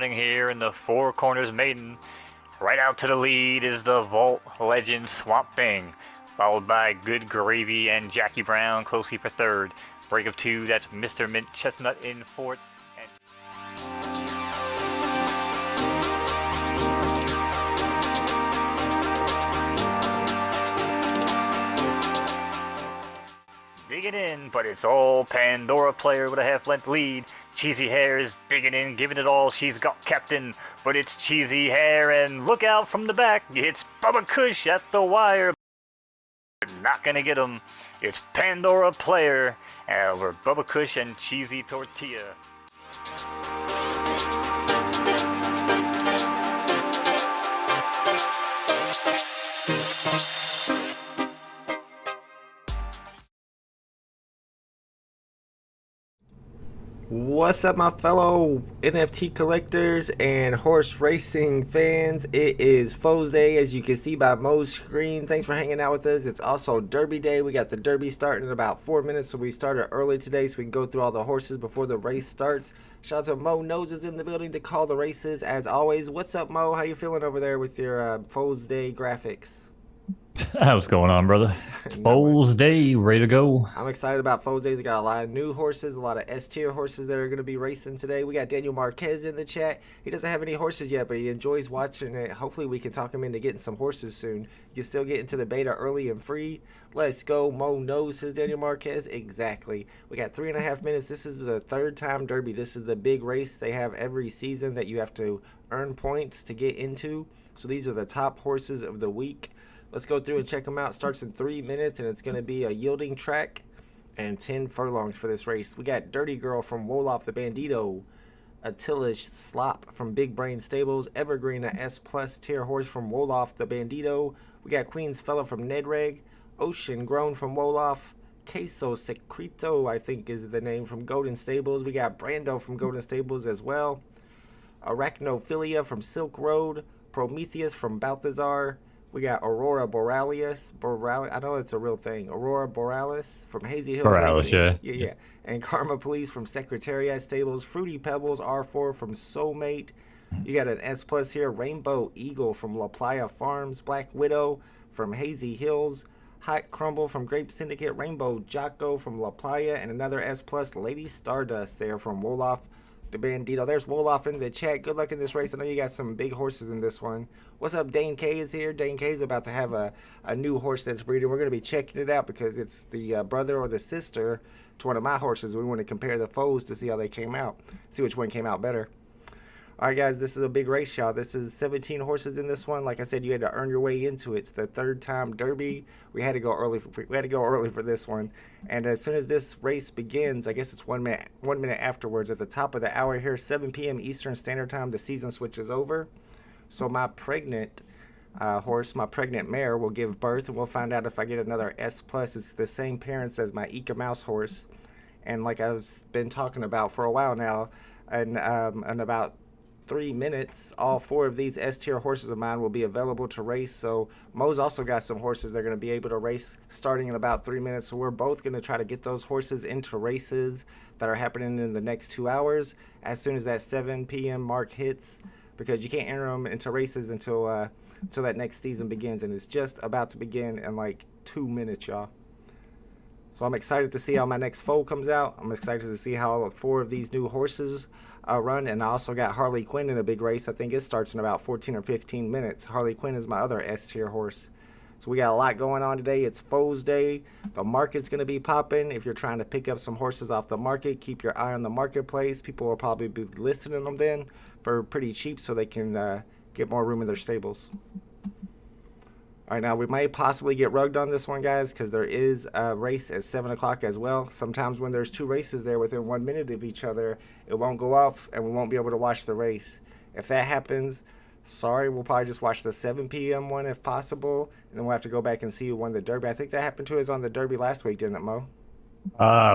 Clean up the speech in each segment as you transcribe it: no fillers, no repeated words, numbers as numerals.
running here in the Four Corners Maiden. Right out to the lead is the Vault Legend Swamp Thing, followed by Good Gravy and Jackie Brown closely for third. Break of two, that's Mr. Mint Chestnut in fourth. Digging in, but it's all Pandora Player with a half-length lead. Cheesy Hair is digging in, giving it all. She's got Captain, but it's Cheesy Hair, and look out from the back. It's Bubba Kush at the wire. Not gonna get him. It's Pandora Player over Bubba Kush and Cheesy Tortilla. What's up, my fellow NFT collectors and horse racing fans? It is Foes Day, as you can see by Mo's screen. Thanks for hanging out with us. It's also Derby Day. We got the Derby starting in about 4 minutes, so we started early today so we can go through all the horses before the race starts. Shout out to Mo. Knowz is in the building to call the races, as always. What's up, Mo? How you feeling over there with your Foes Day graphics? What's going on, brother? It's Foes Day, ready to go. I'm excited about Foes Days. We got a lot of new horses, a lot of S-tier horses that are going to be racing today. We got Daniel Marquez in the chat. He doesn't have any horses yet, but he enjoys watching it. Hopefully we can talk him into getting some horses soon. You can still get into the beta early and free. Let's go. Mo knows, says Daniel Marquez. Exactly. We got 3.5 minutes. This is the third time Derby. This is the big race they have every season that you have to earn points to get into. So these are the top horses of the week. Let's go through and check them out. Starts in 3 minutes, and it's going to be a yielding track and 10 furlongs for this race. We got Dirty Girl from Wolof the Bandito, Attilish Slop from Big Brain Stables, Evergreen, a S+ tier horse from Wolof the Bandito. We got Queen's Fella from Nedreg, Ocean Grown from Wolof, Queso Secreto, I think is the name, from Golden Stables. We got Brando from Golden Stables as well. Arachnophilia from Silk Road, Prometheus from Balthazar. We got Aurora Borealis. I know it's a real thing. Aurora Borealis from Hazy Hill Borealis, Racing. yeah. Yeah. And Karma Police from Secretariat Stables. Fruity Pebbles R4 from Soulmate. You got an S+ here. Rainbow Eagle from La Playa Farms. Black Widow from Hazy Hills. Hot Crumble from Grape Syndicate. Rainbow Jocko from La Playa. And another S+, Lady Stardust there from Wolof the Bandito. There's Wolof in the chat. Good luck in this race. I know you got some big horses in this one. What's up? Dane K is here. Dane K is about to have a new horse that's breeding. We're going to be checking it out because it's the brother or the sister to one of my horses. We want to compare the foes to see how they came out. See which one came out better. All right, guys, this is a big race, y'all. This is 17 horses in this one. Like I said, you had to earn your way into it. It's the third time Derby. We had to go early. We had to go early for this one. And as soon as this race begins, I guess it's 1 minute. 1 minute afterwards, at the top of the hour here, 7 p.m. Eastern Standard Time, the season switches over. So my pregnant horse, my pregnant mare, will give birth, and we'll find out if I get another S+. It's the same parents as my Ika Mouse horse, and like I've been talking about for a while now, and about 3 minutes, all 4 of these S-tier horses of mine will be available to race. So Mo's also got some horses that are going to be able to race starting in about 3 minutes. So we're both going to try to get those horses into races that are happening in the next 2 hours as soon as that 7 p.m. mark hits, because you can't enter them into races until that next season begins, and it's just about to begin in like 2 minutes, y'all. So I'm excited to see how my next foal comes out. I'm excited to see how all 4 of these new horses run. And I also got Harley Quinn in a big race. I think it starts in about 14 or 15 minutes. Harley Quinn is my other S-tier horse. So we got a lot going on today. It's Foes Day. The market's going to be popping. If you're trying to pick up some horses off the market, keep your eye on the marketplace. People will probably be listing them then for pretty cheap so they can get more room in their stables. All right, now we might possibly get rugged on this one, guys, because there is a race at 7 o'clock as well. Sometimes when there's 2 races there within 1 minute of each other, it won't go off and we won't be able to watch the race. If that happens, sorry, we'll probably just watch the 7 p.m. one if possible, and then we'll have to go back and see who won the Derby. I think that happened to us on the Derby last week, didn't it, Mo?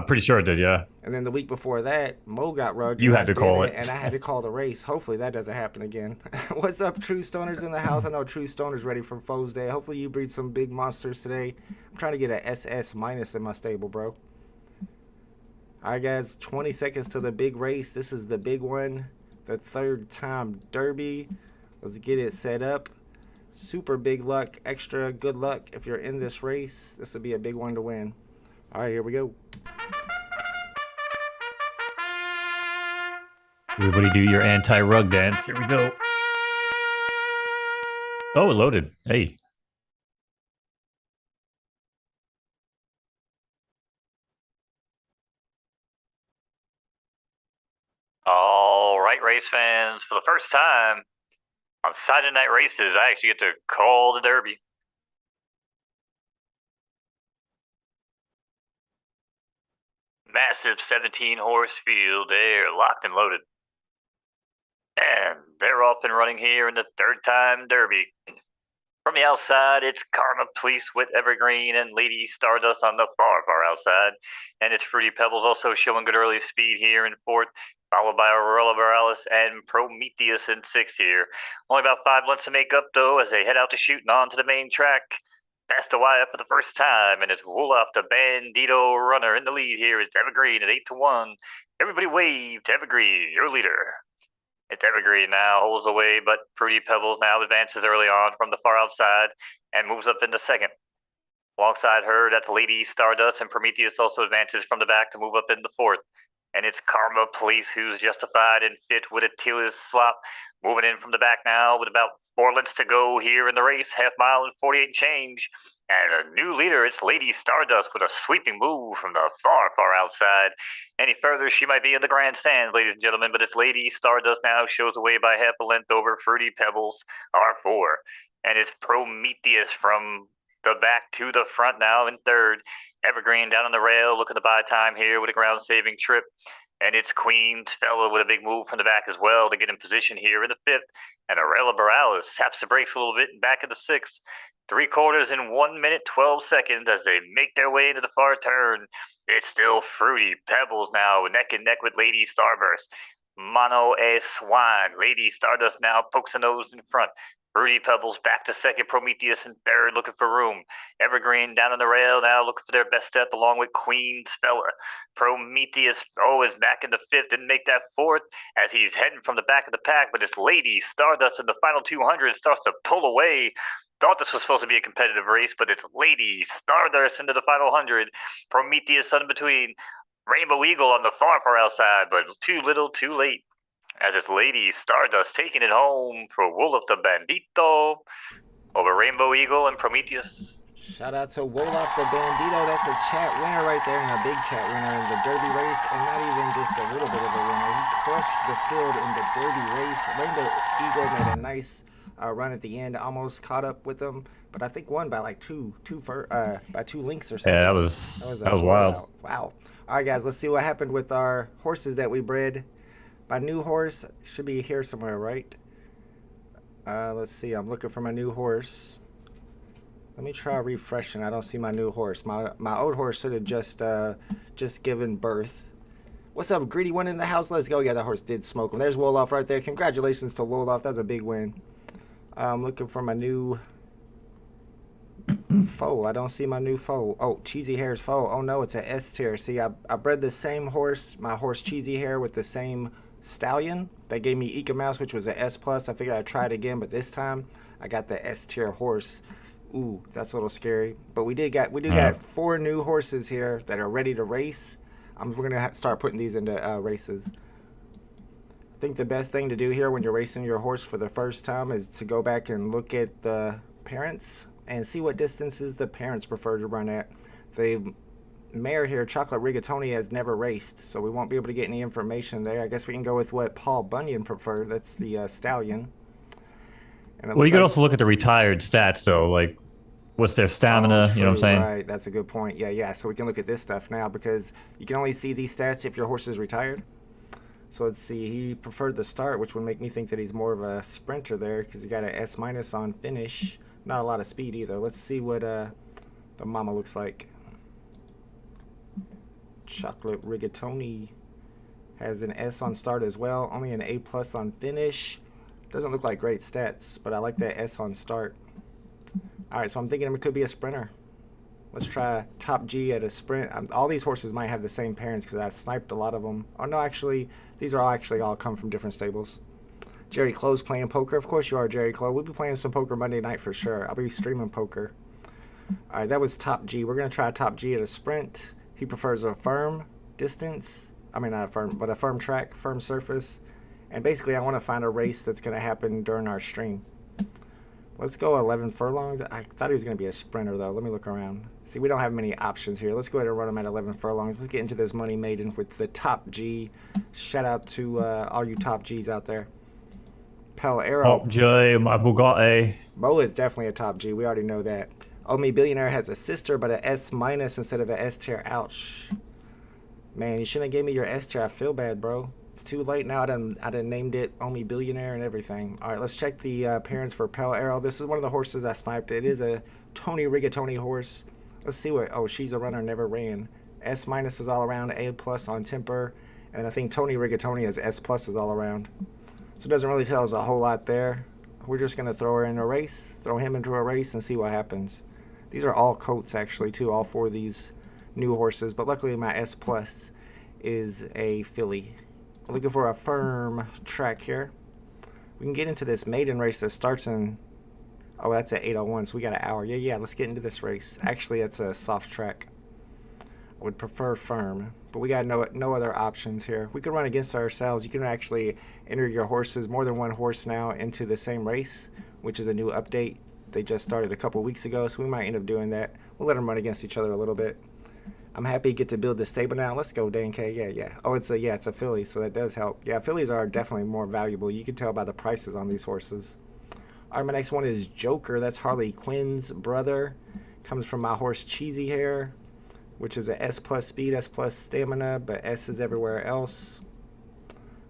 Pretty sure it did, yeah. And then the week before that, Mo got rugged. You had to call it. And I had to call the race. Hopefully that doesn't happen again. What's up, True Stoners in the house? I know True Stoners ready for Foes Day. Hopefully you breed some big monsters today. I'm trying to get an SS- in my stable, bro. All right, guys, 20 seconds to the big race. This is the big one. the third time Derby. Let's get it set up. Super big luck, extra good luck if you're in this race. This would be a big one to win. All right, here we go. Everybody do your anti-rug dance. Here we go. Oh, it loaded. Hey. All right, race fans. For the first time on Saturday Night Races, I actually get to call the Derby. Massive 17-horse field. They're locked and loaded. And they're off and running here in the third time Derby. From the outside, it's Karma Police with Evergreen and Lady Stardust on the far outside. And it's Fruity Pebbles also showing good early speed here in fourth, followed by Aurora Borealis and Prometheus in sixth here. Only about 5 lengths to make up, though, as they head out to shooting onto the main track. Fast to wide up for the first time, and it's Wolof, the Bandito runner in the lead here. It's Evergreen at 8-1. Everybody wave to Evergreen, your leader. It's Evergreen now, holds away, but Fruity Pebbles now advances early on from the far outside and moves up into second. Alongside her, that's Lady Stardust, and Prometheus also advances from the back to move up into fourth. And it's Karma Police who's justified in fifth with a Tilis Slop, moving in from the back now with about 4 lengths to go here in the race, half mile and 48 change. And a new leader, it's Lady Stardust with a sweeping move from the far outside. Any further, she might be in the grandstands, ladies and gentlemen, but it's Lady Stardust now shows away by half a length over Fruity Pebbles, R4. And it's Prometheus from the back to the front now in third. Evergreen down on the rail, looking to buy time here with a ground-saving trip. And it's Queen's Fella with a big move from the back as well to get in position here in the fifth. And Aurora Borealis taps the brakes a little bit and back in the sixth. 3/4 in 1 minute, 12 seconds as they make their way into the far turn. It's still Fruity Pebbles now, neck and neck with Lady Starburst. Mono a Swine. Lady Stardust now pokes a nose in front. Fruity Pebbles back to second, Prometheus in third, looking for room. Evergreen down on the rail now, looking for their best step, along with Queen's Fella. Prometheus, is back in the fifth, didn't make that fourth, as he's heading from the back of the pack, but it's Lady Stardust in the final 200 starts to pull away. Thought this was supposed to be a competitive race, but it's Lady Stardust into the final 100. Prometheus in between. Rainbow Eagle on the far outside, but too little, too late. As it's Lady Stardust taking it home for Wolof the Bandito over Rainbow Eagle and Prometheus. Shout out to Wolof the Bandito. That's a chat winner right there, and a big chat winner in the Derby race, and not even just a little bit of a winner. He crushed the field in the Derby race. Rainbow Eagle made a nice run at the end, almost caught up with them, but I think won by like by 2 lengths or something. Yeah, that was wild. Wow. All right, guys, let's see what happened with our horses that we bred. My new horse should be here somewhere, right? Let's see. I'm looking for my new horse. Let me try refreshing. I don't see my new horse. My old horse should have just given birth. What's up, Greedy One in the house? Let's go. Yeah, that horse did smoke him. There's Wolof right there. Congratulations to Wolof. That was a big win. I'm looking for my new foal. I don't see my new foal. Oh, Cheesy Hair's foal. Oh no, it's a S tier. See, I bred the same horse, my horse Cheesy Hair, with the same stallion. That gave me Eka Mouse, which was an S plus. I figured I'd try it again, but this time I got the S tier horse. Ooh, that's a little scary. But we do got 4 new horses here that are ready to race. We're gonna start putting these into races. I think the best thing to do here when you're racing your horse for the first time is to go back and look at the parents and see what distances the parents prefer to run at. The mare here, Chocolate Rigatoni, has never raced, so we won't be able to get any information there. I guess we can go with what Paul Bunyan preferred. That's the stallion. Well, you could also look at the retired stats, though, like what's their stamina, you know what I'm saying? Right, that's a good point. Yeah, so we can look at this stuff now because you can only see these stats if your horse is retired. So let's see, he preferred the start, which would make me think that he's more of a sprinter there because he got an S- on finish. Not a lot of speed either. Let's see what the mama looks like. Chocolate Rigatoni has an S on start as well, only an A+ on finish. Doesn't look like great stats, but I like that S on start. All right, so I'm thinking it could be a sprinter. Let's try Top G at a sprint. All these horses might have the same parents because I sniped a lot of them. Oh no, actually, these are all come from different stables. Jerry Clo's playing poker. Of course you are, Jerry Clo. We'll be playing some poker Monday night for sure. I'll be streaming poker. All right, that was Top G. We're going to try Top G at a sprint. He prefers a firm distance. I mean, not a firm, but a firm track, firm surface. And basically, I want to find a race that's going to happen during our stream. Let's go 11 furlongs. I thought he was going to be a sprinter, though. Let me look around. See, we don't have many options here. Let's go ahead and run him at 11 furlongs. Let's get into this money maiden with the Top G. Shout out to all you Top Gs out there. Pell Arrow. Top J, my Bugatti. Mo is definitely a Top G. We already know that. Omi Billionaire has a sister, but an S- instead of an S tier. Ouch. Man, you shouldn't have gave me your S tier. I feel bad, bro. It's too late now. I done named it Omi Billionaire and everything. All right, let's check the parents for Pell Arrow. This is one of the horses I sniped. It is a Tony Rigatoni horse. Let's see what. Oh, she's a runner, never ran. S- is all around, A+ on temper, and I think Tony Rigatoni is S+ is all around. So it doesn't really tell us a whole lot there. We're just gonna throw her in a race, throw him into a race, and see what happens. These are all coats actually too, all four of these new horses. But luckily my S+ is a filly. Looking for a firm track here. We can get into this maiden race that starts in, oh, that's at 8:01, so we got an hour. Yeah, let's get into this race. Actually, that's a soft track. I would prefer firm, but we got no other options here. We could run against ourselves. You can actually enter your horses, more than one horse now, into the same race, which is a new update. They just started a couple weeks ago, so we might end up doing that. We'll let them run against each other a little bit. I'm happy to get to build the stable now. Let's go, Dan K. Yeah. Oh, it's a filly, so that does help. Yeah, fillies are definitely more valuable. You can tell by the prices on these horses. All right, my next one is Joker. That's Harley Quinn's brother. Comes from my horse Cheesy Hair, which is a S+ speed, S+ stamina, but S is everywhere else.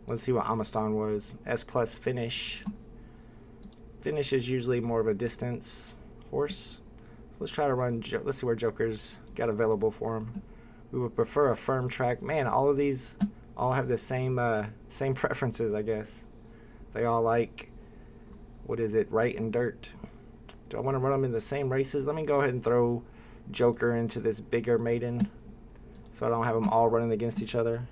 Let's see what Amastan was. S+ finish. Finish is usually more of a distance horse. So let's try to run, let's see where Joker's got available for him. We would prefer a firm track. Man, all of these all have the same preferences, I guess. They all like, what is it, right and dirt. Do I want to run them in the same races? Let me go ahead and throw Joker into this bigger maiden so I don't have them all running against each other.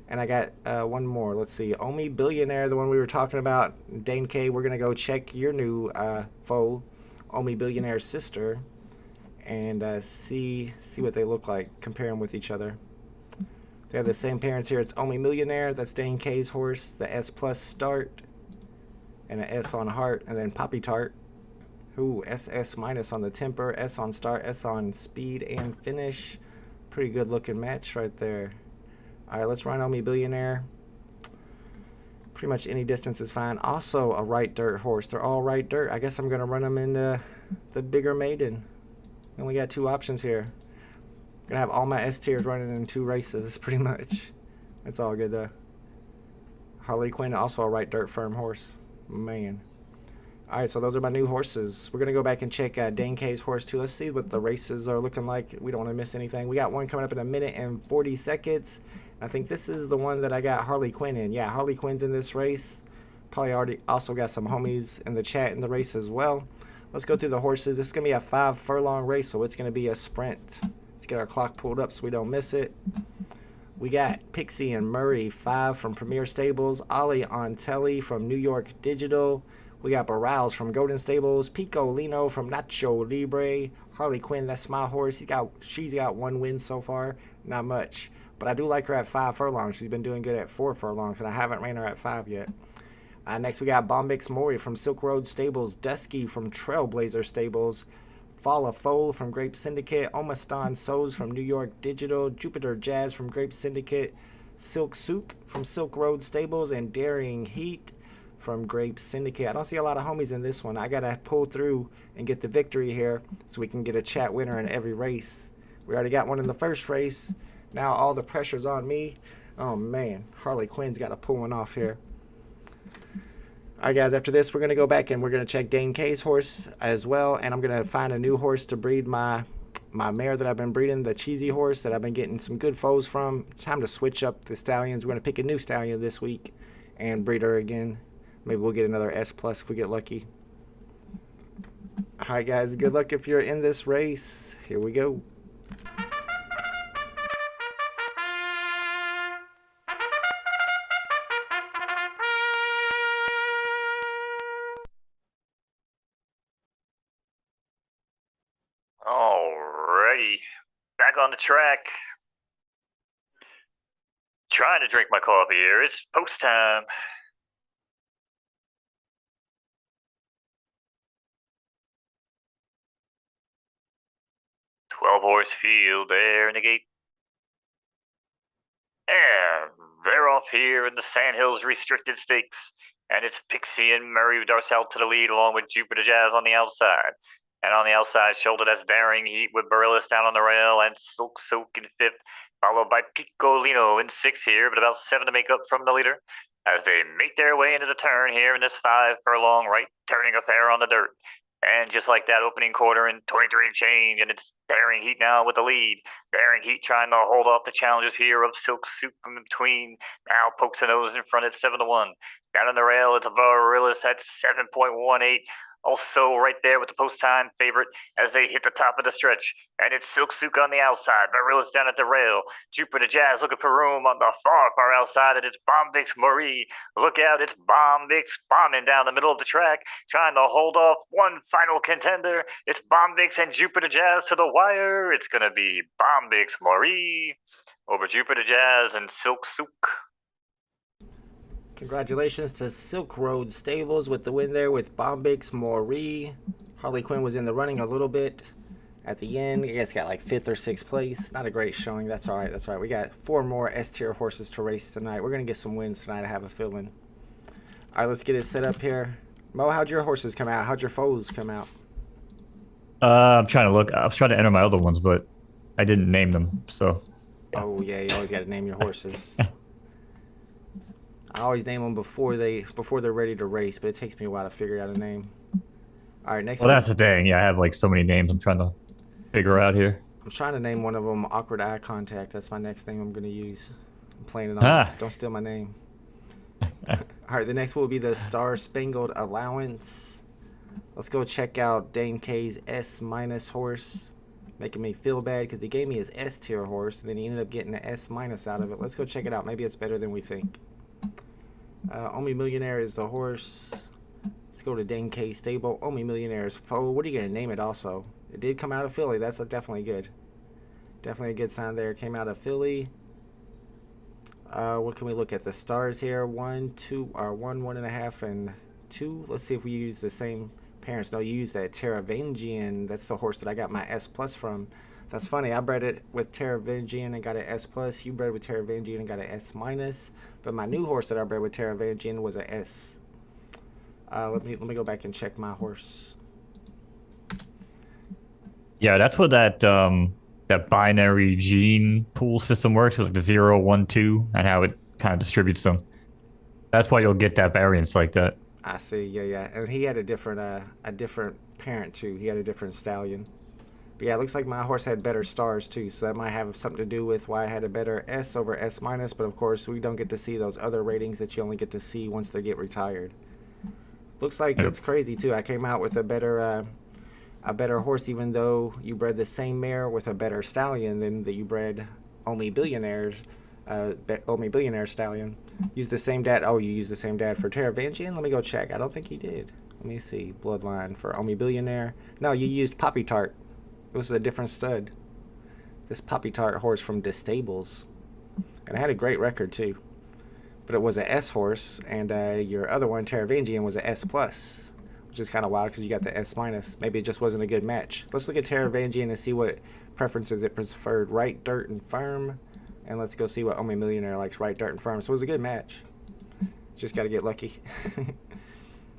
And I got one more. Let's see. Omi Billionaire, the one we were talking about. Dane K, we're going to go check your new foal, Omi Billionaire's sister, and see what they look like, compare them with each other. They have the same parents here. It's Omi Millionaire. That's Dane K's horse. The S+ start and an S on heart, and then Poppy Tart. Ooh, SS- on the temper, S on start, S on speed and finish. Pretty good looking match right there. All right, let's run Omi Billionaire. Pretty much any distance is fine. Also a right dirt horse. They're all right dirt. I guess I'm going to run them in the bigger maiden. We only got two options here. I'm going to have all my S tiers running in two races, pretty much. That's all good, though. Harley Quinn, also a right dirt firm horse. Man. All right, so those are my new horses. We're going to go back and check Dane K's horse, too. Let's see what the races are looking like. We don't want to miss anything. We got one coming up in 1 minute and 40 seconds. I think this is the one that I got Harley Quinn in. Yeah, Harley Quinn's in this race. Probably already also got some homies in the chat in the race as well. Let's go through the horses. This is going to be a 5 furlong race, so it's going to be a sprint. Let's get our clock pulled up so we don't miss it. We got Pixie and Murray, 5 from Premier Stables. Ollie on Telly from New York Digital. We got Barals from Golden Stables. Pico Lino from Nacho Libre. Harley Quinn, that's my horse. She's got 1 win so far. Not much. But I do like her at 5 furlongs. She's been doing good at 4 furlongs, and I haven't ran her at 5 yet. Next, we got Bombix Mori from Silk Road Stables. Dusky from Trailblazer Stables. Fala Foal from Grape Syndicate. Omastan Soz from New York Digital. Jupiter Jazz from Grape Syndicate. Silk Souk from Silk Road Stables. And Daring Heat from Grape Syndicate. I don't see a lot of homies in this one. I got to pull through and get the victory here so we can get a chat winner in every race. We already got one in the first race. Now all the pressure's on me. Oh, man. Harley Quinn's got to pull one off here. All right, guys. After this, we're going to go back and we're going to check Dane K's horse as well. And I'm going to find a new horse to breed my mare that I've been breeding, the Cheesy horse that I've been getting some good foals from. It's time to switch up the stallions. We're going to pick a new stallion this week and breed her again. Maybe we'll get another S+ if we get lucky. All right, guys. Good luck if you're in this race. Here we go. Alrighty, back on the track. Trying to drink my coffee here. It's post time. Horse field there in the gate. And they're off here in the Sandhills Restricted Stakes. And it's Pixie and Murray Darcel to the lead, along with Jupiter Jazz on the outside. And on the outside shoulder, that's Daring Heat with Barillas down on the rail and Silk in fifth, followed by Piccolino in sixth here, but about 7 to make up from the leader as they make their way into the turn here in this 5 furlong right turning affair on the dirt. And just like that, opening quarter in 23 change, and it's Daring Heat now with the lead. Daring Heat trying to hold off the challengers here of Silk in between. Now pokes the nose in front at 7 to 1. Down on the rail, it's Varillis at 7.18. Also right there with the post-time favorite as they hit the top of the stretch. And it's Silk on the outside. Varillis down at the rail. Jupiter Jazz looking for room on the far outside. And it's Bombix Marie. Look out, it's Bombix bombing down the middle of the track, trying to hold off one final contender. It's Bombix and Jupiter Jazz to the wire. It's going to be Bombix Marie over Jupiter Jazz and Silk. Congratulations to Silk Road Stables with the win there with Bombix Maury. Harley Quinn was in the running a little bit at the end. I guess got like 5th or 6th place. Not a great showing. That's all right. That's all right. We got 4 more S-tier horses to race tonight. We're going to get some wins tonight, I have a feeling. All right, let's get it set up here. Mo, how'd your horses come out? How'd your foes come out? I'm trying to look. I was trying to enter my other ones, but I didn't name them, so. Oh, yeah, you always got to name your horses. I always name them before they're ready to race, but it takes me a while to figure out a name. All right, next. Well, that's the thing. Yeah, I have like so many names I'm trying to figure out here. I'm trying to name one of them Awkward Eye Contact. That's my next name I'm going to use. I'm playing it on. Don't steal my name. All right, the next will be the Star Spangled Allowance. Let's go check out Dane K's S- horse. Making me feel bad because he gave me his S-tier horse, and then he ended up getting an S- out of it. Let's go check it out. Maybe it's better than we think. Omi Millionaire is the horse. Let's go to Dane K stable. Omi Millionaire's foe. What are you going to name it also? It did come out of Philly. That's definitely good. Definitely a good sign there. Came out of Philly. What can we look at? The stars here. 1, 2, or 1, 1.5, and 2. Let's see if we use the same parents. No, you use that Teravangian. That's the horse that I got my S+ from. That's funny. I bred it with Teravangian and got an S+. You bred with Teravangian and got an S-. But my new horse that I bred with Teravangian was an S. Let me go back and check my horse. Yeah, that's what that binary gene pool system works with, like the 0, 1, 2, and how it kind of distributes them. That's why you'll get that variance like that. I see. Yeah. And he had a different parent too. He had a different stallion. But yeah, it looks like my horse had better stars too, so that might have something to do with why I had a better S over S-. But of course, we don't get to see those other ratings that you only get to see once they get retired. Looks like it's crazy too. I came out with a better horse, even though you bred the same mare with a better stallion than that you bred Omi Billionaire stallion. Used the same dad. Oh, you used the same dad for Teravangian? Let me go check. I don't think he did. Let me see. Bloodline for Omi Billionaire. No, you used Poppy Tart. It was a different stud. This Poppy Tart horse from Stables. And it had a great record too. But it was an S horse, and your other one, Teravangian, was an S+. Which is kind of wild because you got the S-. Maybe it just wasn't a good match. Let's look at Teravangian and see what preferences it preferred. Right, dirt, and firm. And let's go see what Omi Millionaire likes. Right, dirt, and firm. So it was a good match. Just got to get lucky.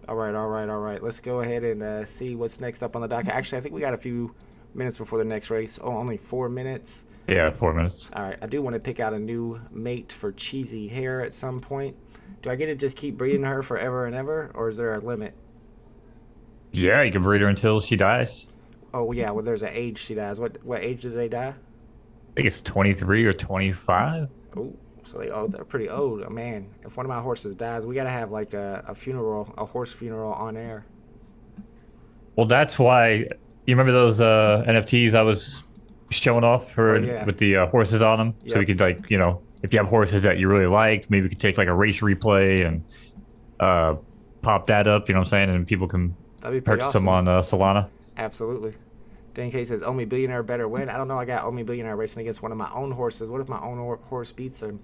All right. Let's go ahead and see what's next up on the docket. Actually, I think we got a few minutes before the next race. Oh, only 4 minutes. Yeah, 4 minutes. All right. I do want to pick out a new mate for Cheesy Hair at some point. Do I get to just keep breeding her forever and ever, or is there a limit? Yeah, you can breed her until she dies. Oh, yeah. Well, there's an age she dies. What age do they die? I think it's 23 or 25. Oh, so they're pretty old. Oh, man, if one of my horses dies, we got to have like a funeral, a horse funeral on air. Well, that's why you remember those NFTs I was showing off Oh for yeah. with the horses on them. So we Yep. could like if you have horses that you really like, maybe we could take like a race replay and uh pop that up. You know what I'm saying? And people can That'd be pretty purchase them awesome. on Solana. Absolutely. Dan K says, Omi Billionaire better win. I don't know. I got Omi Billionaire racing against one of my own horses. What if my own horse beats him?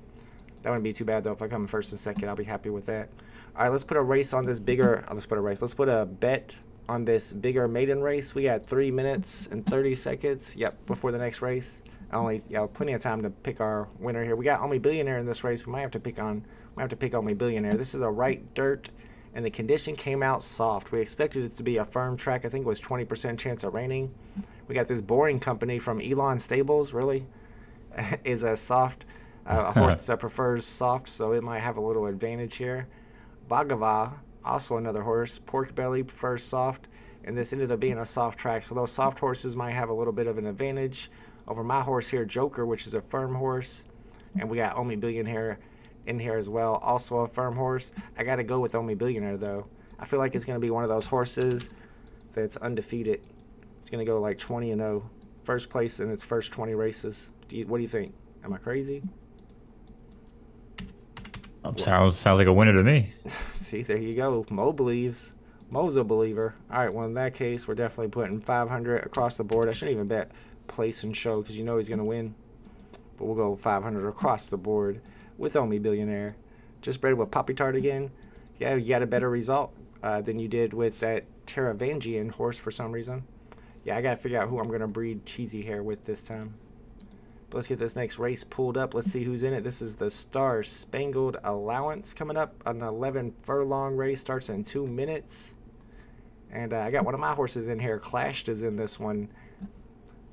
That wouldn't be too bad, though. If I come in first and second, I'll be happy with that. All right, let's put a race on this bigger. Let's put a race. Let's put a bet on this bigger maiden race. We got 3 minutes and 30 seconds. Yep, before the next race. Only plenty of time to pick our winner here. We got Omi Billionaire in this race. We might have to pick Omi Billionaire. This is a right dirt, and the condition came out soft. We expected it to be a firm track. I think it was 20% chance of raining. We got this boring company from Elon Stables. Really, is a soft a horse that prefers soft, so it might have a little advantage here. Bhagava, also another horse. Pork Belly prefers soft, and this ended up being a soft track, so those soft horses might have a little bit of an advantage over my horse here, Joker, which is a firm horse. And we got Omi Billionaire in here as well, also a firm horse. I got to go with Omi Billionaire, though. I feel like it's going to be one of those horses that's undefeated. It's going to go like 20-0. First place in its first 20 races. What do you think? Am I crazy? Sounds like a winner to me. See, there you go. Mo believes. Mo's a believer. All right, well, in that case, we're definitely putting 500 across the board. I shouldn't even bet place and show because you know he's going to win. But we'll go 500 across the board with Omi Billionaire. Just bred with Poppy Tart again. Yeah, you got a better result than you did with that Taravangian horse for some reason. Yeah, I got to figure out who I'm going to breed Cheesy Hair with this time. But let's get this next race pulled up. Let's see who's in it. This is the Star Spangled Allowance coming up. An 11 furlong race starts in 2 minutes. And I got one of my horses in here. Clashed is in this one.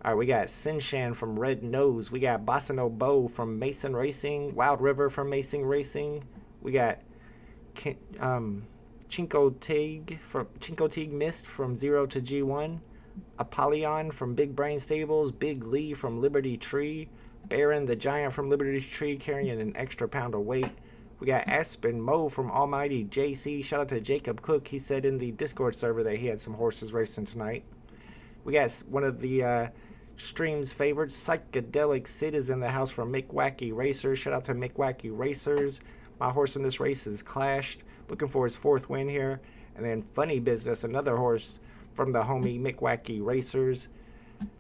All right, we got Sinshan from Red Knowz. We got Bossino Bo from Mason Racing. Wild River from Mason Racing. We got Chinko Tig Mist from 0 to G1. Apollyon from Big Brain Stables. Big Lee from Liberty Tree. Baron the Giant from Liberty Tree carrying an extra pound of weight. We got Aspen Mo from Almighty JC. Shout out to Jacob Cook. He said in the Discord server that he had some horses racing tonight. We got one of the stream's favorites, Psychedelic Sid, is in the house from Mick Wacky Racers. Shout out to Mick Wacky Racers. My horse in this race is Clashed. Looking for his 4th win here. And then Funny Business, another horse from the homie Mick Wacky Racers.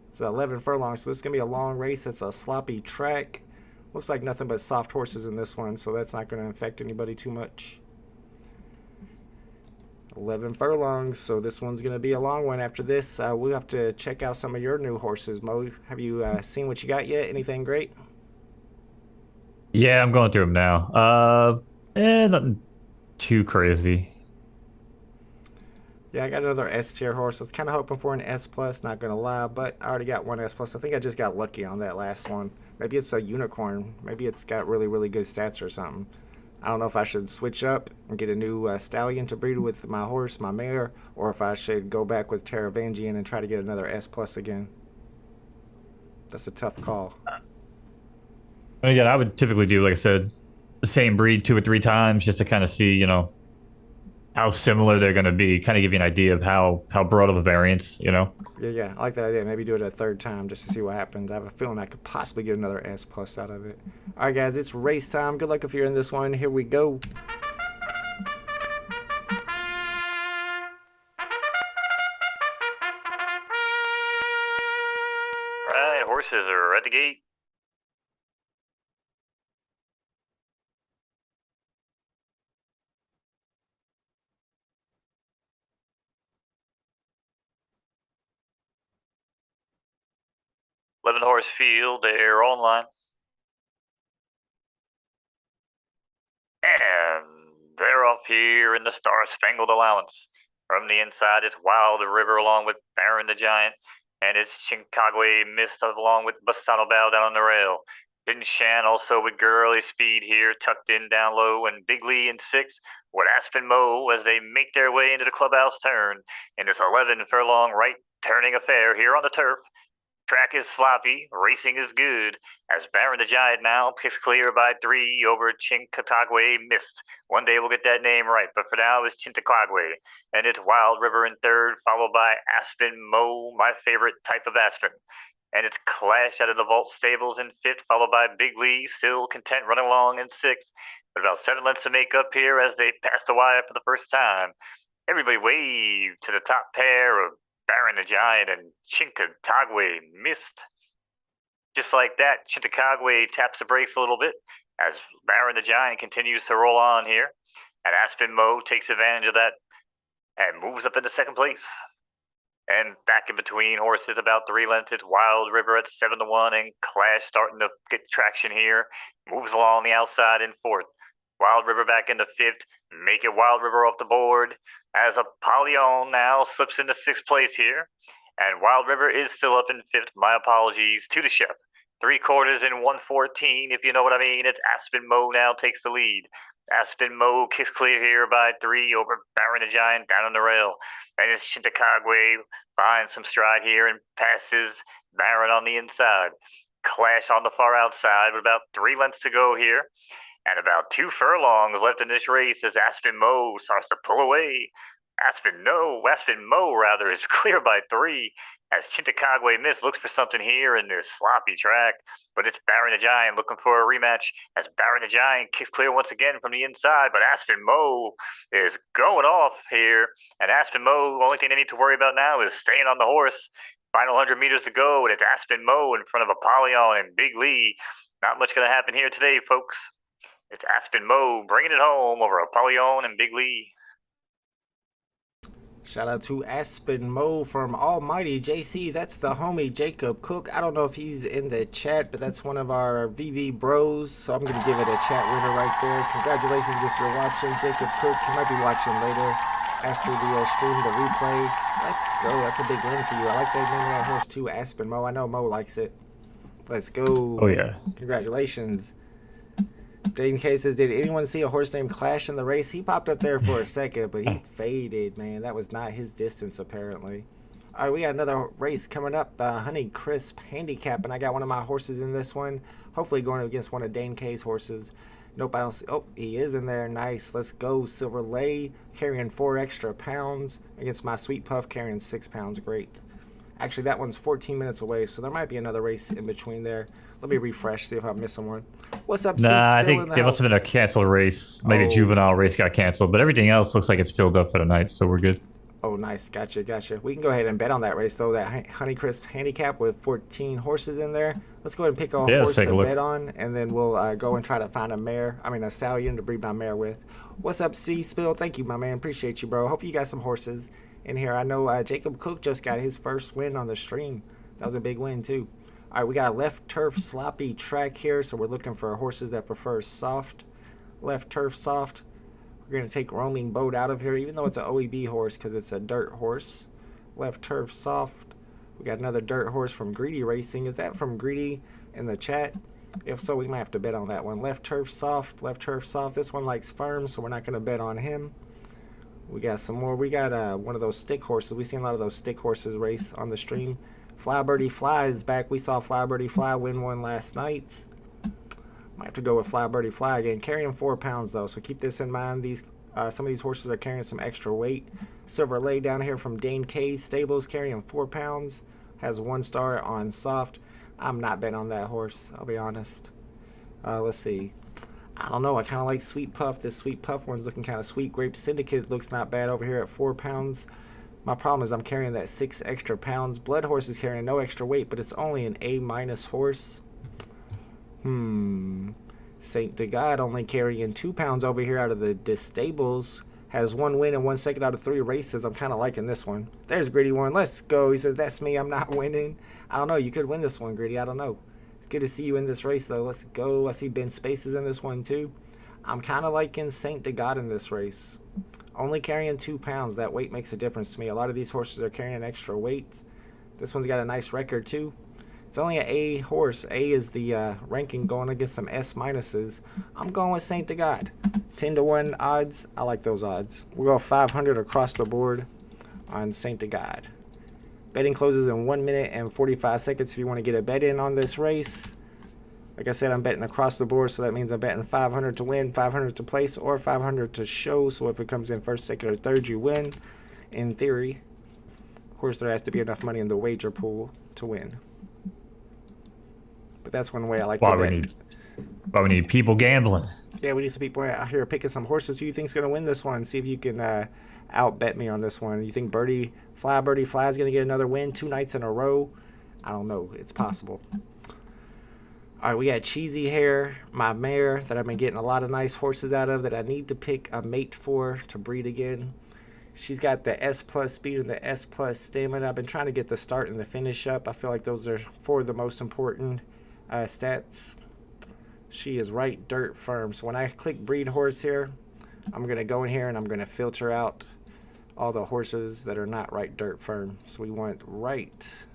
It's 11 furlongs, so this is going to be a long race. It's a sloppy track. Looks like nothing but soft horses in this one, so that's not going to affect anybody too much. 11 furlongs, so this one's going to be a long one. After this, we'll have to check out some of your new horses. Mo, have you seen what you got yet? Anything great? Yeah, I'm going through them now. Nothing too crazy. Yeah, I got another S tier horse. I was kind of hoping for an S plus, not gonna lie, but I already got one S plus. I think I just got lucky on that last one. Maybe it's a unicorn. Maybe it's got really, really good stats or something. I don't know if I should switch up and get a new stallion to breed with my horse, my mare, or if I should go back with Taravangian and try to get another S plus again. That's a tough call. And again, I would typically do, like I said, the same breed 2 or 3 times just to kind of see, how similar they're going to be, kind of give you an idea of how broad of a variance. Yeah, I like that idea. Maybe do it a 3rd time just to see what happens. I have a feeling I could possibly get another S plus out of it. All right, guys, it's race time. Good luck if you're in this one. Here we go. Right, horses are at the gate. Horse field, they're online. And they're off here in the Star Spangled Allowance. From the inside, it's Wild River along with Baron the Giant, and it's Chinkagwe Mist along with Bassano Bow down on the rail. Bin Shan also with Girly Speed here, tucked in down low, and Big Lee in 6 with Aspen Mo as they make their way into the clubhouse turn in this 11 furlong right turning affair here on the turf. Track is sloppy, racing is good, as Baron the Giant now picks clear by 3 over Chinkatagwe Mist. One day we'll get that name right, but for now it's Chintakagwe. And it's Wild River in third, followed by Aspen Mo, my favorite type of Aspen. And it's Clash out of the Vault Stables in fifth, followed by Big Lee, still content running along in sixth. But about 7 lengths to make up here as they pass the wire for the first time. Everybody wave to the top pair of Baron the Giant and Chinkatagwe Mist. Just like that, Chinkatagwe taps the brakes a little bit as Baron the Giant continues to roll on here. And Aspen Mo takes advantage of that and moves up into second place. And back in between horses, about 3 lengths, it's Wild River at 7-1, and Clash starting to get traction here. Moves along the outside in fourth. Wild River back into fifth. Make it Wild River off the board as Apollyon now slips into sixth place here. And Wild River is still up in fifth. My apologies to the chef. 3/4 in 114, if you know what I mean. It's Aspen Mo now takes the lead. Aspen Mo kicks clear here by 3 over Baron the Giant down on the rail. And it's Chinkatagwe finds some stride here and passes Baron on the inside. Clash on the far outside with about 3 lengths to go here. And about 2 furlongs left in this race as Aspen Mo starts to pull away. Aspen Mo is clear by 3 as Chinkatagwe Mist looks for something here in this sloppy track. But it's Baron the Giant looking for a rematch as Baron the Giant kicks clear once again from the inside. But Aspen Mo is going off here. And Aspen Mo, the only thing they need to worry about now is staying on the horse. Final 100 meters to go, and it's Aspen Mo in front of Apollyon and Big Lee. Not much going to happen here today, folks. It's Aspen Mo bringing it home over Apollyon and Big Lee. Shout out to Aspen Mo from Almighty JC. That's the homie Jacob Cook. I don't know if he's in the chat, but that's one of our VV bros. So I'm going to give it a chat winner right there. Congratulations if you're watching, Jacob Cook. You might be watching later after the stream, the replay. Let's go. That's a big win for you. I like that name of that horse too, Aspen Mo. I know Mo likes it. Let's go. Oh, yeah. Congratulations. Dayton K says, did anyone see a horse named Clash in the race? He popped up there for a second, but he faded, man. That was not his distance, apparently. All right, we got another race coming up, the Honey Crisp Handicap, and I got one of my horses in this one. Hopefully going against one of Dane K's horses. Nope, I don't see. Oh, he is in there. Nice. Let's go. Silver Lay carrying 4 extra pounds against my Sweet Puff carrying 6 pounds. Great. Actually, that one's 14 minutes away, so there might be another race in between there. Let me refresh, see if I'm missing one. What's up, Nah, I think it must have been a canceled race. Maybe a juvenile race got canceled, but everything else looks like it's filled up for the night, so we're good. Oh, nice. Gotcha. We can go ahead and bet on that race, though. That Honeycrisp Handicap with 14 horses in there. Let's go ahead and pick a horse to bet on, and then we'll go and try to find a stallion to breed my mare with. What's up, C-Spill? Thank you, my man. Appreciate you, bro. Hope you got some horses in here. I know Jacob Cook just got his first win on the stream. That was a big win, too. All right, we got a left turf sloppy track here, so we're looking for horses that prefer soft. Left turf soft. We're going to take Roaming Boat out of here, even though it's an OEB horse because it's a dirt horse. Left turf soft. We got another dirt horse from Greedy Racing. Is that from Greedy in the chat? If so, we might have to bet on that one. Left turf soft. Left turf soft. This one likes firm, so we're not going to bet on him. We got some more. We got one of those stick horses. We've seen a lot of those stick horses race on the stream. Fly Birdie Fly is back. We saw Fly Birdie Fly win one last night. Might have to go with Fly Birdie Fly again. Carrying 4 pounds, though, so keep this in mind. These some of these horses are carrying some extra weight. Silver Lay down here from Dane K's stables carrying 4 pounds. Has 1 star on soft. I'm not betting on that horse, I'll be honest. Let's see. I don't know. I kind of like Sweet Puff. This Sweet Puff one's looking kind of sweet. Grape Syndicate looks not bad over here at 4 pounds. My problem is I'm carrying that 6 extra pounds. Blood Horse is carrying no extra weight, but it's only an A- horse. Saint to God only carrying 2 pounds over here out of the stables. Has 1 win and 1 second out of 3 races. I'm kind of liking this one. There's Gritty one. Let's go. He says, that's me. I'm not winning. I don't know. You could win this one, Gritty. I don't know. It's good to see you in this race, though. Let's go. I see Ben Spaces in this one, too. I'm kind of liking Saint to God in this race. Only carrying 2 pounds. That weight makes a difference to me. A lot of these horses are carrying extra weight. This one's got a nice record, too. It's only an A horse. A is the ranking going against some S minuses. I'm going with Saint to God. 10-1 odds. I like those odds. We'll go 500 across the board on Saint to God. Betting closes in 1 minute and 45 seconds if you want to get a bet in on this race. Like I said, I'm betting across the board, so that means I'm betting 500 to win, 500 to place, or 500 to show. So if it comes in first, second, or third, you win, in theory. Of course, there has to be enough money in the wager pool to win. But that's one way I like to bet. We need people gambling. Yeah, we need some people out here picking some horses. Who you think's going to win this one? See if you can outbet me on this one. You think Birdie Fly is going to get another win 2 nights in a row? I don't know. It's possible. All right, we got Cheesy Hair, my mare that I've been getting a lot of nice horses out of that I need to pick a mate for to breed again. She's got the S plus speed and the S plus stamina. I've been trying to get the start and the finish up. I feel like those are 4 of the most important stats. She is right dirt firm. So when I click breed horse here, I'm going to go in here and I'm going to filter out all the horses that are not right dirt firm. So we want right.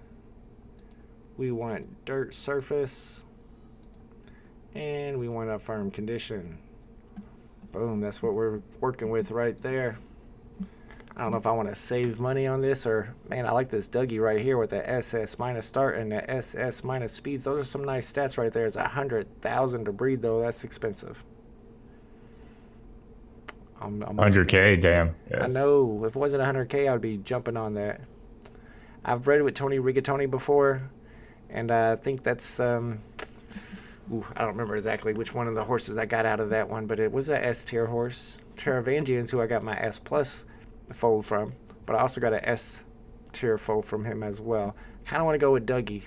We want dirt surface. And we want a firm condition. Boom, that's what we're working with right there. I don't know if I want to save money on this or, man, I like this Dougie right here with the SS minus start and the SS minus speeds. Those are some nice stats right there. It's 100,000 to breed though. That's expensive. I'm 100K, damn. Yes. I know. If it wasn't 100K, I would be jumping on that. I've bred with Tony Rigatoni before, and I think that's I don't remember exactly which one of the horses I got out of that one, but it was a S tier horse. Teravangian's who I got my S plus foal from, but I also got a S tier foal from him as well. Kind of want to go with Dougie.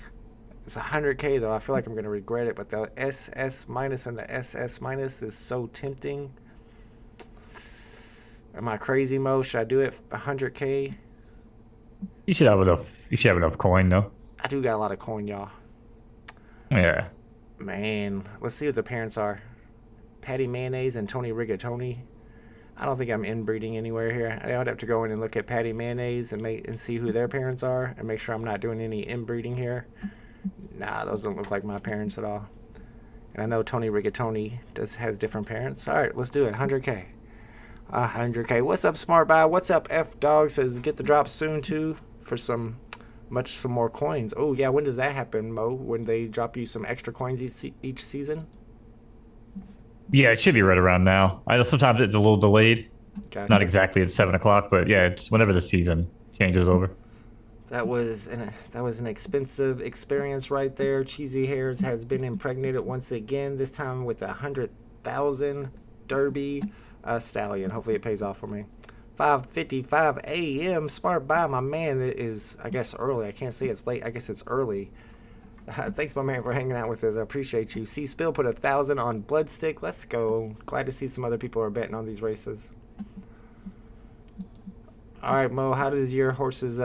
It's 100K though. I feel like I'm going to regret it, but the SS minus and the SS minus is so tempting. Am I crazy, Mo? Should I do it 100K? You should have enough. You should have enough coin though. I do got a lot of coin, y'all. Yeah. Man, let's see what the parents are. Patty Mayonnaise and Tony Rigatoni. I don't think I'm inbreeding anywhere here. I would have to go in and look at Patty Mayonnaise and see who their parents are and make sure I'm not doing any inbreeding here. Nah, those don't look like my parents at all. And I know Tony Rigatoni has different parents. All right, let's do it. 100K. 100K. What's up, Smart Buy? What's up, F Dog? Says get the drop soon too for some more coins. Oh yeah, when does that happen, Mo? When they drop you some extra coins each season? Yeah, it should be right around now. I know sometimes it's a little delayed. Gotcha. Not exactly at 7 o'clock, but yeah, it's whenever the season changes over. That was an expensive experience right there. Cheesy Hairs has been impregnated once again. This time with 100,000 Derby stallion. Hopefully it pays off for me. 5:55 a.m. Smart Buy, my man. It is, I guess, early. I can't say it's late. I guess it's early. Thanks, my man, for hanging out with us. I appreciate you. C Spill put 1,000 on Bloodstick. Let's go. Glad to see some other people are betting on these races. All right, Mo. How are your horses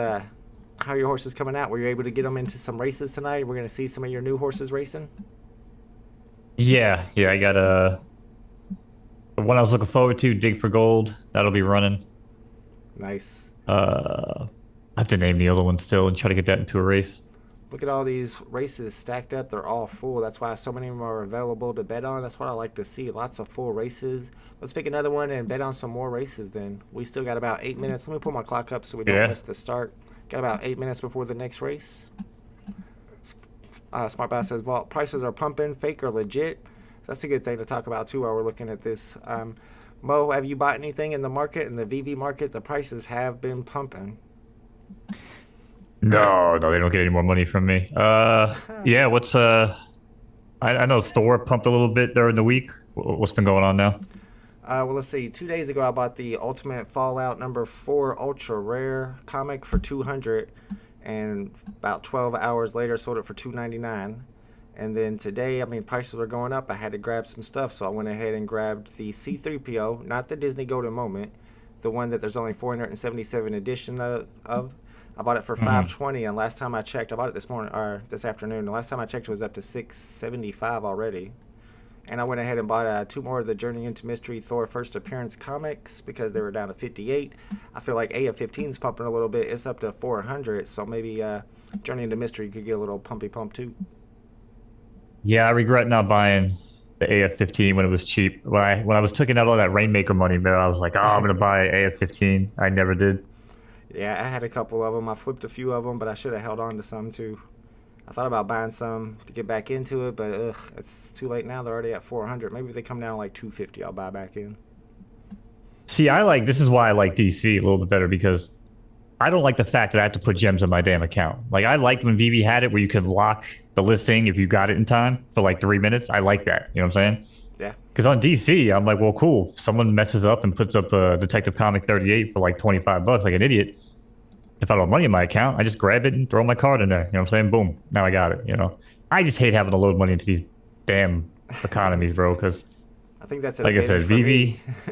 coming out? Were you able to get them into some races tonight? We're gonna see some of your new horses racing. Yeah. I got the one I was looking forward to, Dig for Gold. That'll be running. Nice. I have to name the other one still and try to get that into a race. Look at all these races stacked up. They're all full. That's why so many of them are available to bet on. That's what I like to see. Lots of full races. Let's pick another one and bet on some more races then. We still got about 8 minutes. Let me pull my clock up so we don't miss the start. Got about 8 minutes before the next race. Smart Buy says, well, prices are pumping. Fake or legit? That's a good thing to talk about too while we're looking at this. Mo, have you bought anything in the market, in the VB market? The prices have been pumping. No, they don't get any more money from me. Yeah, what's I know Thor pumped a little bit during the week. What's been going on now? Well, let's see. 2 days ago, I bought the Ultimate Fallout #4 Ultra Rare comic for 200, and about 12 hours later, sold it for 299. And then today, I mean, prices were going up. I had to grab some stuff, so I went ahead and grabbed the C3PO, not the Disney Golden Moment, the one that there's only 477 edition of. I bought it for $520, and last time I checked, I bought it this afternoon. And last time I checked, it was up to $675 already. And I went ahead and bought 2 more of the Journey into Mystery Thor First Appearance comics because they were down to 58. I feel like AF15 is pumping a little bit. It's up to 400, so maybe Journey into Mystery could get a little pumpy pump too. Yeah, I regret not buying the AF15 when it was cheap. When I was taking out all that Rainmaker money, man, I was like, oh, I'm gonna buy AF15. I never did. Yeah, I had a couple of them. I flipped a few of them, but I should have held on to some too. I thought about buying some to get back into it, but it's too late now. They're already at 400. Maybe if they come down to like 250, I'll buy back in. See, this is why I like DC a little bit better because I don't like the fact that I have to put gems in my damn account. Like I liked when VV had it where you could lock the listing if you got it in time for like 3 minutes. I like that. You know what I'm saying? Yeah. Because on DC, I'm like, well, cool. Someone messes up and puts up a Detective Comic 38 for like $25 like an idiot. If I don't have money in my account, I just grab it and throw my card in there. You know what I'm saying? Boom. Now I got it. I just hate having to load money into these damn economies, bro. Because, I think that's an like I said, advantage for VV.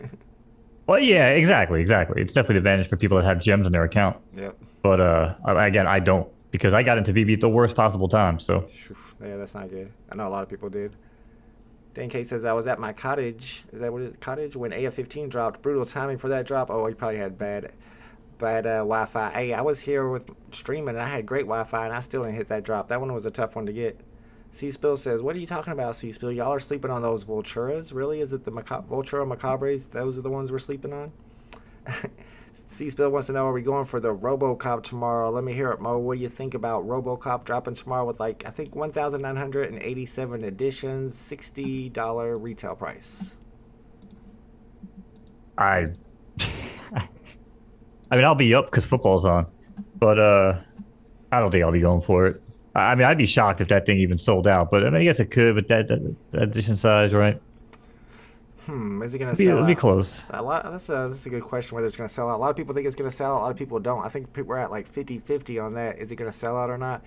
me. Well, yeah, exactly. It's definitely an advantage for people that have gems in their account. Yep. But again, I don't because I got into VV at the worst possible time. So Yeah, that's not good. I know a lot of people did. Dan K says I was at my cottage. Is that what it is? Cottage when AF-15 dropped. Brutal timing for that drop. Oh, you probably had bad Wi-Fi. Hey, I was here with streaming and I had great Wi-Fi and I still didn't hit that drop. That one was a tough one to get. C-Spill says, what are you talking about, C-Spill? Y'all are sleeping on those Vulturas? Really? Is it the Vultura Macabres? Those are the ones we're sleeping on? C-Spill wants to know, are we going for the RoboCop tomorrow? Let me hear it, Mo. What do you think about RoboCop dropping tomorrow with, like, I think 1,987 editions, $60 retail price? I mean, I'll be up because football's on, but I don't think I'll be going for it. I mean, I'd be shocked if that thing even sold out, but I mean, I guess it could, but that edition size, right? Is it going to It'll sell be, it'll be out? close. That's a good question whether it's going to sell out. A lot of people think it's going to sell out. A lot of people don't. I think we're at like 50-50 on that. Is it going to sell out or not?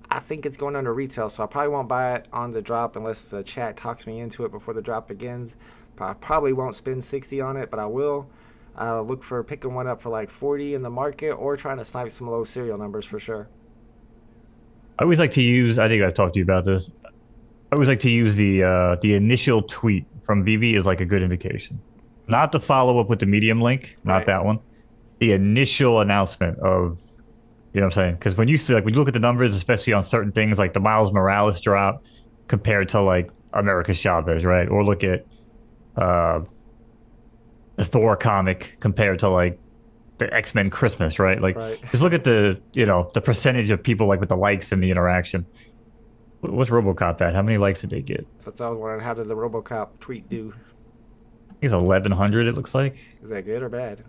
I think it's going under retail, so I probably won't buy it on the drop unless the chat talks me into it before the drop begins. I probably won't spend 60 on it, but I will look for picking one up for like 40 in the market or trying to snipe some low serial numbers for sure. I always like to use. I think I've talked to you about this. I always like to use the initial tweet from VV as like a good indication, not the follow up with the Medium link, not Right. that one. The initial announcement of, you know what I'm saying? Because when you see, like, when you look at the numbers, especially on certain things like the Miles Morales drop compared to like America Chavez, right? Or look at uh, the Thor comic compared to like the X-Men Christmas, right? Like, Right. just look at the percentage of people like with the likes and the interaction. What's RoboCop at? How many likes did they get? That's all I was wondering. How did the RoboCop tweet do? I think it's 1,100. It looks like. Is that good or bad?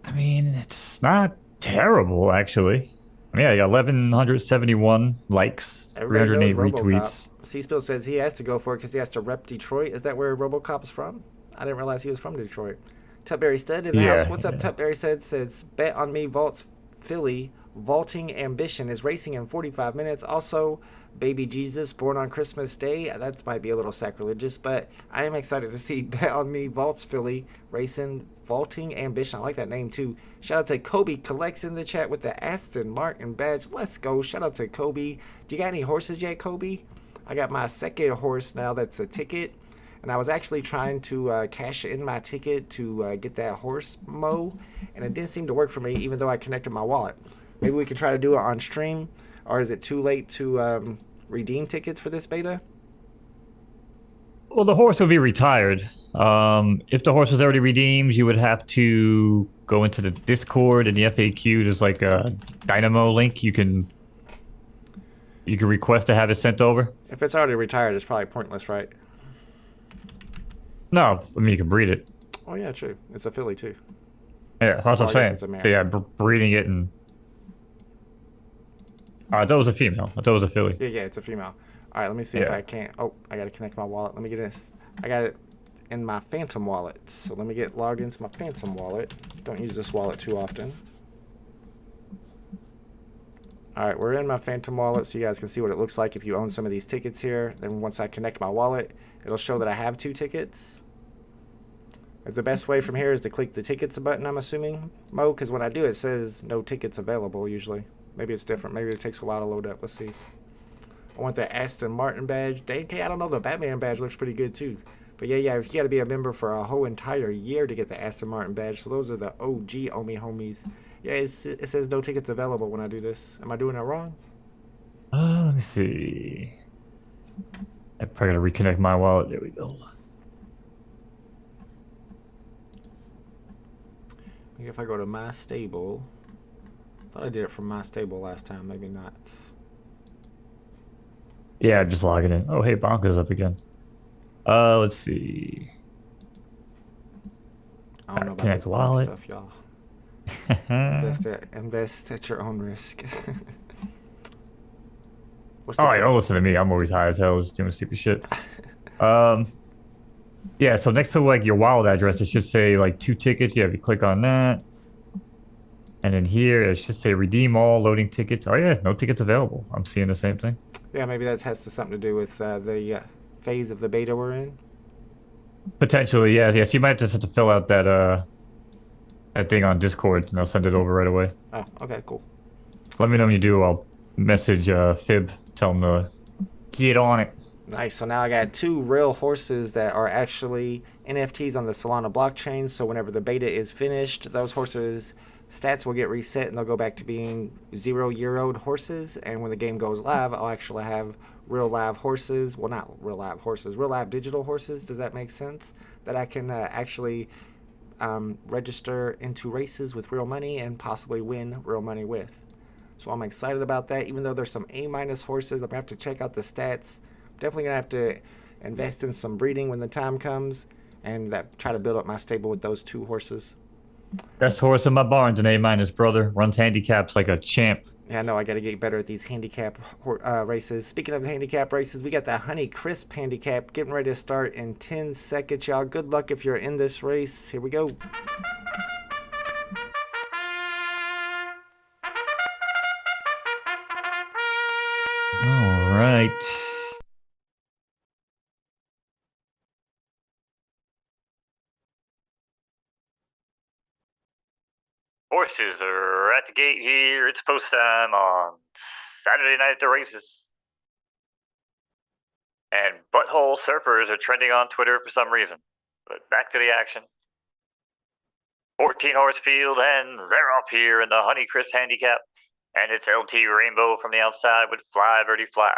I mean, it's not terrible actually. I mean, yeah, you got 1,171 likes, Everybody knows 308 RoboCop. retweets. C-Spill says he has to go for it because he has to rep Detroit. Is that where RoboCop is from? I didn't realize he was from Detroit. Tutberry Stud in the Yeah, house. What's up, yeah. Tutberry Stud? Says, bet on me vaults Philly. Vaulting Ambition is racing in 45 minutes. Also, Baby Jesus, born on Christmas Day. That might be a little sacrilegious, but I am excited to see Bet on Me Vaults Philly racing Vaulting Ambition. I like that name too. Shout out to Kobe Collects in the chat with the Aston Martin badge. Let's go. Shout out to Kobe. Do you got any horses yet, Kobe? I got my second horse now that's a ticket. And I was actually trying to cash in my ticket to get that horse, Mo. And it didn't seem to work for me, even though I connected my wallet. Maybe we can try to do it on stream. Or is it too late to redeem tickets for this beta? Well, the horse will be retired. If the horse is already redeemed, you would have to go into the Discord and the FAQ. There's like a Dynamo link. You can request to have it sent over. If it's already retired, it's probably pointless, right? No, I mean you can breed it. Oh, yeah, true. It's a filly, too. Yeah, that's Oh, what I I'm guess saying. it's a mare. So yeah, breeding it and. I thought it was a female. I thought it was a filly. Yeah, it's a female. All right, let me see if Yeah. I can't. Oh, I got to connect my wallet. Let me get this. I got it in my Phantom wallet. So let me get logged into my Phantom wallet. Don't use this wallet too often. All right, we're in my Phantom wallet so you guys can see what it looks like if you own some of these tickets here. Then once I connect my wallet, it'll show that I have 2 tickets. The best way from here is to click the tickets button, I'm assuming, Mo, because when I do, it says no tickets available usually. Maybe it's different. Maybe it takes a while to load up. Let's see. I want the Aston Martin badge. Okay, I don't know. The Batman badge looks pretty good too. But yeah, you got to be a member for a whole entire year to get the Aston Martin badge. So those are the OG Omi homies. Yeah, it says no tickets available when I do this. Am I doing it wrong? Let me see. I probably gotta reconnect my wallet. There we go. We If I go to my stable, I thought I did it from my stable last time. Maybe not. Yeah, just logging in. Oh, hey, Bonka's up again. Let's see. I don't know about Connect this bonk wallet. stuff, y'all. Oh, Invest at your own risk. What's yeah, the don't listen to me. I'm always high as hell, just doing stupid shit. Um, yeah. So next to like your wallet address, it should say like 2 tickets. Yeah, if you click on that, and then here it should say redeem all loading tickets. Oh yeah, no tickets available. I'm seeing the same thing. Yeah, maybe that has something to do with the phase of the beta we're in. Potentially, yeah, yes. You might just have to fill out that thing on Discord, and I'll send it over right away. Oh, okay, cool. Let me know when you do. I'll message Fib, tell him to get on it. Nice. So now I got 2 real horses that are actually NFTs on the Solana blockchain. So whenever the beta is finished, those horses' stats will get reset and they'll go back to being 0-year-old horses. And when the game goes live, I'll actually have real live horses. Well, not real live horses, real live digital horses. Does that make sense? That I can actually register into races with real money and possibly win real money with. So I'm excited about that. Even though there's some A- horses, I'm going to have to check out the stats. Definitely going to have to invest in some breeding when the time comes and try to build up my stable with those 2 horses. Best horse in my barn's an A-, brother. Runs handicaps like a champ. Yeah, I know I got to get better at these handicap races. Speaking of handicap races, we got the Honey Crisp handicap getting ready to start in 10 seconds, y'all. Good luck if you're in this race. Here we go. All right. Horses are at the gate here. It's post time on Saturday night at the races. And butthole surfers are trending on Twitter for some reason. But back to the action. 14 horse field, and they're up here in the Honeycrisp handicap. And it's LT Rainbow from the outside with Fly Birdie Fly.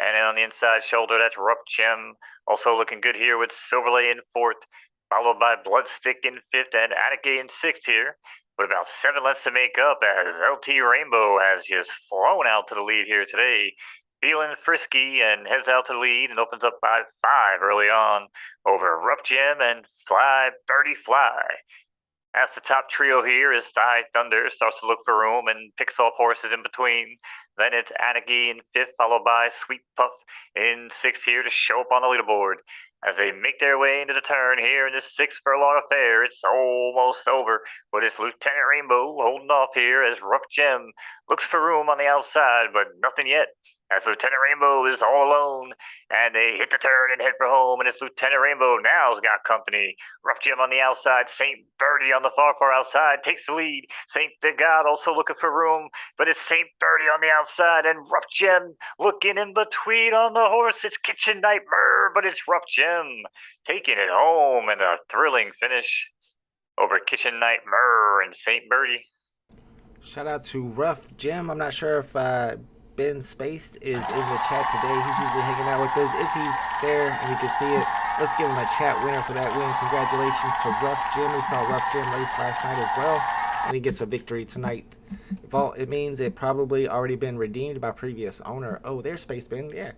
And then on the inside shoulder, that's Rup Gem. Also looking good here with Silverlay in 4th, followed by Bloodstick in 5th and Attica in 6th here. With about 7 lengths to make up as LT Rainbow has just flown out to the lead here today. Feeling frisky and heads out to the lead and opens up by 5 early on over Rup Gem and Fly Birdie Fly. As the top trio here is Thigh Thunder, starts to look for room and picks off horses in between. Then it's Anarchy in 5th, followed by Sweet Puff in 6th here to show up on the leaderboard. As they make their way into the turn here in this 6th furlong affair, it's almost over, but it's Lieutenant Rainbow holding off here as Rough Gem looks for room on the outside, but nothing yet. As Lieutenant Rainbow is all alone, and they hit the turn and head for home, and it's Lieutenant Rainbow now's got company. Rough Gem on the outside, St. Birdie on the far outside, takes the lead. St. Big God also looking for room, but it's St. Birdie on the outside, and Rough Gem looking in between on the horse. It's Kitchen Nightmare, but it's Rough Gem taking it home in a thrilling finish over Kitchen Nightmare and St. Birdie. Shout out to Rough Gem. I'm not sure if Ben Spaced is in the chat today. He's usually hanging out with us. If he's there and we can see it, let's give him a chat winner for that win. Congratulations to Rough Gem. We saw Rough Gem race last night as well, and he gets a victory tonight. If all it means it probably already been redeemed by previous owner. Oh, there's Space Ben. Yeah.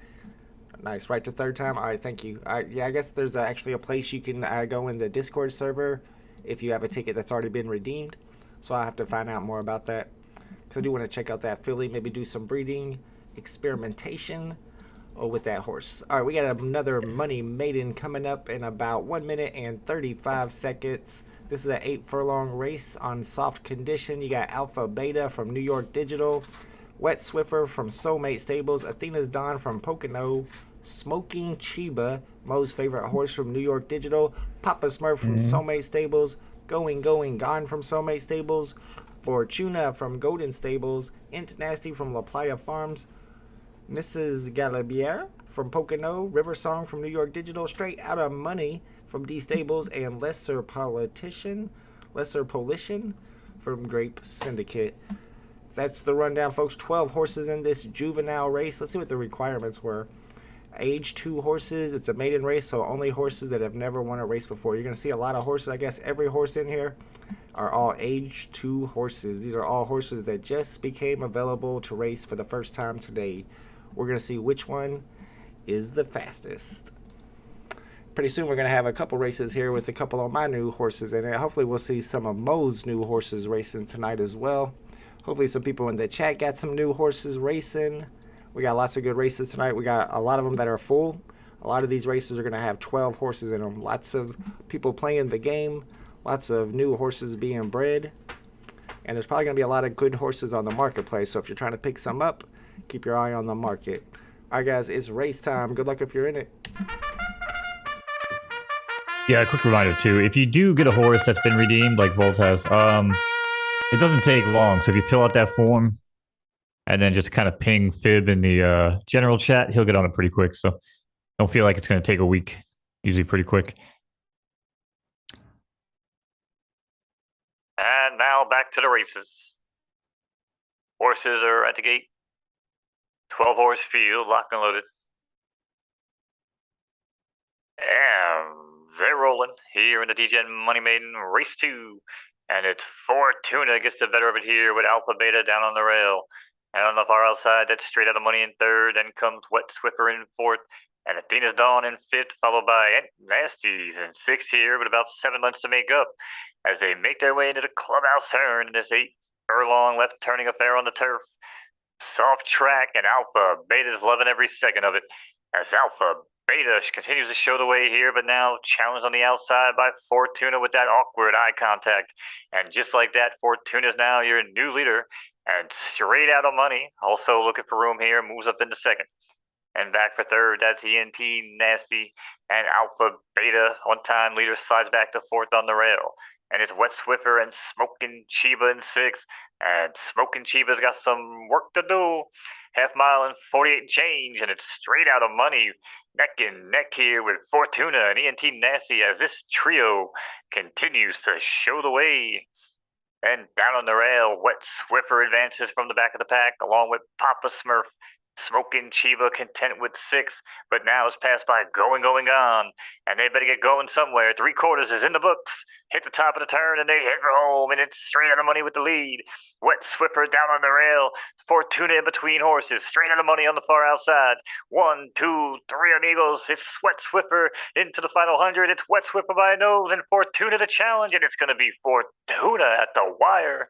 Nice. Right to 3rd time. All right, thank you. Yeah, I guess there's actually a place you can go in the Discord server if you have a ticket that's already been redeemed. So I'll have to find out more about that. Because I do want to check out that filly, maybe do some breeding, experimentation with that horse. All right, we got another Money Maiden coming up in about 1 minute and 35 seconds. This is an 8 furlong race on soft condition. You got Alpha Beta from New York Digital, Wet Swiffer from Soulmate Stables, Athena's Dawn from Pocono, Smoking Chiba, Mo's favorite horse from New York Digital, Papa Smurf from Soulmate Stables, Going Gone from Soulmate Stables, Fortuna from Golden Stables, Int Nasty from La Playa Farms, Mrs. Galibier from Pocono, River Song from New York Digital, Straight Outta Money from D Stables, and Lesser Polition from Grape Syndicate. That's the rundown, folks. 12 horses in this juvenile race. Let's see what the requirements were. Age 2 horses. It's a maiden race, so only horses that have never won a race before. You're going to see a lot of horses. I guess every horse in here are all age 2 horses. These are all horses that just became available to race for the first time today. We're going to see which one is the fastest. Pretty soon we're going to have a couple races here with a couple of my new horses in it. Hopefully we'll see some of Mo's new horses racing tonight as well. Hopefully some people in the chat got some new horses racing. We got lots of good races tonight. We got a lot of them that are full. A lot of these races are going to have 12 horses in them. Lots of people playing the game. Lots of new horses being bred. And there's probably going to be a lot of good horses on the marketplace. So if you're trying to pick some up, keep your eye on the market. All right, guys, it's race time. Good luck if you're in it. Yeah, a quick reminder too. If you do get a horse that's been redeemed, like Volt has, it doesn't take long. So if you fill out that form and then just kind of ping Fib in the general chat, he'll get on it pretty quick. So don't feel like it's going to take a week. Usually pretty quick. And now back to the races. Horses are at the gate. 12 horse field, locked and loaded. And they're rolling here in the DGen Money Maiden race 2. And it's Fortuna gets the better of it here with Alpha Beta down on the rail. And on the far outside, that's Straight Out of Money in 3rd. Then comes Wet Swiffer in 4th. And Athena's Dawn in 5th, followed by Nasty's in 6th here with about 7 lengths to make up. As they make their way into the clubhouse turn in this 8 furlong left turning affair on the turf. Soft track, and Alpha Beta's loving every second of it. As Alpha Beta continues to show the way here, but now challenged on the outside by Fortuna with that awkward eye contact. And just like that, Fortuna's now your new leader. And Straight Out of Money, also looking for room here, moves up into 2nd. And back for 3rd, that's ENT, Nasty, and Alpha Beta. On-time leader slides back to 4th on the rail. And it's Wet Swiffer and Smoking Chiba in 6th. And Smoking Chiba's got some work to do. Half mile and 48 and change. And it's Straight Out of Money, neck and neck here with Fortuna and ENT Nasty as this trio continues to show the way. And down on the rail, Wet Swiffer advances from the back of the pack along with Papa Smurf. Smoking Chiba content with 6th, but now it's passed by Going On, and they better get going somewhere. 3/4 is in the books. Hit the top of the turn, and they head for home, and it's Straight Out of Money with the lead. Wet Swiffer down on the rail. Fortuna in between horses. Straight Out of Money on the far outside. 1, 2, 3 amigos. It's Wet Swiffer into the final 100. It's Wet Swiffer by a nose, and Fortuna the challenge, and it's going to be Fortuna at the wire.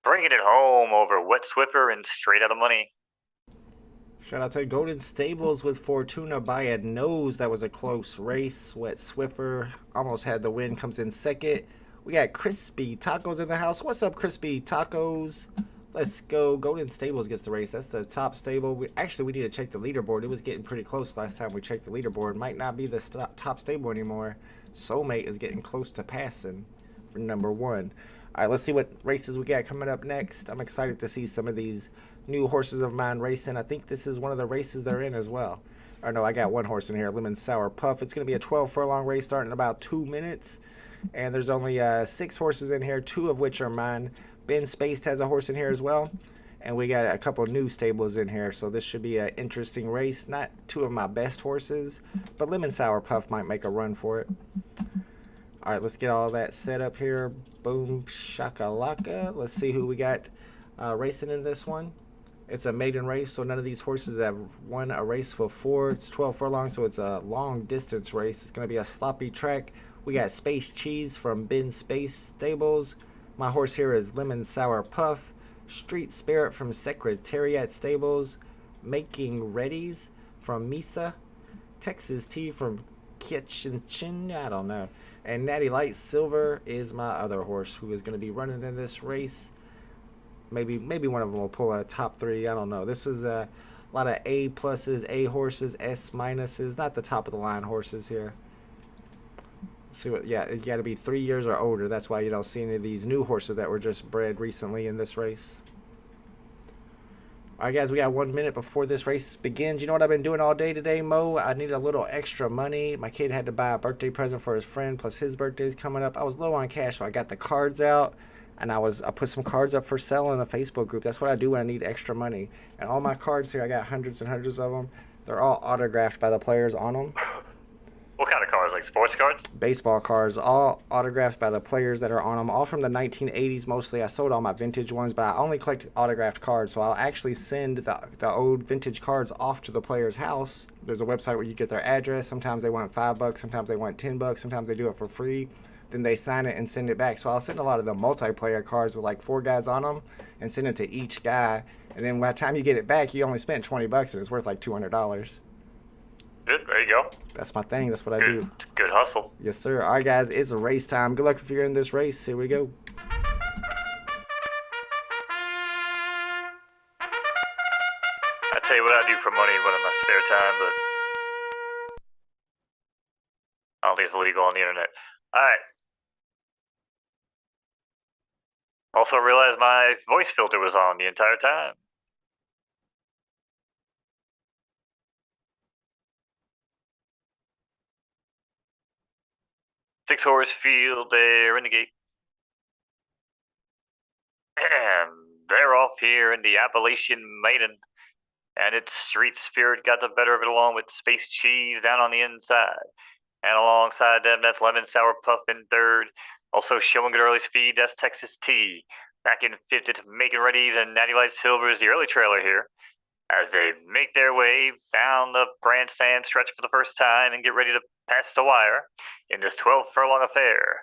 Bringing it home over Wet Swiffer and Straight Out of Money. Shout out to Golden Stables with Fortuna by a nose. That was a close race. Wet Swiffer almost had the win, comes in 2nd. We got Crispy Tacos in the house. What's up, Crispy Tacos? Let's go. Golden Stables gets the race. That's the top stable. We need to check the leaderboard. It was getting pretty close last time we checked the leaderboard. Might not be the top stable anymore. Soulmate is getting close to passing for number 1. All right, let's see what races we got coming up next. I'm excited to see some of these new horses of mine racing. I think this is one of the races they're in as well. Or no, I got one horse in here, Lemon Sour Puff. It's going to be a 12 furlong race starting in about 2 minutes. And there's only 6 horses in here, 2 of which are mine. Ben Spaced has a horse in here as well. And we got a couple new stables in here, so this should be an interesting race. Not 2 of my best horses, but Lemon Sour Puff might make a run for it. All right, let's get all that set up here. Boom, shakalaka. Let's see who we got racing in this one. It's a maiden race, so none of these horses have won a race before. It's 12 furlongs, so it's a long distance race. It's going to be a sloppy track. We got Space Cheese from Ben Space Stables. My horse here is Lemon Sour Puff. Street Spirit from Secretariat Stables. Making Readies from Misa. Texas Tea from Kitchen Chin, I don't know. And Natty Light Silver is my other horse who is going to be running in this race. Maybe one of them will pull a top 3. I don't know. This is a lot of A pluses, A horses, S minuses. Not the top of the line horses here. Let's see what? Yeah, you got to be 3 years or older. That's why you don't see any of these new horses that were just bred recently in this race. All right, guys, we got 1 minute before this race begins. You know what I've been doing all day today, Mo? I need a little extra money. My kid had to buy a birthday present for his friend, plus his birthday's coming up. I was low on cash, so I got the cards out. And I put some cards up for sale in a Facebook group. That's what I do when I need extra money. And all my cards here, I got hundreds and hundreds of them. They're all autographed by the players on them. What kind of cards? Like sports cards? Baseball cards, all autographed by the players that are on them, all from the 1980s mostly. I sold all my vintage ones, but I only collect autographed cards, so I'll actually send the old vintage cards off to the player's house. There's a website where you get their address. Sometimes they want $5, sometimes they want $10, sometimes they do it for free. Then they sign it and send it back. So I'll send a lot of the multiplayer cards with like 4 guys on them and send it to each guy. And then by the time you get it back, you only spent $20 and it's worth like $200. Good, there you go. That's my thing. That's what I do. Good hustle. Yes, sir. All right, guys, it's race time. Good luck if you're in this race. Here we go. I tell you what I do for money when in my spare time, but I don't think it's illegal on the internet. Alright. Also realized my voice filter was on the entire time. Six horse field there in the gate. And they're off here in the Appalachian Maiden. And its Street Spirit got the better of it along with Space Cheese down on the inside. And alongside them, that's Lemon Sour Puff in third. Also showing good early speed, that's Texas Tea. Back in fifth, it's Making Ready, and Natty Light Silver is the early trailer here. As they make their way down the grandstand stretch for the first time and get ready to pass the wire in this 12-furlong affair.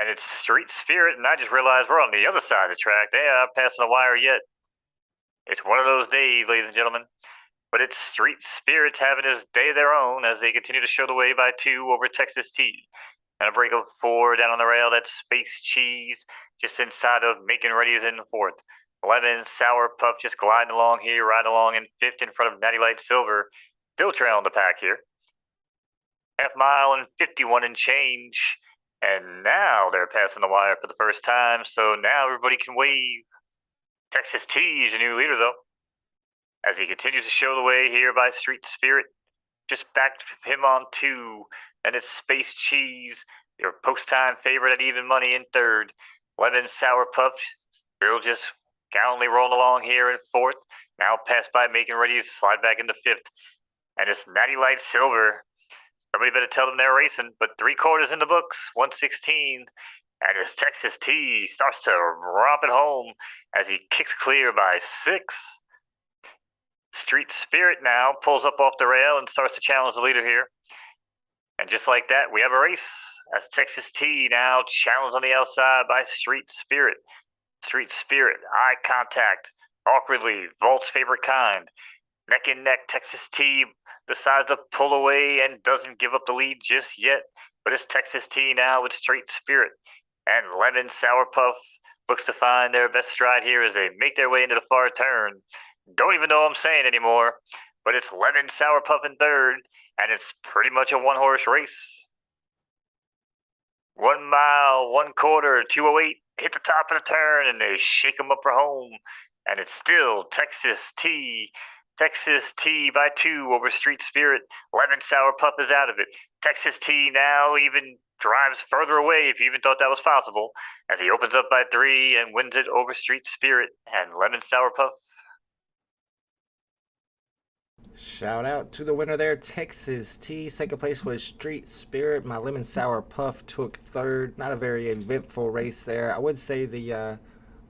And it's Street Spirit, and I just realized we're on the other side of the track. They aren't passing the wire yet. It's one of those days, ladies and gentlemen. But it's Street Spirits having his day of their own as they continue to show the way by 2 over Texas Tea. And a break of 4 down on the rail, that's Space Cheese, just inside of Making Ready is in fourth. Lemon Sour Puff just gliding along here, right along in fifth in front of Natty Light Silver. Still trailing the pack here. Half mile and 51 and change. And now they're passing the wire for the first time, so now everybody can wave. Texas Tea is your new leader, though, as he continues to show the way here by Street Spirit. Just backed him on 2, and it's Space Cheese, your post-time favorite at even money in third. Lemon Sour Puff, still just gallantly rolling along here in fourth. Now passed by Making Ready to slide back into fifth. And it's Natty Light Silver. Somebody better tell them they're racing, but 3/4 in the books, 116. And as Texas Tea starts to romp it home as he kicks clear by 6. Street Spirit now pulls up off the rail and starts to challenge the leader here. And just like that, we have a race as Texas Tea now challenged on the outside by Street Spirit. Street Spirit, eye contact, awkwardly, Volt's favorite kind. Neck and neck, Texas Tea decides to pull away and doesn't give up the lead just yet. But it's Texas Tea now with Street Spirit. And Lemon Sour Puff looks to find their best stride here as they make their way into the far turn. Don't even know what I'm saying anymore, but it's Lemon Sour Puff in third, and it's pretty much a one-horse race. 1 mile, 1/4, 2:08, hit the top of the turn, and they shake them up for home. And it's still Texas Tea. Texas Tea by 2 over Street Spirit. Lemon Sour Puff is out of it. Texas Tea now even drives further away, if you even thought that was possible, as he opens up by 3 and wins it over Street Spirit and Lemon Sour Puff. Shout out to the winner there, Texas Tea. Second place was Street Spirit. My Lemon Sour Puff took third. Not a very eventful race there. I would say the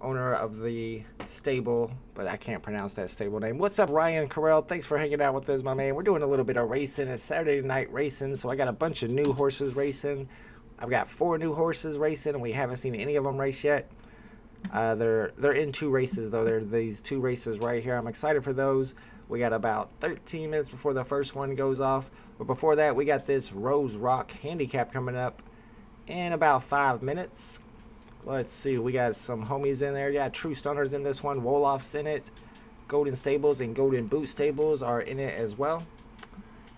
owner of the stable, but I can't pronounce that stable name. What's up, Ryan Carell? Thanks for hanging out with us, my man. We're doing a little bit of racing. It's Saturday night racing, so I got a bunch of new horses racing. I've got 4 new horses racing, and we haven't seen any of them race yet. They're in 2 races, though. They're these 2 races right here. I'm excited for those. We got about 13 minutes before the first one goes off. But before that, we got this Rose Rock handicap coming up in about 5 minutes. Let's see. We got some homies in there. Yeah, True Stunners in this one. Wolof's in it. Golden Stables and Golden Boot Stables are in it as well.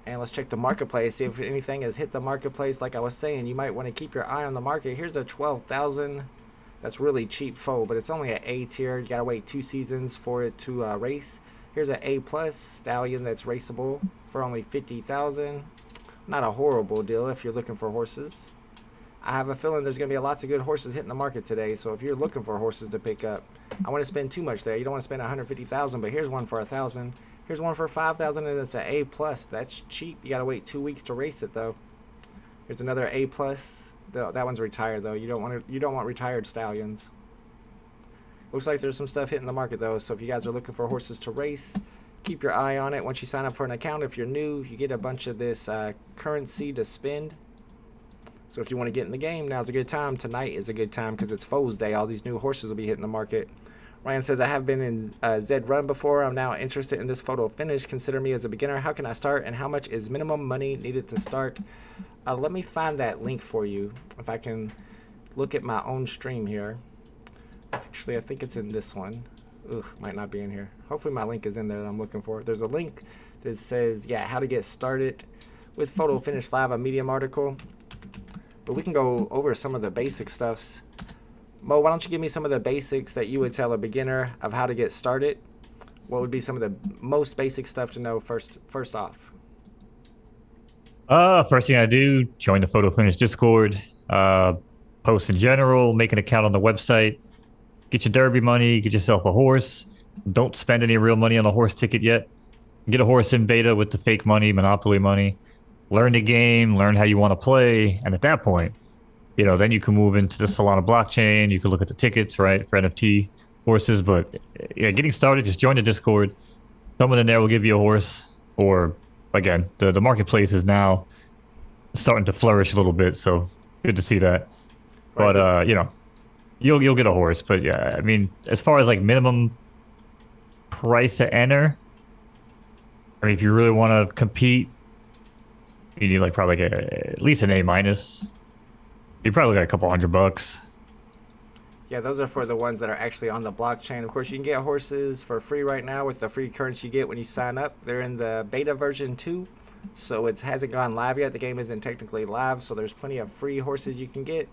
And let's check the marketplace. See if anything has hit the marketplace. Like I was saying, you might want to keep your eye on the market. Here's a 12,000. That's really cheap foal, but it's only an A tier. You got to wait 2 seasons for it to race. Here's an A+ stallion that's raceable for only 50,000. Not a horrible deal if you're looking for horses. I have a feeling there's going to be lots of good horses hitting the market today. So if you're looking for horses to pick up, I want to spend too much there. You don't want to spend 150,000, but here's one for 1,000. Here's one for 5,000, and it's an A plus. That's cheap. You gotta wait 2 weeks to race it though. Here's another A plus. That one's retired though. You don't want retired stallions. Looks like there's some stuff hitting the market though. So if you guys are looking for horses to race, keep your eye on it. Once you sign up for an account, if you're new, you get a bunch of this currency to spend. So if you want to get in the game, now's a good time. Tonight is a good time because it's Foes Day. All these new horses will be hitting the market. Ryan says, I have been in Zed Run before. I'm now interested in this photo finish. Consider me as a beginner. How can I start, and how much is minimum money needed to start? Let me find that link for you. If I can look at my own stream here. Actually, I think it's in this one. Ugh, might not be in here. Hopefully my link is in there that I'm looking for. There's a link that says, yeah, how to get started with Photo Finish Live, a Medium article. But we can go over some of the basic stuffs. Mo, why don't you give me some of the basics that you would tell a beginner of how to get started? What would be some of the most basic stuff to know first off? First thing I do, join the Photo Finish Discord, post in general, make an account on the website, get your derby money, get yourself a horse. Don't spend any real money on a horse ticket yet. Get a horse in beta with the fake money, monopoly money. Learn the game, learn how you want to play, and at that point, then you can move into the Solana blockchain. You can look at the tickets, right, for NFT horses. But yeah, getting started, just join the Discord. Someone in there will give you a horse. Or again, the marketplace is now starting to flourish a little bit, so good to see that. Right. But you'll get a horse. But yeah, I mean, as far as like minimum price to enter, I mean, if you really want to compete, you need like probably at least an A minus. You probably got a couple $100. Yeah, those are for the ones that are actually on the blockchain. Of course, you can get horses for free right now with the free currency you get when you sign up. They're in the beta version 2, so it hasn't gone live yet. The game isn't technically live, so there's plenty of free horses you can get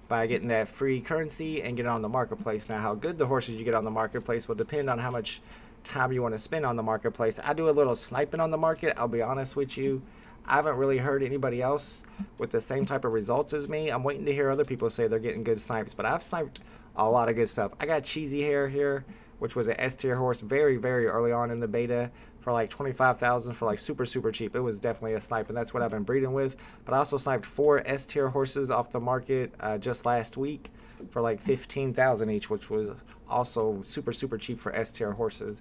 by getting that free currency and get it on the marketplace. Now, how good the horses you get on the marketplace will depend on how much time you want to spend on the marketplace. I do a little sniping on the market, I'll be honest with you. I haven't really heard anybody else with the same type of results as me. I'm waiting to hear other people say they're getting good snipes, but I've sniped a lot of good stuff. I got Cheesy Hair here, which was an S tier horse very, very early on in the beta for like 25,000 for like super, super cheap. It was definitely a snipe, and that's what I've been breeding with. But I also sniped 4 S tier horses off the market just last week for like 15,000 each, which was also super, super cheap for S tier horses.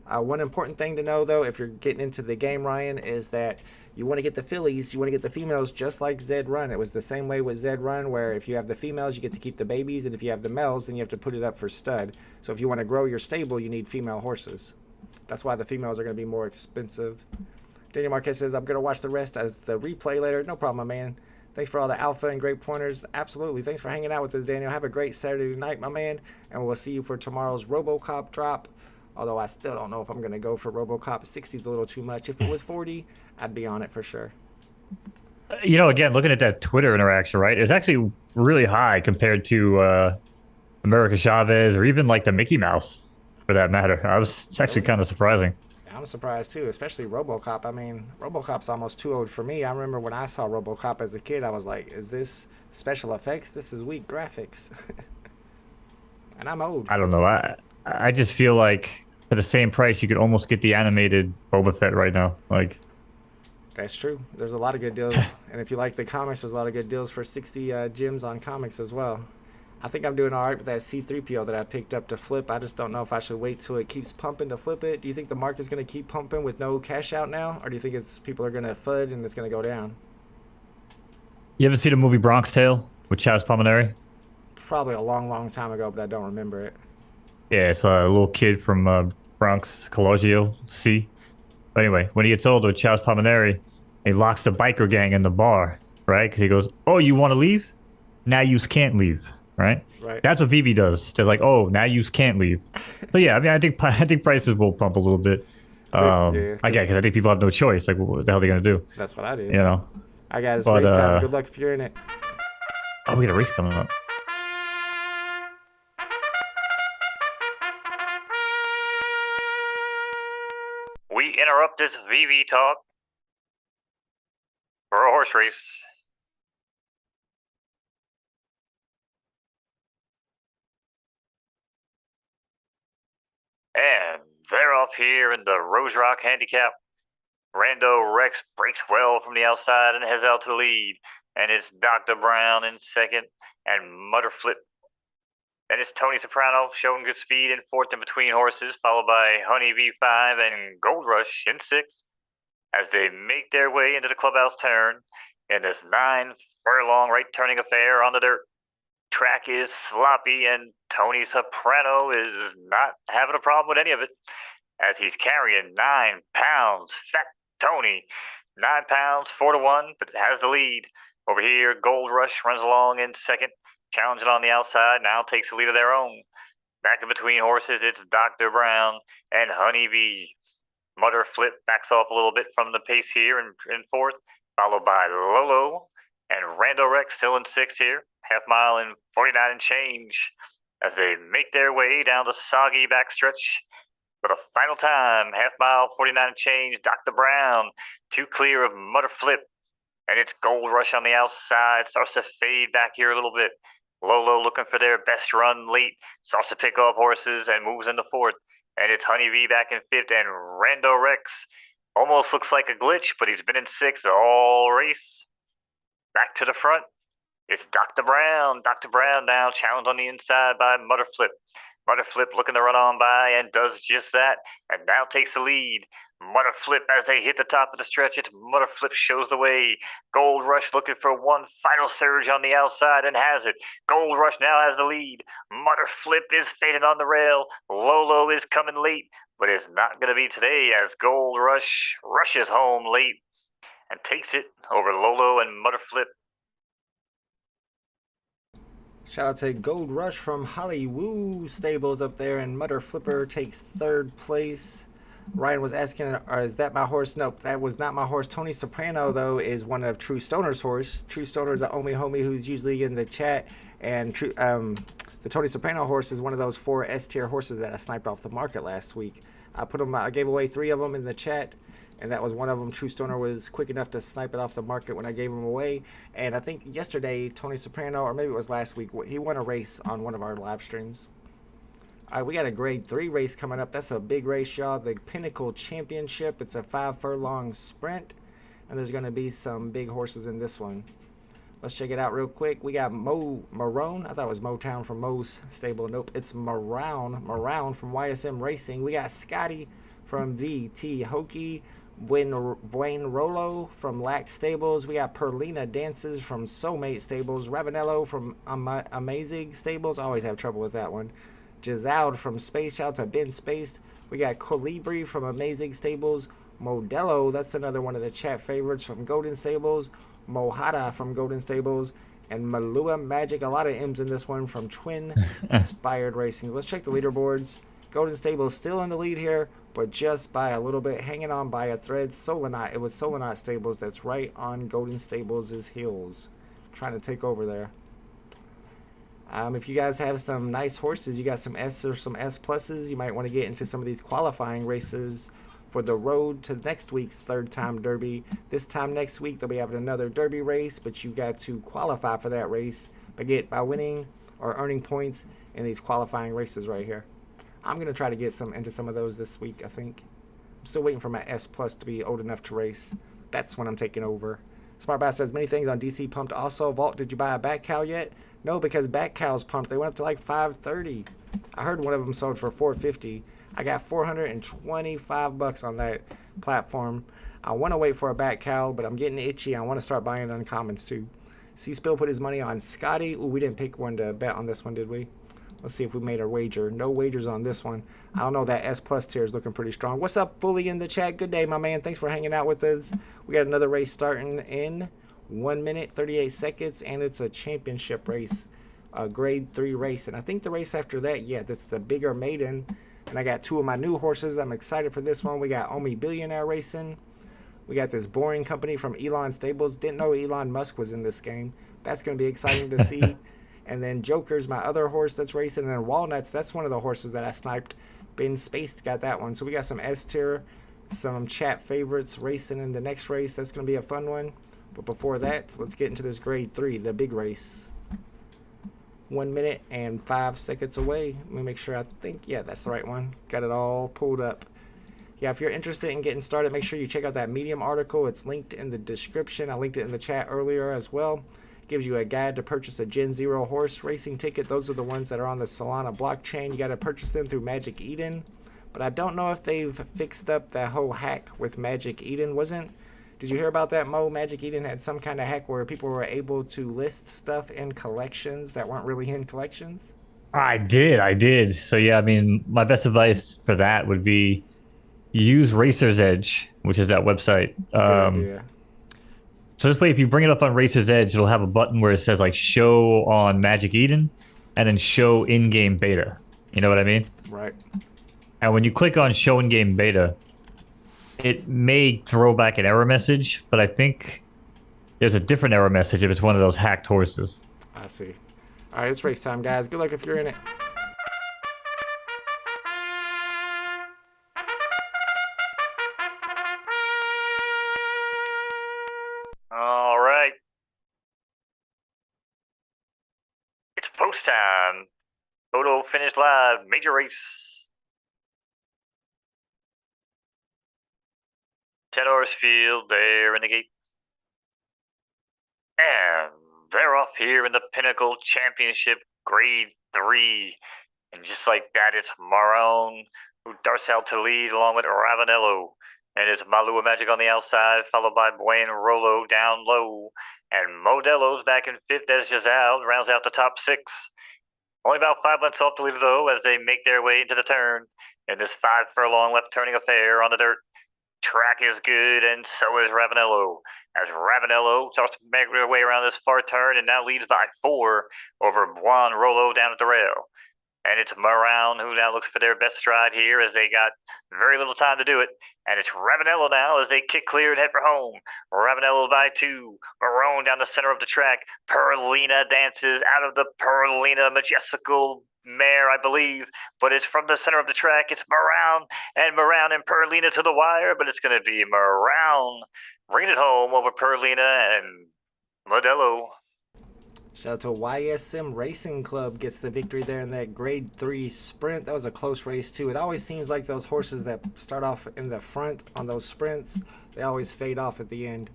One important thing to know, though, if you're getting into the game, Ryan, is that you want to get the fillies, you want to get the females just like Zed Run. It was the same way with Zed Run, where if you have the females, you get to keep the babies, and if you have the males, then you have to put it up for stud. So if you want to grow your stable, you need female horses. That's why the females are going to be more expensive. Daniel Marquez says, I'm going to watch the rest as the replay later. No problem, my man. Thanks for all the alpha and great pointers. Absolutely. Thanks for hanging out with us, Daniel. Have a great Saturday night, my man, and we'll see you for tomorrow's RoboCop drop. Although I still don't know if I'm going to go for RoboCop. 60 is a little too much. If it was 40, I'd be on it for sure. Again, looking at that Twitter interaction, right? It's actually really high compared to America Chavez or even like the Mickey Mouse, for that matter. It's actually kind of surprising. I'm surprised too, especially RoboCop. I mean, RoboCop's almost too old for me. I remember when I saw RoboCop as a kid, I was like, is this special effects? This is weak graphics. And I'm old. I don't know. I just feel like for the same price, you could almost get the animated Boba Fett right now. Like, that's true. There's a lot of good deals. And if you like the comics, there's a lot of good deals for 60 gems on comics as well. I think I'm doing all right with that C-3PO that I picked up to flip. I just don't know if I should wait till it keeps pumping to flip it. Do you think the market's going to keep pumping with no cash out now? Or do you think people are going to FUD and it's going to go down? You ever see the movie Bronx Tale with Chaz Palminteri? Probably a long, long time ago, but I don't remember it. Yeah, it's a little kid from Bronx, Collegio C. But anyway, when he gets older, Chaz Palminteri, he locks the biker gang in the bar, right? Because he goes, oh, you want to leave? Now you can't leave, right? Right. That's what Vivi does. They're like, oh, now you can't leave. But yeah, I mean, I think prices will pump a little bit. Because I think people have no choice. Like, what the hell are they going to do? That's what I do. All right, guys, race time. Good luck if you're in it. Oh, we got a race coming up. We interrupt this VV talk for a horse race. And They're off here in the Rose Rock Handicap. Rando Rex breaks well from the outside and heads out to the lead. And it's Dr. Brown in second and Mutterflip. Then it's Tony Soprano showing good speed in fourth and between horses, followed by Honey V5 and Gold Rush in sixth as they make their way into the clubhouse turn in this 9-furlong right turning affair on the dirt. Track is sloppy and Tony Soprano is not having a problem with any of it as he's carrying 9 pounds. Fat Tony, 9 pounds, 4-1, but has the lead. Over here, Gold Rush runs along in second, challenging on the outside, now takes the lead of their own. Back in between horses, it's Dr. Brown and Honey V. Mutterflip backs off a little bit from the pace here in fourth, followed by Lolo and Rando Rex still in sixth here, half mile in 49 and change as they make their way down the soggy backstretch. For the final time, half mile, 49 and change, Dr. Brown, too clear of Mutterflip. And it's Gold Rush on the outside, starts to fade back here a little bit. Lolo looking for their best run late, starts to pick off horses and moves into fourth. And it's Honey V back in fifth, and Rando Rex almost looks like a glitch, but he's been in sixth all race. Back to the front, it's Dr. Brown. Dr. Brown now challenged on the inside by Mutterflip. Mutterflip looking to run on by and does just that, and now takes the lead. Mutterflip as they hit the top of the stretch. It's Mutterflip shows the way. Gold Rush looking for one final surge on the outside and has it. Gold Rush now has the lead. Mutterflip is fading on the rail. Lolo is coming late, but it's not going to be today as Gold Rush rushes home late and takes it over Lolo and Mutterflip. Shout out to Gold Rush from Hollywood Stables up there, and Mutterflipper takes third place. Ryan was asking, is that my horse? Nope, that was not my horse. Tony Soprano, though, is one of True Stoner's horse. True Stoner is the only homie who's usually in the chat, and the Tony Soprano horse is one of those 4 S-tier horses that I sniped off the market last week. I gave away 3 of them in the chat, and that was one of them. True Stoner was quick enough to snipe it off the market when I gave him away. And I think yesterday, Tony Soprano, or maybe it was last week, he won a race on one of our live streams. All right, we got a grade 3 race coming up. That's a big race, y'all. The Pinnacle Championship. It's a 5-furlong sprint, and there's going to be some big horses in this one. Let's check it out real quick. We got Marone. I thought it was Motown from Mo's stable. Nope, it's Marone from YSM Racing. We got Scotty from VT Hokie. Buen Rolo from Lax Stables. We got Perlina Dances from Soulmate Stables. Ravanello from Amazing Stables. I always have trouble with that one. Giselle from Space. Shout out to Ben Spaced. We got Colibri from Amazing Stables. Modelo, that's another one of the chat favorites from Golden Stables. Mohada from Golden Stables. And Malua Magic. A lot of M's in this one from Twin Inspired Racing. Let's check the leaderboards. Golden Stables still in the lead here, but just by a little bit, hanging on by a thread. Solonite. It was Solonite Stables that's right on Golden Stables' heels. Trying to take over there. If you guys have some nice horses, you got some S or some S pluses, you might want to get into some of these qualifying races for the road to next week's third time derby. This time next week, they'll be having another derby race, but you got to qualify for that race by winning or earning points in these qualifying races right here. I'm going to try to get into some of those this week, I think. I'm still waiting for my S plus to be old enough to race. That's when I'm taking over. Smart Bass says many things on DC pumped. Also, Vault, did you buy a back cow yet? No, because back cows pumped. They went up to like $530. I heard one of them sold for $450. I got $425 on that platform. I want to wait for a back cow, but I'm getting itchy. I want to start buying uncommons too. C-Spill put his money on Scotty. Ooh, we didn't pick one to bet on this one, did we? Let's see if we made a wager. No wagers on this one. I don't know. That S plus tier is looking pretty strong. What's up, Fully in the chat? Good day, my man. Thanks for hanging out with us. We got another race starting in 1 minute, 38 seconds, and it's a championship race, a grade 3 race. And I think the race after that, yeah, that's the bigger maiden. And I got 2 of my new horses. I'm excited for this one. We got Omi Billionaire racing. We got this Boring Company from Elon Stables. Didn't know Elon Musk was in this game. That's going to be exciting to see. And then Joker's my other horse that's racing. And then Walnuts, that's one of the horses that I sniped. Ben Spaced got that one. So we got some S tier, some chat favorites racing in the next race. That's going to be a fun one. But before that, let's get into this grade 3, the big race. 1 minute and 5 seconds away. Let me make sure. I think, yeah, that's the right one. Got it all pulled up. Yeah, if you're interested in getting started, make sure you check out that Medium article. It's linked in the description. I linked it in the chat earlier as well. It gives you a guide to purchase a Gen Zero horse racing ticket. Those are the ones that are on the Solana blockchain. You got to purchase them through Magic Eden. But I don't know if they've fixed up that whole hack with Magic Eden. Did you hear about that, Mo? Magic Eden had some kind of hack where people were able to list stuff in collections that weren't really in collections. I did. So yeah, I mean, my best advice for that would be use Racer's Edge, which is that website. Good idea. So this way, if you bring it up on Racer's Edge, it'll have a button where it says like show on Magic Eden and then show in-game beta. You know what I mean? Right. And when you click on show in-game beta, it may throw back an error message, but I think there's a different error message if it's one of those hacked horses. I see. All right, it's race time, guys. Good luck if you're in it. All right. It's post time. Photo finished live. Major race. 10 horse field there in the gate. And they're off here in the Pinnacle Championship Grade 3. And just like that, it's Marone who darts out to lead along with Ravanello. And it's Malua Magic on the outside, followed by Buen Rolo down low. And Modelo's back in 5th as Giselle rounds out the top 6. Only about 5 lengths off the leader, though, as they make their way into the turn. In this 5 furlong left turning affair on the dirt. Track is good, and so is Ravanello. As Ravanello starts to make their way around this far turn and now leads by 4 over Buon Rolo down at the rail. And it's Marown who now looks for their best stride here as they got very little time to do it. And it's Ravanello now as they kick clear and head for home. Ravanello by 2. Marone down the center of the track. Perlina dances out of the Perlina majestical mare, I believe. But it's from the center of the track. It's Marown and Perlina to the wire. But it's going to be Marown bringing it home over Perlina and Modelo. Shout out to YSM Racing Club gets the victory there in that Grade 3 sprint. That was a close race, too. It always seems like those horses that start off in the front on those sprints, they always fade off at the end.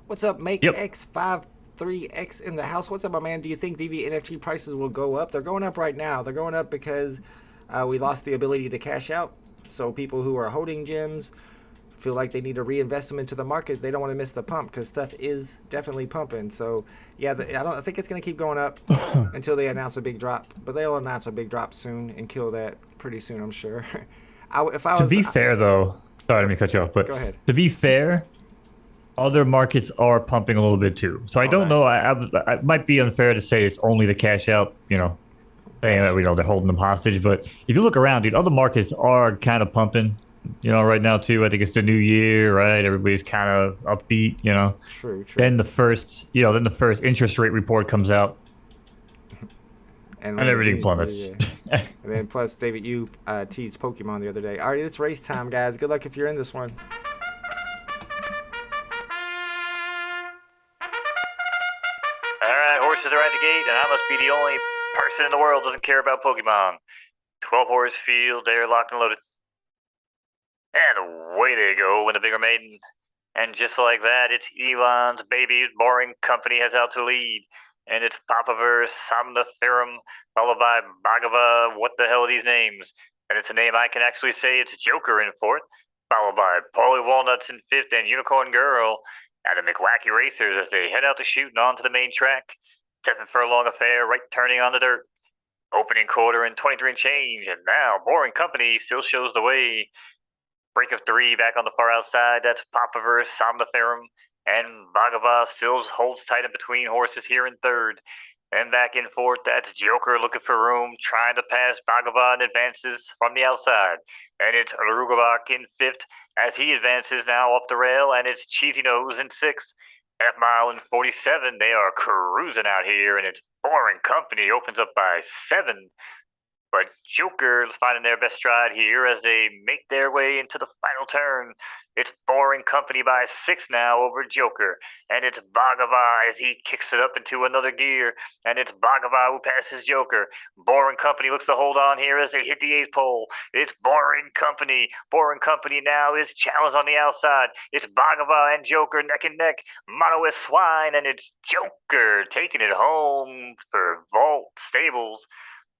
What's up, Make X53X in the house? What's up, my man? Do you think VV NFT prices will go up? They're going up right now. They're going up because we lost the ability to cash out. So people who are holding gems feel like they need to reinvest them into the market. They don't want to miss the pump because stuff is definitely pumping. So yeah, I think it's going to keep going up until they announce a big drop. But they'll announce a big drop soon and kill that pretty soon, I'm sure. To be fair, though, sorry, let me cut you off, but go ahead. To be fair, other markets are pumping a little bit too. So I don't know. I might be unfair to say it's only the cash out, saying that they're holding them hostage. But if you look around, dude, other markets are kind of pumping. Right now too. I think it's the new year, right? Everybody's kind of upbeat, True. Then the first interest rate report comes out, and everything plummets. Yeah. And then plus, David, you teased Pokemon the other day. All right, it's race time, guys. Good luck if you're in this one. All right, horses are at the gate, and I must be the only person in the world who doesn't care about Pokemon. 12 horse field, they're locked and loaded. And away they go in the bigger maiden. And just like that, it's Elon's baby boring company has out to lead. And it's Papaver Somniferum, followed by Bhagava, what the hell are these names? And it's a name I can actually say. It's Joker in 4th, followed by Paulie Walnuts in 5th and Unicorn Girl. And the McWacky Racers as they head out to shoot and onto the main track. 7 furlong affair, right turning on the dirt. Opening quarter and 23 and change. And now Boring Company still shows the way. Break of 3 back on the far outside. That's Papaver Somniferum. And Bhagava still holds tight in between horses here in 3rd. And back in 4th, that's Joker looking for room, trying to pass Bhagava and advances from the outside. And it's Rugabak in 5th as he advances now off the rail. And it's Cheesy Nose in 6th. At mile and 47, they are cruising out here. And it's Boring Company opens up by 7. But Joker is finding their best stride here as they make their way into the final turn. It's Boring Company by 6 now over Joker. And it's Bhagava as he kicks it up into another gear. And it's Bhagava who passes Joker. Boring Company looks to hold on here as they hit the 8th pole. It's Boring Company. Boring Company now is challenged on the outside. It's Bhagava and Joker neck and neck. Mono is Swine, and it's Joker taking it home for Vault Stables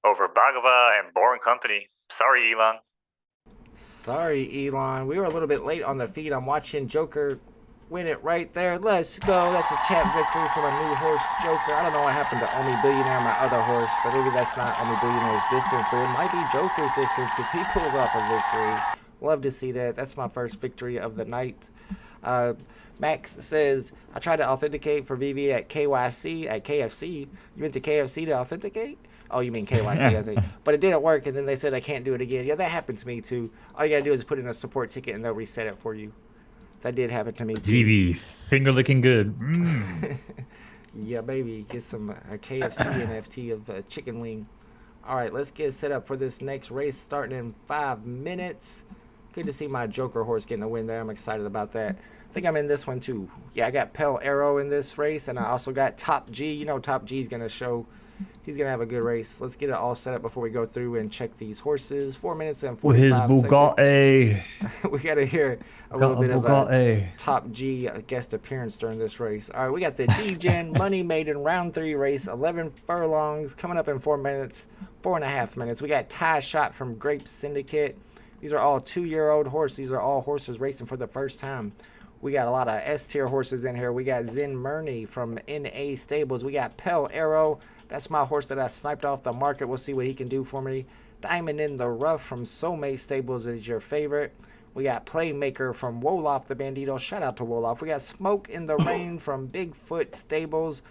over Bhagava and Boring Company. Sorry, Elon. Sorry, Elon. We were a little bit late on the feed. I'm watching Joker win it right there. Let's go. That's a champ victory from a new horse, Joker. I don't know what happened to Only Billionaire, my other horse, but maybe that's not Only Billionaire's distance, but it might be Joker's distance because he pulls off a victory. Love to see that. That's my first victory of the night. Max says, I tried to authenticate for VV at KYC, at KFC. You went to KFC to authenticate? Oh, you mean KYC, I think. But it didn't work, and then they said I can't do it again. Yeah, that happened to me, too. All you got to do is put in a support ticket, and they'll reset it for you. That did happen to me, too. VV, finger licking good. Yeah, baby. Get some KFC NFT of chicken wing. All right, let's get set up for this next race starting in 5 minutes. Good to see my Joker horse getting a win there. I'm excited about that. I think I'm in this one too. Yeah, I got Pale Arrow in this race, and I also got Top G. You know Top G's going to show. He's going to have a good race. Let's get it all set up before we go through and check these horses. 4 minutes and 45 his seconds. Bugatti. We got to hear a little bit of a Top G guest appearance during this race. All right, we got the D-Gen Money Maiden Round 3 race, 11 furlongs, coming up in 4 minutes, 4.5 minutes. We got Tie Shot from Grape Syndicate. These are all 2-year-old horses. These are all horses racing for the first time. We got a lot of S-tier horses in here. We got Zen Murney from NA Stables. We got Pale Arrow. That's my horse that I sniped off the market. We'll see what he can do for me. Diamond in the Rough from Soulmate Stables is your favorite. We got Playmaker from Wolof the Bandito. Shout out to Wolof. We got Smoke in the Rain from Bigfoot Stables.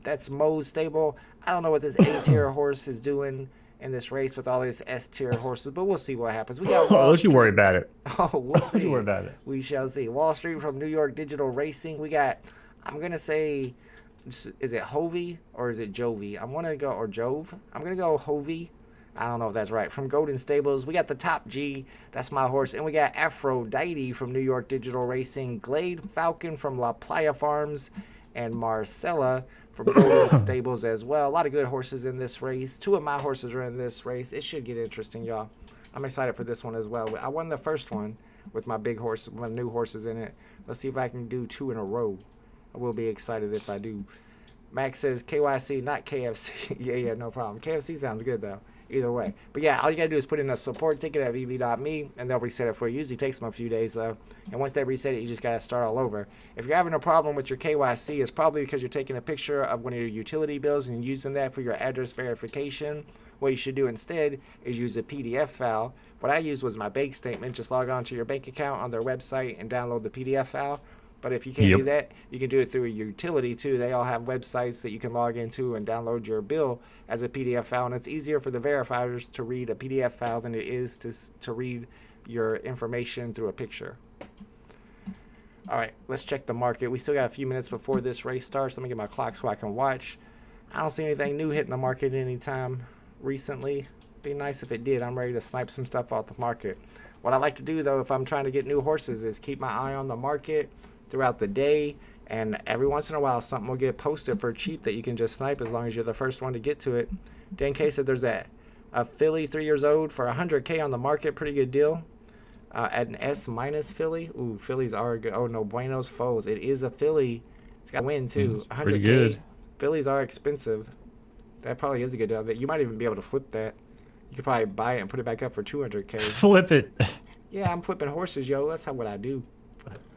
That's Moe's stable. I don't know what this A-tier horse is doing in this race with all these S-tier horses, but we'll see what happes. We got Don't you worry about it. Oh, we'll see. Don't you worry about it. We shall see. Wall Street from New York Digital Racing. We got, I'm going to say, is it Hovey or is it Jovi? I'm going to go, or Jove. I'm going to go Hovey. I don't know if that's right. From Golden Stables, we got the Top G. That's my horse. And we got Aphrodite from New York Digital Racing. Glade Falcon from La Playa Farms. And Marcella from Golden Stables as well. A lot of good horses in this race. 2 of my horses are in this race. It should get interesting, y'all. I'm excited for this one as well. I won the first one with my big horse, my new horses in it. Let's see if I can do 2 in a row. I will be excited if I do. Max says KYC, not KFC. Yeah, no problem. KFC sounds good, though. Either way. But yeah, all you gotta do is put in a support ticket at vv.me and they'll reset it for you. Usually takes them a few days though. And once they reset it, you just gotta start all over. If you're having a problem with your KYC, it's probably because you're taking a picture of one of your utility bills and using that for your address verification. What you should do instead is use a PDF file. What I used was my bank statement. Just log on to your bank account on their website and download the PDF file. But if you can't do that, you can do it through a utility too. They all have websites that you can log into and download your bill as a PDF file. And it's easier for the verifiers to read a PDF file than it is to read your information through a picture. All right, let's check the market. We still got a few minutes before this race starts. Let me get my clock so I can watch. I don't see anything new hitting the market anytime recently. Be nice if it did. I'm ready to snipe some stuff off the market. What I like to do though, if I'm trying to get new horses, is keep my eye on the market throughout the day, and every once in a while something will get posted for cheap that you can just snipe as long as you're the first one to get to it. Dan K said there's a filly 3 years old for 100K on the market. Pretty good deal. At an S minus filly. Ooh, fillies are good. Oh no, Buenos Foes. It is a filly. It's got to win too. 100K. Pretty good. Fillies are expensive. That probably is a good deal. You might even be able to flip that. You could probably buy it and put it back up for 200K. Flip it. Yeah, I'm flipping horses, yo. That's what I do.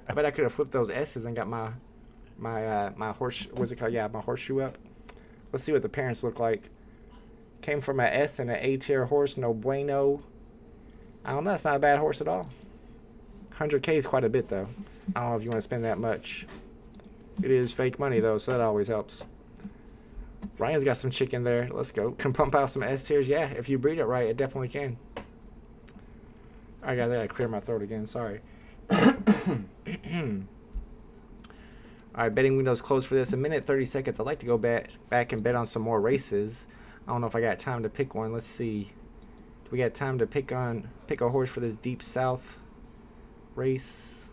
I bet I could have flipped those S's and got my horse, what's it called? Yeah, my horseshoe up. Let's see what the parents look like. Came from an S and an A-tier horse, no bueno. I don't know, that's not a bad horse at all. 100K is quite a bit, though. I don't know if you want to spend that much. It is fake money, though, so that always helps. Ryan's got some chicken there. Let's go. Can pump out some S-tiers? Yeah, if you breed it right, it definitely can. I gotta clear my throat again, sorry. Alright, betting window's closed for this. A minute 30 seconds. I'd like to go back and bet on some more races. I don't know if I got time to pick one. Let's see. We got time to pick a horse for this Deep South race.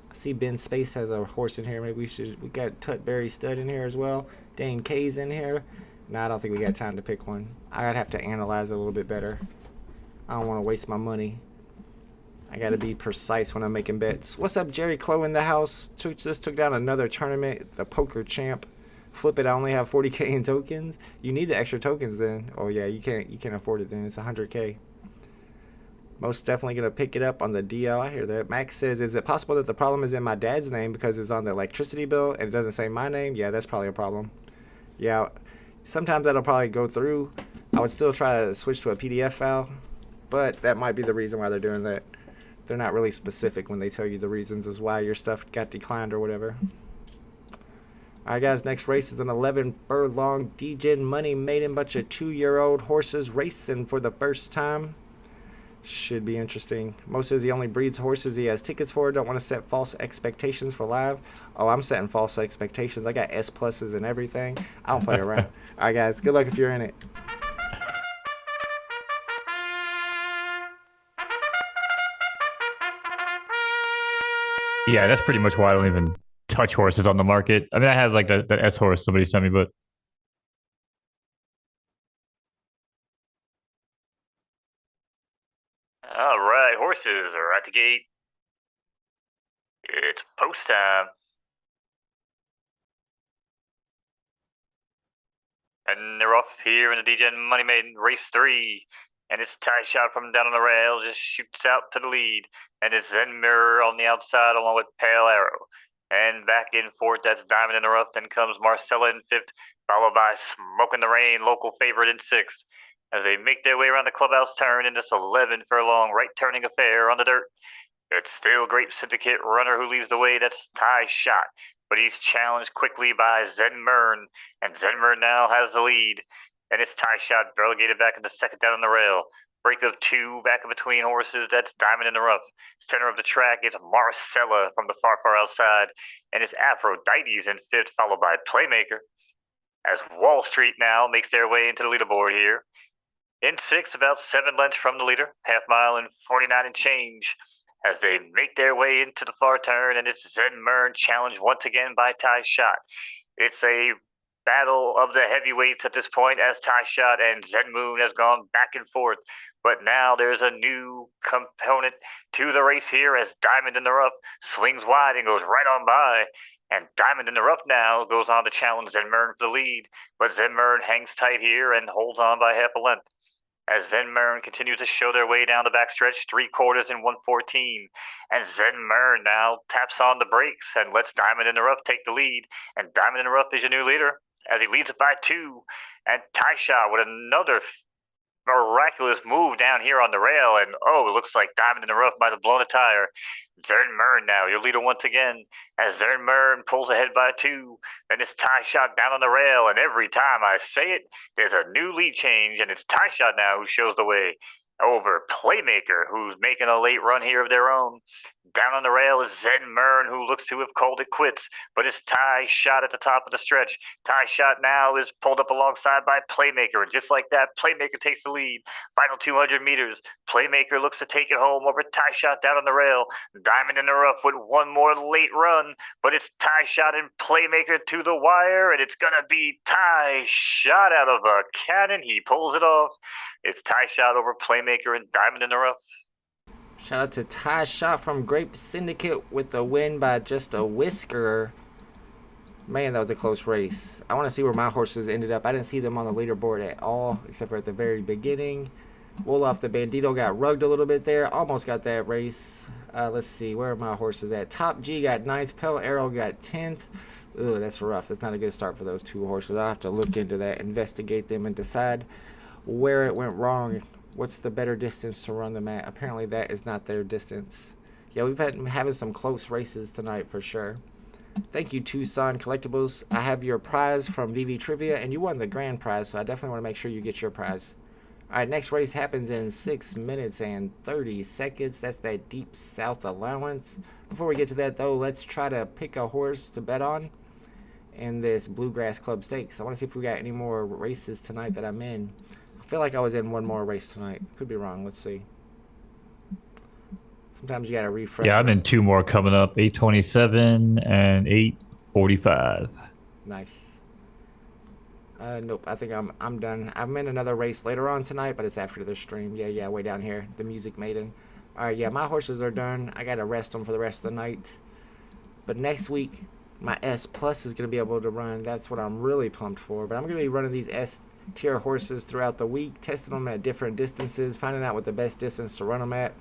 I see Ben Space has a horse in here. Maybe we got Tutberry Stud in here as well. Dane K's in here. No, I don't think we got time to pick one. I'd have to analyze it a little bit better. I don't want to waste my money. I gotta be precise when I'm making bets. What's up, Jerry Clow in the house? Just took down another tournament, the Poker Champ. Flip it, I only have 40k in tokens. You need the extra tokens then. Oh yeah, you can't afford it then. It's 100k. Most definitely gonna pick it up on the DL. I hear that. Max says, is it possible that the problem is in my dad's name because it's on the electricity bill and it doesn't say my name? Yeah, that's probably a problem. Yeah, sometimes that'll probably go through. I would still try to switch to a PDF file, but that might be the reason why they're doing that. They're not really specific when they tell you the reasons as why your stuff got declined or whatever. Alright guys, next race is an 11 furlong DGen money maiden, bunch of 2-year-old horses racing for the first time. Should be interesting. Mo says he only breeds horses he has tickets for. Don't want to set false expectations for live. Oh, I'm setting false expectations. I got S pluses and everything. I don't play around. Alright guys, good luck if you're in it. Yeah, that's pretty much why I don't even touch horses on the market. I mean, I have like the S horse somebody sent me, but All right, horses are at the gate. It's post time. And they're off here in the DGen Money Maiden Race 3. And it's Tie Shot from down on the rail, just shoots out to the lead. And it's Zen Mirror on the outside along with Pale Arrow. And back in fourth, that's Diamond in the Rough. Then comes Marcella in fifth, followed by Smoke in the Rain, local favorite in sixth. As they make their way around the clubhouse turn in this 11 furlong right turning affair on the dirt. It's still Grape Syndicate runner who leads the way. That's Tie Shot. But he's challenged quickly by Zen Mern. And Zen Mern now has the lead. And it's Tie Shot relegated back into second down on the rail. Break of two back in between horses. That's Diamond in the Rough. Center of the track is Marcella from the far, far outside. And it's Aphrodite's in fifth, followed by Playmaker. As Wall Street now makes their way into the leaderboard here. In sixth, about 7 lengths from the leader. Half mile and 49 and change. As they make their way into the far turn. And it's Zen Mern challenged once again by Tie Shot. It's a battle of the heavyweights at this point as Tie Shot and Zen Moon has gone back and forth. But now there's a new component to the race here as Diamond in the Rough swings wide and goes right on by. And Diamond in the Rough now goes on to challenge Zen Mern for the lead. But Zen Mern hangs tight here and holds on by half a length. As Zen Mern continues to show their way down the backstretch, 3/4 in 114. And Zen Mern now taps on the brakes and lets Diamond in the Rough take the lead. And Diamond in the Rough is your new leader as he leads it by 2. And Tie Shot with another miraculous move down here on the rail. And oh, it looks like Diamond in the Rough might have blown a tire. Zen Mern now, your leader once again, as Zen Mern pulls ahead by 2. Then it's Tie Shot down on the rail, and every time I say it, there's a new lead change, and it's Tie Shot now who shows the way over Playmaker, who's making a late run here of their own. Down on the rail is Zen Mern, who looks to have called it quits, but it's Tie Shot at the top of the stretch. Tie Shot now is pulled up alongside by Playmaker, and just like that, Playmaker takes the lead. Final 200 meters, Playmaker looks to take it home over Tie Shot down on the rail. Diamond in the Rough with one more late run, but it's Tie Shot and Playmaker to the wire, and it's gonna be Tie Shot out of a cannon. He pulls it off. It's Tie Shot over Playmaker and Diamond in the Rough. Shout out to Tie Shot from Grape Syndicate with the win by just a whisker. Man, that was a close race. I want to see where my horses ended up. I didn't see them on the leaderboard at all, except for at the very beginning. Wolof the Bandito got rugged a little bit there. Almost got that race. Let's see, where are my horses at? Top G got 9th. Pale Arrow got 10th. Ooh, that's rough. That's not a good start for those two horses. I'll have to look into that, investigate them, and decide where it went wrong. What's the better distance to run them at? Apparently that is not their distance. Yeah, we've been having some close races tonight for sure. Thank you, Tucson Collectibles. I have your prize from VV Trivia, and you won the grand prize, so I definitely want to make sure you get your prize. All right, next race happens in 6 minutes and 30 seconds. That's that Deep South allowance. Before we get to that, though, let's try to pick a horse to bet on in this Bluegrass Club Stakes. I want to see if we got any more races tonight that I'm in. I feel like I was in one more race tonight. Could be wrong. Let's see. Sometimes you gotta refresh. Yeah, I'm it. in two more coming up, 827 and 845. Nice. Nope. I think I'm done. I'm in another race later on tonight, but it's after the stream. Yeah, way down here. The Music Maiden. All right, yeah, my horses are done. I gotta rest them for the rest of the night. But next week, my S Plus is gonna be able to run. That's what I'm really pumped for. But I'm gonna be running these S tier horses throughout the week, testing them at different distances, finding out what the best distance to run them at.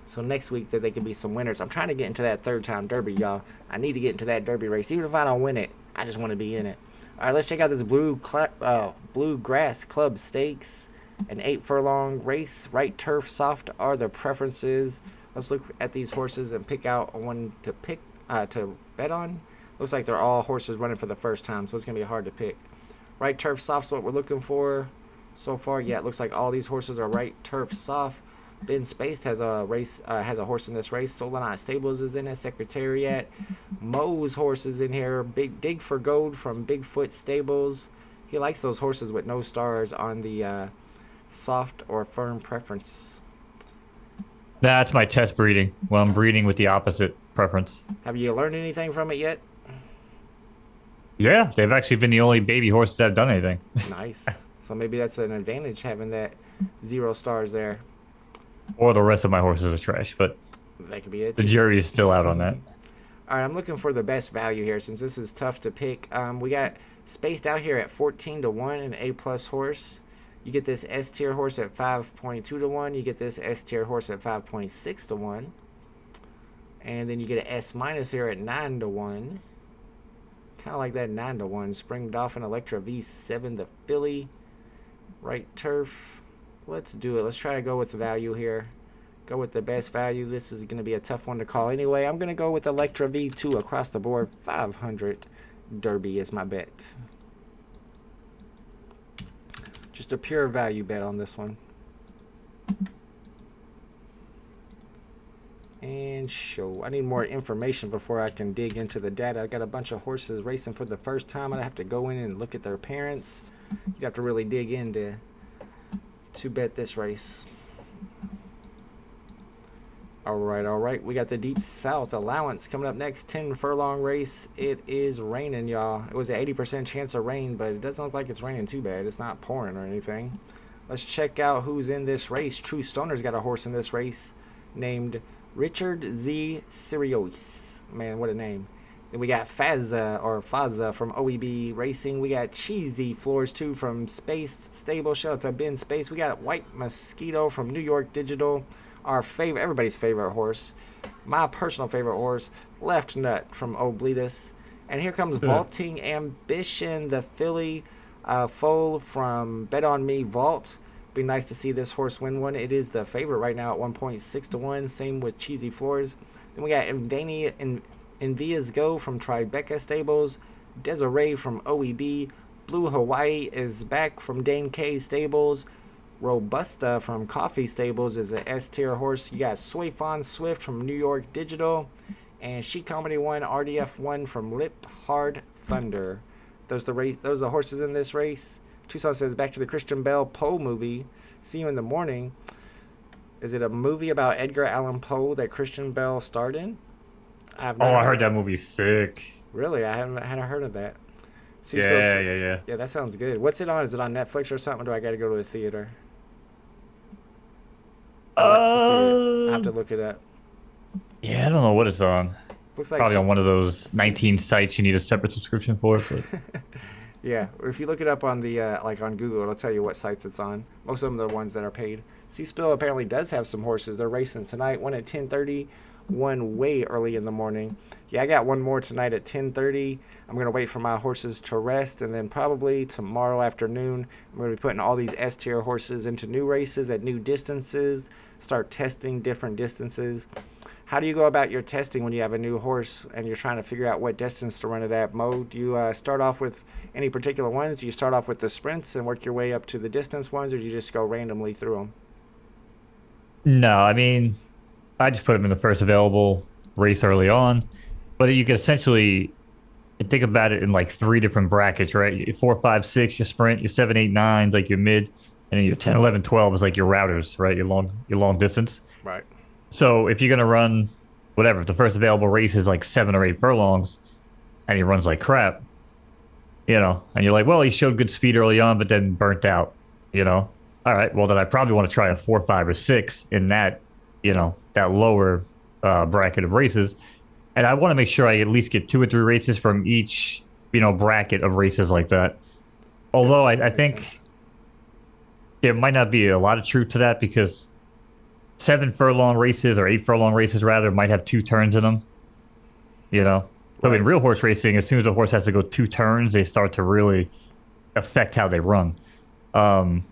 So next week that they can be some winners. I'm trying to get into that third time derby, y'all. I need to get into that derby race. Even if I don't win it, I just want to be in it. All right, let's check out this Bluegrass Club Stakes. An 8 furlong race. Right turf, soft are the preferences. Let's look at these horses and pick out one to bet on. Looks like they're all horses running for the first time, so it's going to be hard to pick. Right turf, soft's what we're looking for so far. Yeah, it looks like all these horses are right turf, soft. Ben Spaced has a horse in this race. Solanite Stables is in it. Secretariat. Moe's horse is in here. Big Dig for Gold from Bigfoot Stables. He likes those horses with no stars on the soft or firm preference. That's my test breeding. Well, I'm breeding with the opposite preference. Have you learned anything from it yet? Yeah, they've actually been the only baby horses that have done anything. Nice. So maybe that's an advantage having that 0 stars there. Or the rest of my horses are trash, but That could be it. the jury is still out on that. All right, I'm looking for the best value here since this is tough to pick. We got Spaced out here at 14 to 1, an A plus horse. You get this S tier horse at 5.2 to 1. You get this S tier horse at 5.6 to 1. And then you get an S minus here at 9 to 1. Kind of like that 9 to 1. Spring Dolphin, Electra V7, the filly. Right turf. Let's do it. Let's try to go with the value here. Go with the best value. This is going to be a tough one to call anyway. I'm going to go with Electra V2 across the board. 500 Derby is my bet. Just a pure value bet on this one. And show. I need more information before I can dig into the data. I got a bunch of horses racing for the first time. I have to go in and look at their parents. You'd have to really dig in to bet this race. All right. We got the Deep South Allowance coming up next. 10 furlong race. It is raining, y'all. It was an 80% chance of rain, but it doesn't look like it's raining too bad. It's not pouring or anything. Let's check out who's in this race. True Stoner's got a horse in this race named Richard Z. Sirius. Man, what a name. Then we got Faza from OEB Racing. We got Cheesy Floors 2 from Space Stable. Shout out to Ben Space. We got White Mosquito from New York Digital. Our favorite, everybody's favorite horse. My personal favorite horse, Left Nut from Obletus. And here comes Vaulting Ambition, the filly foal from Bet On Me Vault. Be nice to see this horse win one. It is the favorite right now at 1.6 to 1. Same with Cheesy Floors. Then we got Envia's Go from Tribeca Stables. Desiree from OEB. Blue Hawaii is back from Dane K Stables. Robusta from Coffee Stables is an S tier horse. You got Swayfon Swift from New York Digital. And She Comedy 1, RDF 1 from Lip Hard Thunder. Those are the horses in this race. Tucson says, back to the Christian Bale Poe movie. See you in the morning. Is it a movie about Edgar Allan Poe that Christian Bale starred in? I heard that movie's sick. Really? I hadn't heard of that. Yeah. Yeah, that sounds good. What's it on? Is it on Netflix or something? Or do I got to go to a theater? I have to look it up. Yeah, I don't know what it's on. Looks like Probably on one of those 19 sites you need a separate subscription for. But yeah, or if you look it up on the like on Google, it'll tell you what sites it's on. Most of them are the ones that are paid. Seaspill apparently does have some horses. They're racing tonight. One at 10:30, one way early in the morning. Yeah, I got one more tonight at 10:30. I'm gonna wait for my horses to rest, and then probably tomorrow afternoon I'm gonna be putting all these S tier horses into new races at new distances. Start testing different distances. How do you go about your testing when you have a new horse and you're trying to figure out what distance to run it at, Mo? Do you start off with any particular ones? Do you start off with the sprints and work your way up to the distance ones, or do you just go randomly through them? no, I mean, I just put them in the first available race early on. But you can essentially think about it in like 3 different brackets, right? Your 4, 5, 6, your sprint, your 7, 8, 9, like your mid, and then your 10, 11, 12 is like your routers, right? Your long distance. Right. So if you're gonna run whatever, if the first available race is like 7 or 8 furlongs, and he runs like crap, and you're like, well, he showed good speed early on, but then burnt out, you know. All right, well then I probably want to try a 4, 5, or 6 in that lower bracket of races, and I want to make sure I at least get 2 or 3 races from each bracket of races like that. Yep. Although I Makes think sense. there might not be a lot of truth to that because 7 furlong races or 8 furlong races rather might have 2 turns in them. You know, so in Right. real horse racing, as soon as a horse has to go 2 turns, they start to really affect how they run. Um,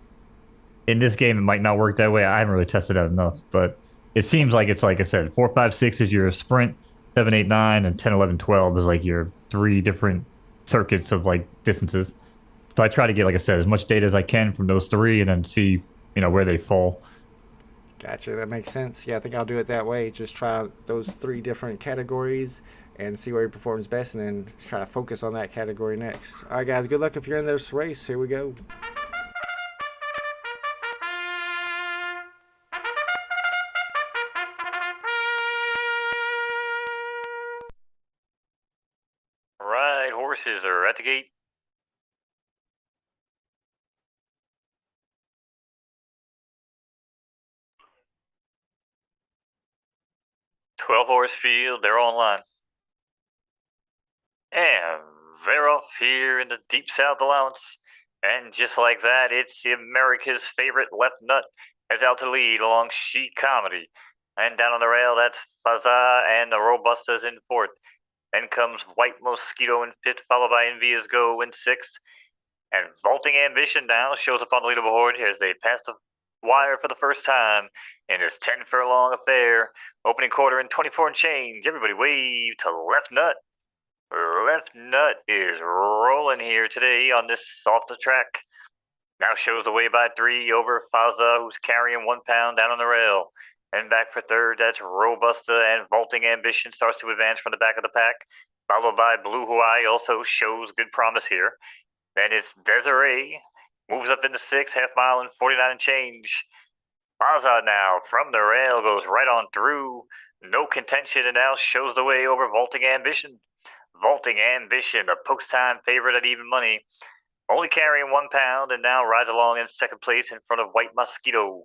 in this game, it might not work that way. I haven't really tested that enough, but it seems like it's like I said, 4, 5, 6 is your sprint, 7, 8, 9, and 10, 11, 12 is like your 3 different circuits of like distances. So I try to get, like I said, as much data as I can from those 3, and then see where they fall. Gotcha. That makes sense. Yeah, I think I'll do it that way. Just try out those 3 different categories and see where he performs best, and then try to focus on that category next. All right, guys. Good luck if you're in this race. Here we go. Right, horses are at the gate. 12-horse field, they're online. And they're off here in the Deep South Allowance. And just like that, it's America's favorite left nut as out to lead along She Comedy. And down on the rail, that's Baza and the Robustas in fourth. Then comes White Mosquito in fifth, followed by Envious Go in sixth. And Vaulting Ambition now shows up on the leaderboard as they pass the wire for the first time in this 10 furlong affair. Opening quarter in 24 and change. Everybody wave to Left Nut. Left Nut is rolling here today on this off the track. Now shows the way by 3 over Faza, who's carrying 1 pound down on the rail. And back for third, that's Robusta, and Vaulting Ambition starts to advance from the back of the pack. Followed by Blue Hawaii, also shows good promise here. Then it's Desiree, moves up into 6, half mile and 49 and change. Faza now from the rail goes right on through. No contention, and now shows the way over Vaulting Ambition. Vaulting Ambition, a post-time favorite at even money, only carrying 1 pound, and now rides along in second place in front of White Mosquito.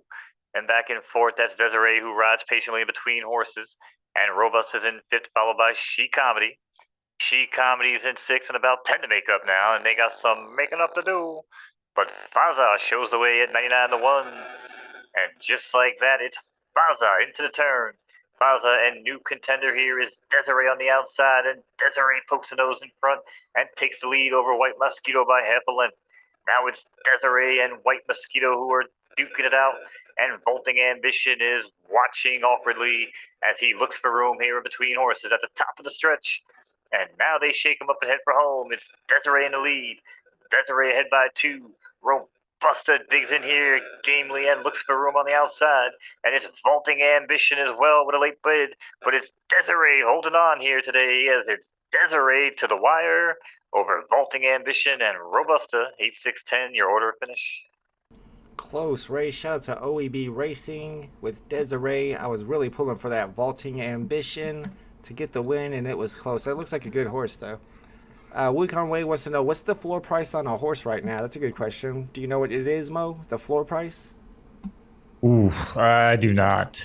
And back in fourth, that's Desiree, who rides patiently in between horses. And Robust is in fifth, followed by She Comedy. She Comedy's in sixth and about 10 to make up now, and they got some making up to do. But Faza shows the way at 99 to 1. And just like that, it's Faza into the turn. Faza and new contender here is Desiree on the outside, and Desiree pokes the nose in front and takes the lead over White Mosquito by half a length. Now it's Desiree and White Mosquito who are duking it out, and Vaulting Ambition is watching awkwardly as he looks for room here in between horses at the top of the stretch. And now they shake him up and head for home. It's Desiree in the lead. Desiree ahead by 2. Robusta digs in here gamely and looks for room on the outside. And it's Vaulting Ambition as well with a late bid. But it's Desiree holding on here today as it's Desiree to the wire over Vaulting Ambition and Robusta. 8-6-10, your order of finish. Close race. Shout out to OEB Racing with Desiree. I was really pulling for that Vaulting Ambition to get the win, and it was close. That looks like a good horse, though. Wu Conway wants to know, what's the floor price on a horse right now? That's a good question. Do you know what it is, Mo? The floor price? Ooh, I do not.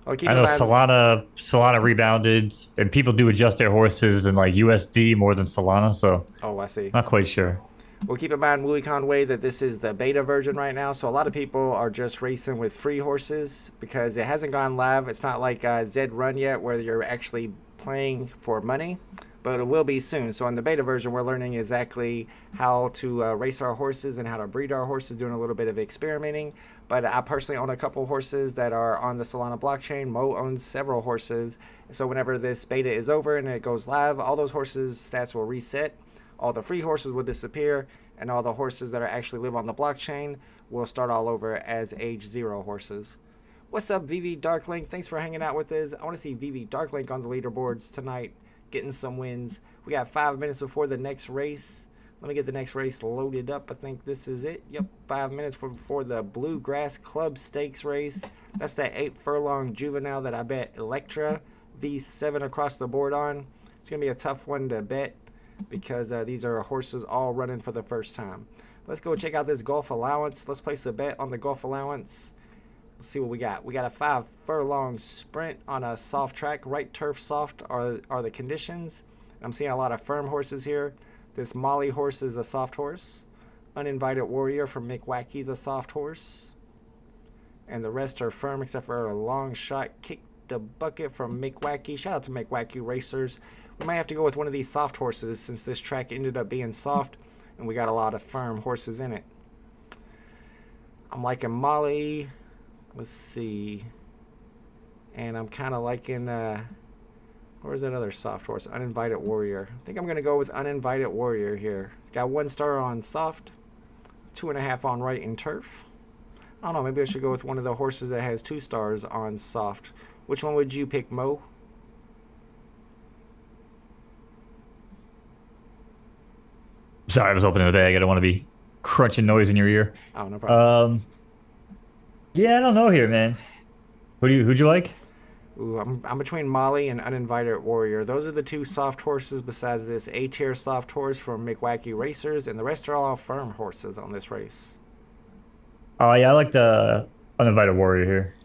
Well, keep I in know mind, Solana rebounded, and people do adjust their horses in like USD more than Solana, so oh, I see. not quite sure. Well, keep in mind, Wu Conway, that this is the beta version right now, so a lot of people are just racing with free horses because it hasn't gone live. It's not like Zed Run yet, where you're actually playing for money, but it will be soon. So in the beta version, we're learning exactly how to race our horses and how to breed our horses, doing a little bit of experimenting. But I personally own a couple horses that are on the Solana blockchain. Mo owns several horses. So whenever this beta is over and it goes live, all those horses' stats will reset. All the free horses will disappear, and all the horses that are actually live on the blockchain will start all over as age 0 horses. What's up, VV Darklink? Thanks for hanging out with us. I want to see VV Darklink on the leaderboards tonight, getting some wins. We got 5 minutes before the next race. Let me get the next race loaded up. I think this is it. Yep, 5 minutes before the Bluegrass Club Stakes race. That's that 8 furlong juvenile that I bet Electra V7 across the board on. It's going to be a tough one to bet because these are horses all running for the first time. Let's go check out this Golf Allowance. Let's place a bet on the Golf Allowance. Let's see what we got. We got a 5 furlong sprint on a soft track. Right turf soft are the conditions. I'm seeing a lot of firm horses here. This Molly horse is a soft horse. Uninvited Warrior from Mick Wackey's a soft horse. And the rest are firm except for a long shot Kick the Bucket from Mick Wackey. Shout out to Mick Wackey racers. We might have to go with one of these soft horses since this track ended up being soft and we got a lot of firm horses in it. I'm liking Molly. Let's see. And I'm kind of liking, where's that other soft horse? Uninvited Warrior. I think I'm going to go with Uninvited Warrior here. It's got 1 star on soft, 2.5 on right and turf. I don't know, maybe I should go with one of the horses that has 2 stars on soft. Which one would you pick, Mo? Sorry, I was opening the bag. I don't want to be crunching noise in your ear. Oh, no problem. Yeah, I don't know here, man. Who'd you like? Ooh, I'm between Molly and Uninvited Warrior. Those are the 2 soft horses besides this A-tier soft horse from Mick Wackey Racers, and the rest are all firm horses on this race. Oh, yeah, I like the Uninvited Warrior here.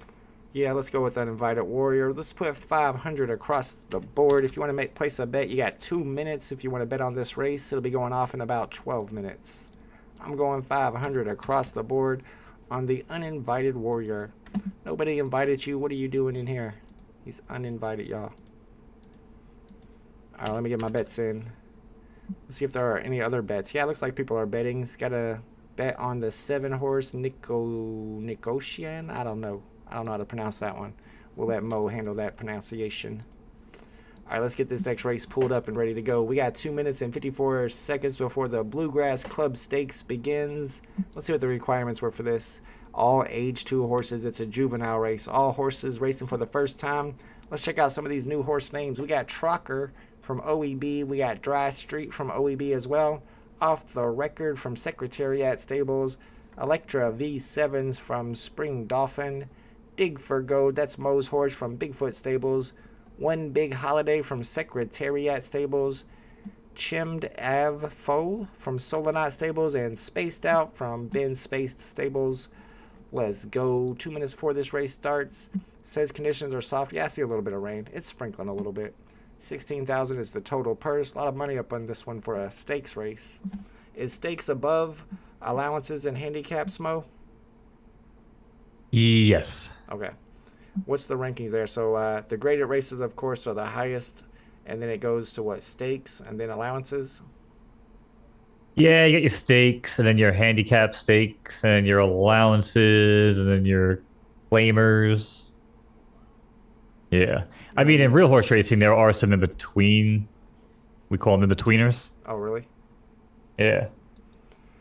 Yeah, let's go with Uninvited Warrior. Let's put 500 across the board. If you want to place a bet, you got 2 minutes. If you want to bet on this race, it'll be going off in about 12 minutes. I'm going 500 across the board on the Uninvited Warrior. Nobody invited you. What are you doing in here? He's uninvited, y'all. All right, let me get my bets in. Let's see if there are any other bets. Yeah, it looks like people are betting. He's got a bet on the 7 horse Nicosian. I don't know how to pronounce that one. We'll let Mo handle that pronunciation. All right, let's get this next race pulled up and ready to go. We got 2 minutes and 54 seconds before the Bluegrass Club Stakes begins. Let's see what the requirements were for this. All age 2 horses. It's a juvenile race. All horses racing for the first time. Let's check out some of these new horse names. We got Trocker from OEB. We got Dry Street from OEB as well. Off the Record from Secretariat Stables. Electra V7s from Spring Dolphin. Dig for Gold, that's Mo's horse from Bigfoot Stables. One Big Holiday from Secretariat Stables. Chimmed Av Foal from Solonot Stables. And Spaced Out from Ben Spaced Stables. Let's go. 2 minutes before this race starts. Says conditions are soft. Yeah, I see a little bit of rain. It's sprinkling a little bit. 16,000 is the total purse. A lot of money up on this one for a stakes race. Is stakes above allowances and handicaps, Mo? Yes. Okay. What's the rankings there? So the graded races, of course, are the highest, and then it goes to what, stakes and then allowances? Yeah, you got your stakes, and then your handicap stakes, and your allowances, and then your claimers. Yeah. I mean, in real horse racing, there are some in between. We call them in betweeners. Oh, really? Yeah.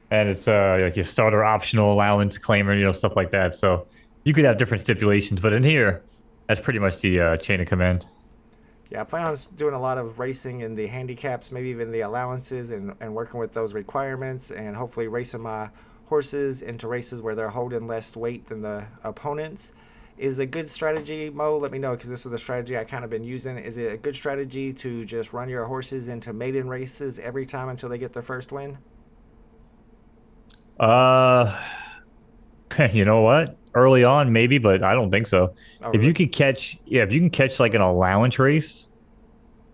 And it's like your starter optional allowance claimer, stuff like that. So you could have different stipulations, but in here, that's pretty much the chain of command. Yeah, I plan on doing a lot of racing in the handicaps, maybe even the allowances, and working with those requirements, and hopefully racing my horses into races where they're holding less weight than the opponents. Is a good strategy, Mo? Let me know, because this is the strategy I kind of been using. Is it a good strategy to just run your horses into maiden races every time until they get their first win? You know what? Early on, maybe, but I don't think so. Oh, If really? you could catch, yeah, if you can catch like an allowance race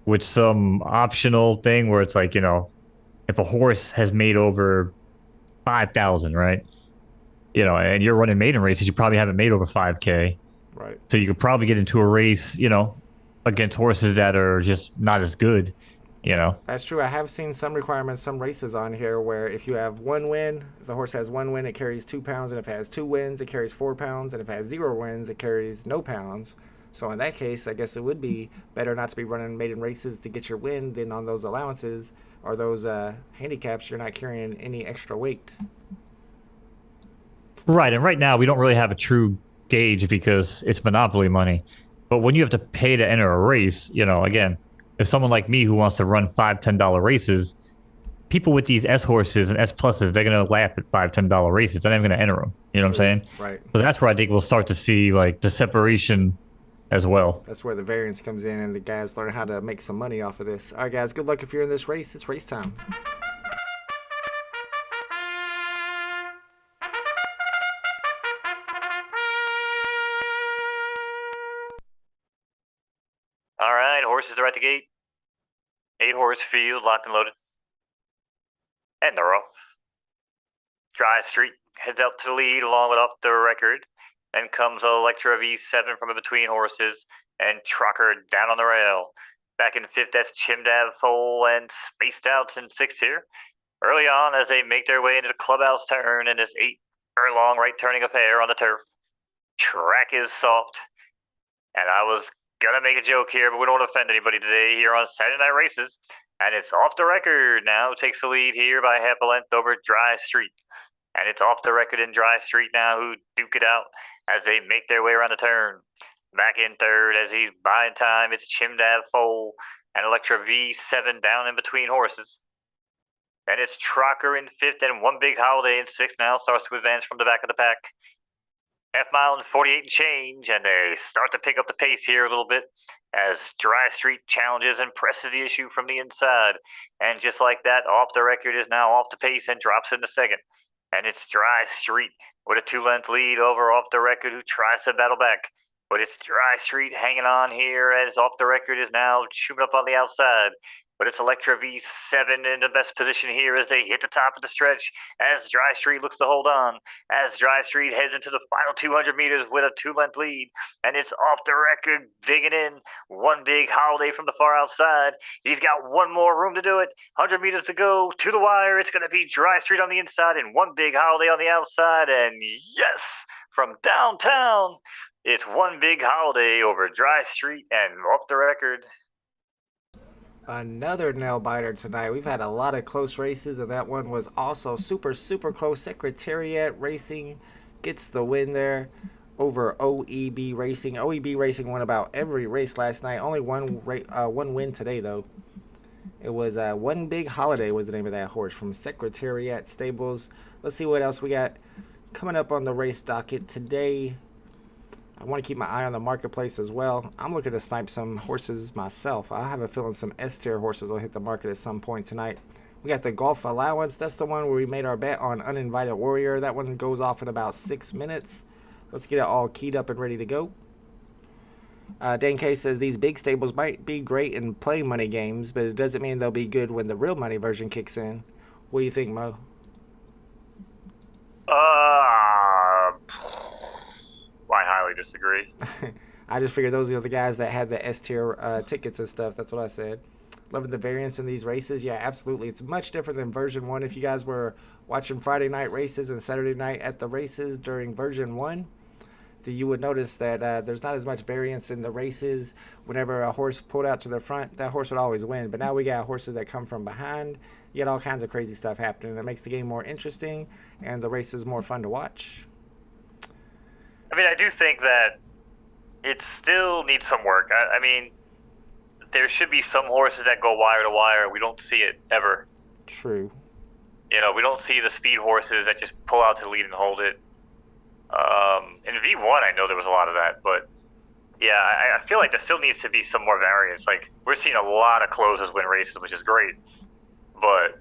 with some optional thing where it's like, if a horse has made over 5,000, right? And you're running maiden races, you probably haven't made over 5K. Right. So you could probably get into a race, against horses that are just not as good, That's true. I have seen some requirements, some races on here where if you have 1 win, if the horse has 1 win, it carries 2 pounds, and if it has 2 wins, it carries 4 pounds, and if it has 0 wins, it carries no pounds. So in that case, I guess it would be better not to be running maiden races to get your win than on those allowances or those handicaps. You're not carrying any extra weight. Right. And right now, we don't really have a true gauge because it's monopoly money. But when you have to pay to enter a race, again, if someone like me who wants to run $5, $10 races, people with these S horses and S pluses, they're gonna laugh at $5, $10 races. They're not even gonna enter them. You know what I'm True. saying? Right. So that's where I think we'll start to see like the separation as well. That's where the variance comes in, and the guys learn how to make some money off of this. All right, guys. Good luck if you're in this race. It's race time. All right, horses are at the gate. 8-horse field, locked and loaded. And they're off. Dry Street heads out to the lead along with Off the Record. Then comes Electra V7 from in between horses, and Trucker down on the rail. Back in 5th, that's Chimdav Foal and Spaced Out in 6th here. Early on, as they make their way into the clubhouse turn in this 8-furlong right turning affair on the turf. Track is soft. And I was gonna make a joke here, but we don't want to offend anybody today here on Saturday Night Races. And it's Off the Record now takes the lead here by half a length over Dry Street. And it's Off the Record in Dry Street now who duke it out as they make their way around the turn. Back in 3rd as he's buying time, it's Chimdav Foal and Electra V7 down in between horses. Then it's Trucker in 5th and One Big Holiday in 6th now starts to advance from the back of the pack. Half-mile and 48 and change, and they start to pick up the pace here a little bit as Dry Street challenges and presses the issue from the inside. And just like that, Off the Record is now off the pace and drops into 2nd. And it's Dry Street with a 2-length lead over Off the Record, who tries to battle back. But it's Dry Street hanging on here as Off the Record is now shooting up on the outside. But it's Electra V7 in the best position here as they hit the top of the stretch as Dry Street looks to hold on. As Dry Street heads into the final 200 meters with a 2-length lead. And it's Off the Record digging in. One Big Holiday from the far outside. He's got one more room to do it. 100 meters to go to the wire. It's going to be Dry Street on the inside and One Big Holiday on the outside. And yes, from downtown, it's One Big Holiday over Dry Street and Off the Record. Another nail biter tonight. We've had a lot of close races, and that one was also super close. Secretariat Racing gets the win there over OEB Racing. OEB Racing won about every race last night. Only one win today, though. It was One Big Holiday was the name of that horse from Secretariat Stables. Let's see what else we got coming up on the race docket today. I want to keep my eye on the marketplace as well. I'm looking to snipe some horses myself. I have a feeling some S-tier horses will hit the market at some point tonight. We got the Golf Allowance. That's the one where we made our bet on Uninvited Warrior. That one goes off in about 6 minutes. Let's get it all keyed up and ready to go. Dan K says these big stables might be great in play money games, but it doesn't mean they'll be good when the real money version kicks in. What do you think, Mo? I highly disagree. I just figured those are the guys that had the S-tier tickets and stuff. That's what I said. Loving the variance in these races. Yeah, absolutely. It's much different than version 1. If you guys were watching Friday night races and Saturday night at the races during version 1, then you would notice that there's not as much variance in the races. Whenever a horse pulled out to the front, that horse would always win. But now we got horses that come from behind. You get all kinds of crazy stuff happening. It makes the game more interesting and the races more fun to watch. I mean, I do think that it still needs some work. I mean, there should be some horses that go wire to wire. We don't see it ever. True. You know, we don't see the speed horses that just pull out to the lead and hold it. In V1, I know there was a lot of that, but yeah, I feel like there still needs to be some more variance. Like, we're seeing a lot of closes win races, which is great. But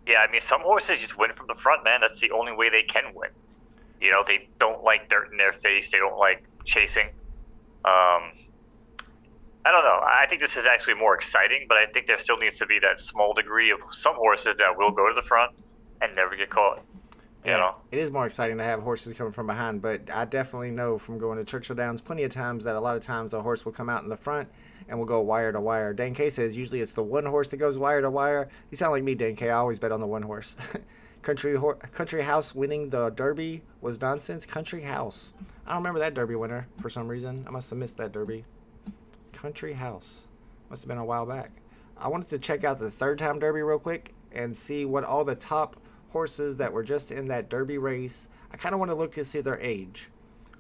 yeah, I mean, some horses just win from the front, man. That's the only way they can win. You know, they don't like dirt in their face. They don't like chasing. I don't know. I think this is actually more exciting, but I think there still needs to be that small degree of some horses that will go to the front and never get caught. You know? It is more exciting to have horses coming from behind, but I definitely know from going to Churchill Downs plenty of times that a lot of times a horse will come out in the front and will go wire to wire. Dan K says usually it's the one horse that goes wire to wire. You sound like me, Dan K. I always bet on the one horse. Country House winning the Derby was nonsense. Country House. I don't remember that Derby winner for some reason. I must have missed that Derby. Country House. Must have been a while back. I wanted to check out the third-time Derby real quick and see what all the top horses that were just in that Derby race. I kind of want to look to see their age.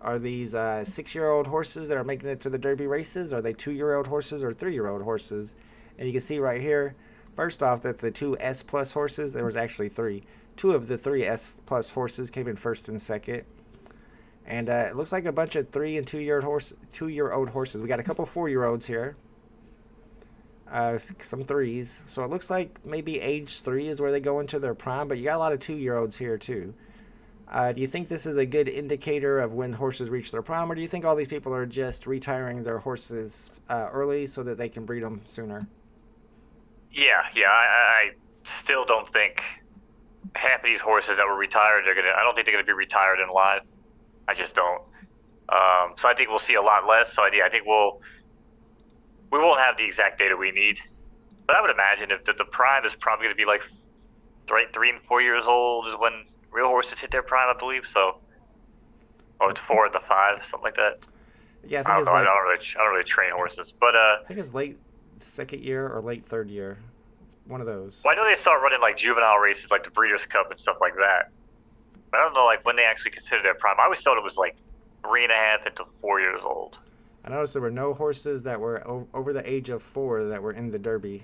Are these 6-year-old horses that are making it to the Derby races? Are they 2-year-old horses or 3-year-old horses? And you can see right here, First off, that the two S plus horses, there was actually three. Two of the three S plus horses came in first and second. And it looks like a bunch of 2-year-old horses. We got a couple 4-year-olds here. Some threes. So it looks like maybe age 3 is where they go into their prime, but you got a lot of 2-year-olds here too. Do you think this is a good indicator of when horses reach their prime, or do you think all these people are just retiring their horses early so that they can breed them sooner? Yeah. I still don't think half of these horses that were retired, I don't think they're gonna be retired and live. I just don't. So I think we'll see a lot less. So I think we won't have the exact data we need. But I would imagine if the prime is probably gonna be like 3 and 4 years old is when real horses hit their prime, I believe. So, or it's 4 and the 5, something like that. Yeah, I I think don't it's know. like, I don't really train horses, but I think it's late second year or late third year. It's one of those. well, I know they start running like juvenile races, like the Breeders' Cup and stuff like that. But I don't know, like when they actually consider their prime. I always thought it was like 3.5 into 4 years old. I noticed there were no horses that were over the age of 4 that were in the Derby.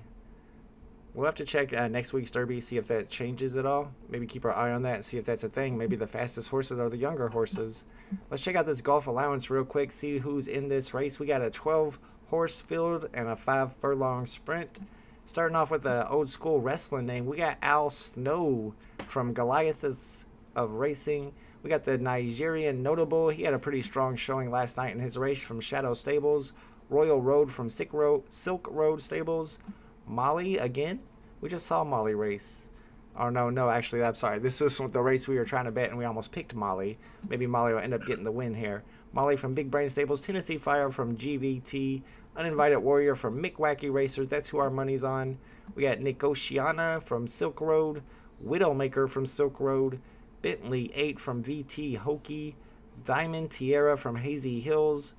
We'll have to check next week's Derby, see if that changes at all. Maybe keep our eye on that and see if that's a thing. Maybe the fastest horses are the younger horses. Let's check out this golf allowance real quick, see who's in this race. We got a 12-horse field and a 5-furlong sprint. Starting off with an old school wrestling name, we got Al Snow from Goliaths of Racing. We got the Nigerian Notable. He had a pretty strong showing last night in his race from Shadow Stables. Royal Road from Silk Road Stables. Molly again. We just saw Molly race. Oh, no, actually, I'm sorry. This is the race we were trying to bet, and we almost picked Molly. Maybe Molly will end up getting the win here. Molly from Big Brain Stables. Tennessee Fire from GVT. Uninvited Warrior from Mick Wacky Racers. That's who our money's on. We got Nick Oceana from Silk Road. Widowmaker from Silk Road. Bentley 8 from VT Hokey. Diamond Tierra from Hazy Hills.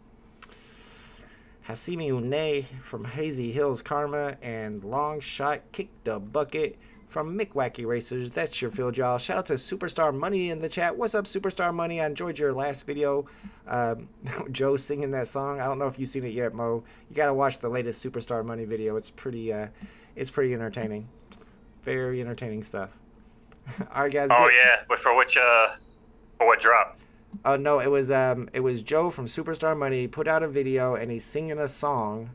Hasimi Une from Hazy Hills Karma, and Long Shot Kick the Bucket from Mick Wacky Racers. That's your field, y'all. Shout out to Superstar Money in the chat. What's up, Superstar Money? I enjoyed your last video. Joe singing that song. I don't know if you've seen it yet, Mo. You gotta watch the latest Superstar Money video. It's pretty entertaining. Very entertaining stuff. All right, guys. Oh yeah, but for what drop? Oh no, it was Joe from Superstar Money put out a video and he's singing a song,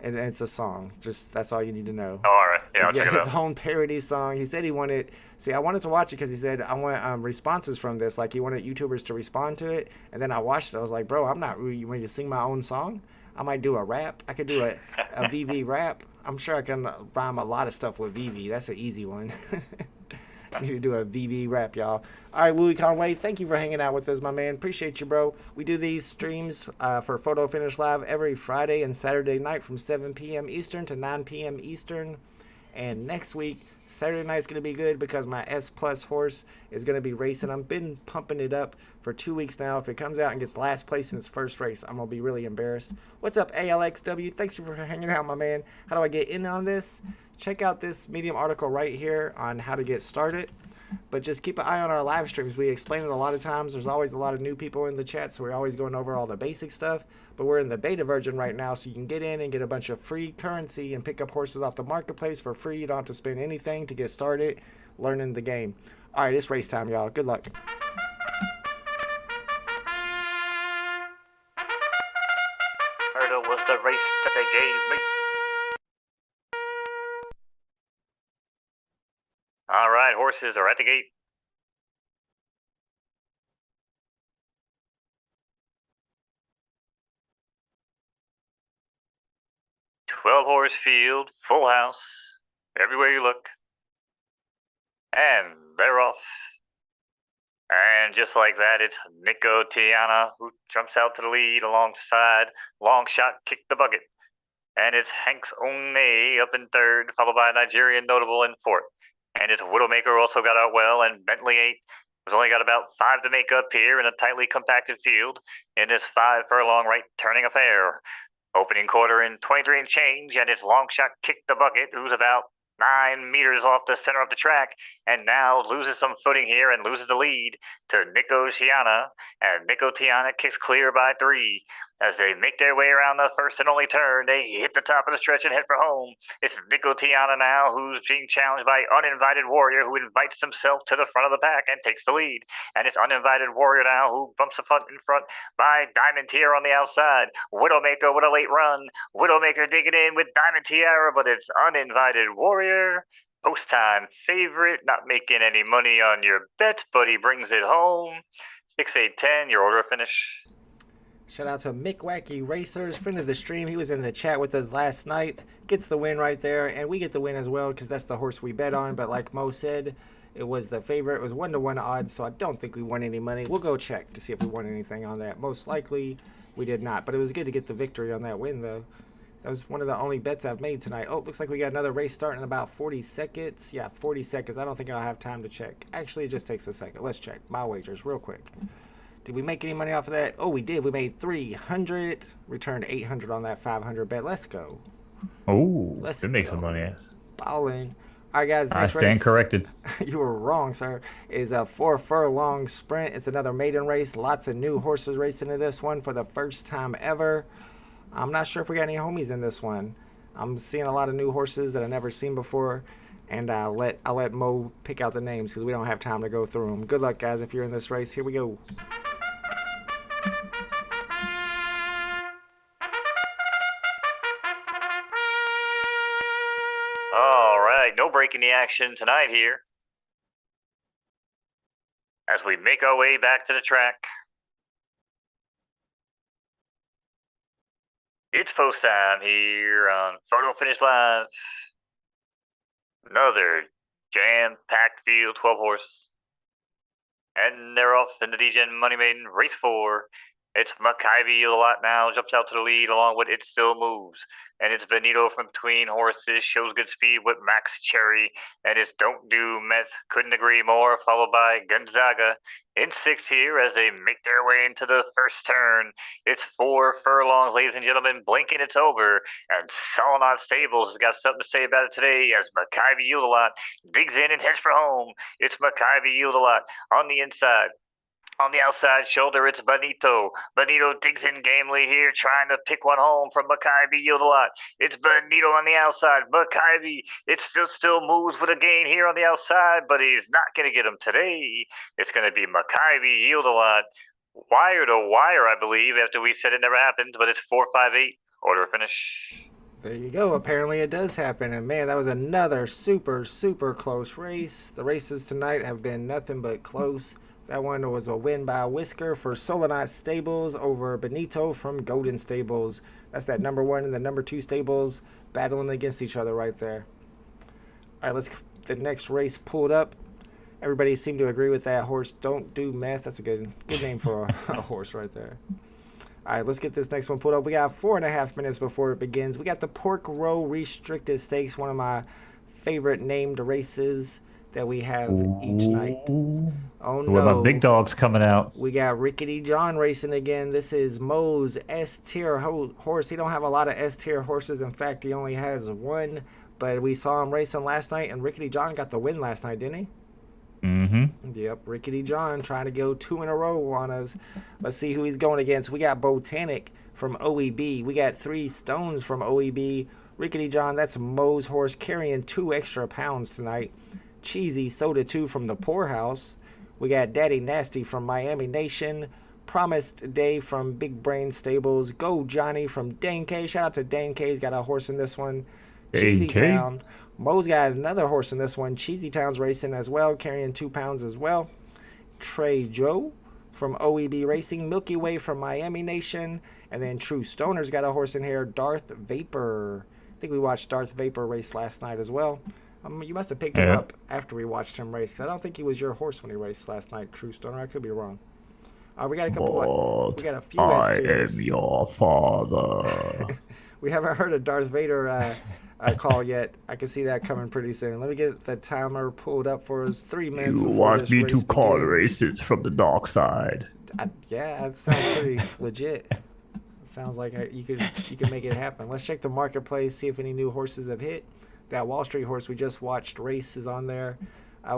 and it's a song. Just that's all you need to know. Oh, all right. Yeah, I'll check it his out. own parody song. He said he wanted. See, I wanted to watch it because he said I want responses from this. Like he wanted YouTubers to respond to it, and then I watched it. I was like, bro, I'm not really ready to sing my own song. I might do a rap. I could do a VV rap. I'm sure I can rhyme a lot of stuff with VV. That's an easy one. I need to do a VV rap, y'all. All right, Louis Conway, thank you for hanging out with us, my man. Appreciate you, bro. We do these streams for Photo Finish Live every Friday and Saturday night from 7 p.m. Eastern to 9 p.m. Eastern. And next week, Saturday night's going to be good because my S Plus horse is going to be racing. I've been pumping it up for 2 weeks now. If it comes out and gets last place in its first race, I'm going to be really embarrassed. What's up, ALXW? Thanks for hanging out, my man. How do I get in on this? Check out this Medium article right here on how to get started. But just keep an eye on our live streams. We explain it a lot of times. There's always a lot of new people in the chat, so we're always going over all the basic stuff. But we're in the beta version right now, so you can get in and get a bunch of free currency and pick up horses off the marketplace for free. You don't have to spend anything to get started learning the game. All right, it's race time, y'all. Good luck. Murder was the race that they gave me. All right, horses are at the gate. Twelve-horse field, full house, everywhere you look. And they're off. And just like that, it's Nico Tiana who jumps out to the lead alongside Long Shot Kick the Bucket. And it's Hanks One up in third, followed by Nigerian Notable in fourth. And its Widowmaker also got out well, and Bentley 8 has only got about 5 to make up here in a tightly compacted field in this 5-furlong right turning affair. Opening quarter in 23 and change, and it's Long Shot Kick the Bucket, who's about 9 meters off the center of the track, and now loses some footing here and loses the lead to Nico Tiana, and Nico Tiana kicks clear by 3. As they make their way around the first and only turn, they hit the top of the stretch and head for home. It's Nico Tiana now, who's being challenged by Uninvited Warrior, who invites himself to the front of the pack and takes the lead. And it's Uninvited Warrior now, who bumps up in front by Diamond Tiara on the outside. Widowmaker with a late run. Widowmaker digging in with Diamond Tiara, but it's Uninvited Warrior. Post-time favorite, not making any money on your bet, but he brings it home. 6-8-10, your order of finish. Shout out to Mick Wacky Racers, friend of the stream. He was in the chat with us last night. Gets the win right there, and we get the win as well because that's the horse we bet on. But like Mo said, it was the favorite. It was 1-to-1 odds, so I don't think we won any money. We'll go check to see if we won anything on that. Most likely, we did not. But it was good to get the victory on that win, though. That was one of the only bets I've made tonight. Oh, looks like we got another race starting in about 40 seconds. Yeah, 40 seconds. I don't think I'll have time to check. Actually, it just takes a second. Let's check my wagers real quick. Did we make any money off of that? Oh, we did. We made 300. Returned 800 on that 500 bet. Let's go. Oh, Let's it makes go. some money. Ballin'. All right, guys. I Next stand race, corrected. You were wrong, sir. Is a 4-furlong sprint. It's another maiden race. Lots of new horses racing in this one for the first time ever. I'm not sure if we got any homies in this one. I'm seeing a lot of new horses that I've never seen before. And I'll let Mo pick out the names because we don't have time to go through them. Good luck, guys, if you're in this race. Here we go. All right, no breaking the action tonight here. As we make our way back to the track. It's post time here on Photo Finish Live. Another jam-packed field, 12 horses. And they're off in the DGen Money Maiden Race 4. It's Maccabi a lot now, jumps out to the lead along with It Still Moves. And it's Benito from between horses, shows good speed with Max Cherry. And it's Don't Do Meth, couldn't agree more, followed by Gonzaga in 6th here as they make their way into the first turn. It's 4 furlongs, ladies and gentlemen, blinking it's over. And Solonot Stables has got something to say about it today as Maccabi Yield-A-Lot digs in and heads for home. It's Maccabi Yield-A-Lot on the inside. On the outside shoulder, it's Benito. Benito digs in gamely here, trying to pick one home from Maccabi Yield-A-Lot. It's Benito on the outside. Maccabi, it still moves with a gain here on the outside, but he's not going to get him today. It's going to be Maccabi Yield-A-Lot. Wire to wire, I believe, after we said it never happened, but it's 4-5-8. Order of finish. There you go. Apparently it does happen. And man, that was another super, super close race. The races tonight have been nothing but close. That one was a win by a whisker for Solonot Stables over Benito from Golden Stables. That's that number 1 and the number 2 stables battling against each other right there. All right, let's the next race pulled up. Everybody seemed to agree with that horse. Don't Do Meth. That's a good name for a horse right there. All right, let's get this next one pulled up. We got 4.5 minutes before it begins. We got the Pork Row Restricted Stakes, one of my favorite named races that we have each night. Oh no. With my big dogs coming out. We got Rickety John racing again. This is Mo's S-tier horse. He don't have a lot of S-tier horses. In fact, he only has one. But we saw him racing last night, and Rickety John got the win last night, didn't he? Mm-hmm. Yep, Rickety John trying to go 2 in a row on us. Let's see who he's going against. We got Botanic from OEB. We got 3 Stones from OEB. Rickety John, that's Mo's horse, carrying 2 extra pounds tonight. Cheesy Soda 2 from the Poorhouse. We got Daddy Nasty from Miami Nation. Promised Day from Big Brain Stables. Go Johnny from Dane K. Shout out to Dane K. He's got a horse in this one. Cheesy Town. Mo's got another horse in this one. Cheesy Town's racing as well, carrying 2 pounds as well. Trey Joe from OEB Racing. Milky Way from Miami Nation. And then True Stoner's got a horse in here. Darth Vapor. I think we watched Darth Vapor race last night as well. You must have picked him up after we watched him race. 'Cause I don't think he was your horse when he raced last night, True Stoner. I could be wrong. We got a couple. We got a few. I am your father. We haven't heard a Darth Vader call yet. I can see that coming pretty soon. Let me get the timer pulled up for us. 3 minutes. You before want this me race to call begins. races from the dark side? Yeah, that sounds pretty legit. It sounds like you could make it happen. Let's check the marketplace, see if any new horses have hit. That Wall Street horse we just watched race is on there.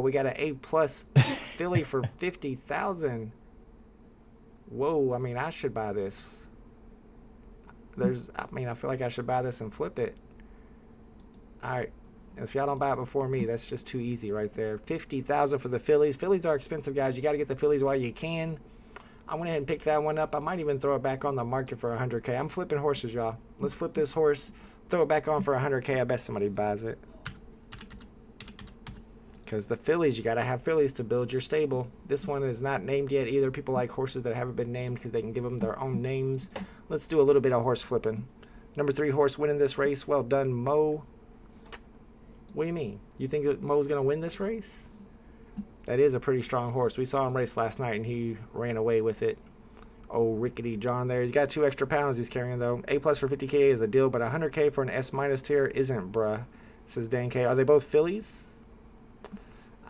We got an A+ filly for 50,000. Whoa! I mean, I should buy this. I mean, I feel like I should buy this and flip it. All right. If y'all don't buy it before me, that's just too easy right there. 50,000 for the Phillies. Phillies are expensive, guys. You got to get the Phillies while you can. I went ahead and picked that one up. I might even throw it back on the market for 100K. I'm flipping horses, y'all. Let's flip this horse, throw it back on for 100K. I bet somebody buys it. Because the Phillies, you got to have Phillies to build your stable. This one is not named yet either. People like horses that haven't been named because they can give them their own names. Let's do a little bit of horse flipping. Number 3 horse winning this race. Well done, Mo. What do you mean? You think that Mo's going to win this race? That is a pretty strong horse. We saw him race last night, and he ran away with it. Oh, Rickety John there. He's got 2 extra pounds he's carrying, though. A+ for 50K is a deal, but 100K for an S- tier isn't, bruh, says Dan K. Are they both Phillies?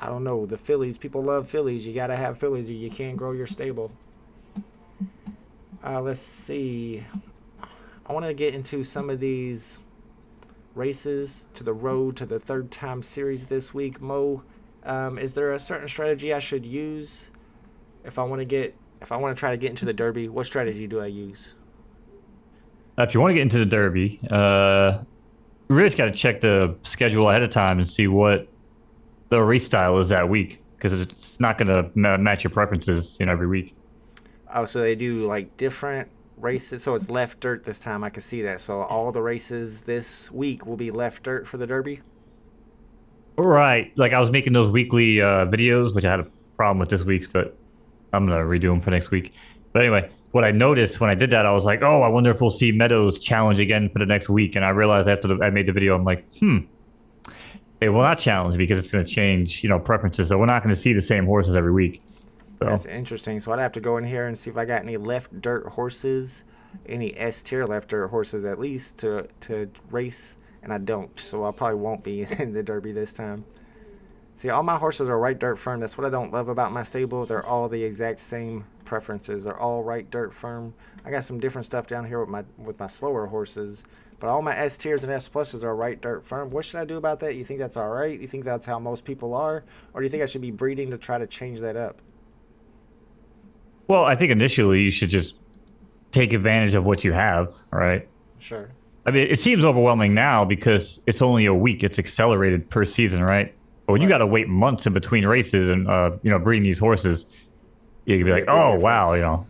I don't know. The Phillies, people love Phillies. You got to have Phillies or you can't grow your stable. Let's see. I want to get into some of these races to the road to the 3rd time series this week. Mo, is there a certain strategy I should use if I want to try to get into the Derby? What strategy do I use? If you want to get into the Derby, you really just got to check the schedule ahead of time and see what the race style is that week, because it's not going to match your preferences, every week. Oh, so they do like different races. So it's left dirt this time. I can see that. So all the races this week will be left dirt for the Derby. Right. Like I was making those weekly videos, which I had a problem with this week's, but I'm going to redo them for next week. But anyway, what I noticed when I did that, I was like, oh, I wonder if we'll see Meadows challenge again for the next week. And I realized after I made the video, I'm like, they will not challenge because it's going to change, preferences. So we're not going to see the same horses every week. So. That's interesting. So I'd have to go in here and see if I got any left dirt horses, any S tier left dirt horses at least to race, and I don't. So I probably won't be in the Derby this time. See, all my horses are right dirt firm. That's what I don't love about my stable. They're all the exact same preferences. They're all right dirt firm. I got some different stuff down here with my slower horses. But all my S tiers and S pluses are right dirt firm. What should I do about that? You think that's all right? You think that's how most people are? Or do you think I should be breeding to try to change that up? Well, I think initially you should just take advantage of what you have, right? Sure. I mean, it seems overwhelming now because it's only a week. It's accelerated per season, right? But when you got to wait months in between races and, breeding these horses, you can be like, oh, wow,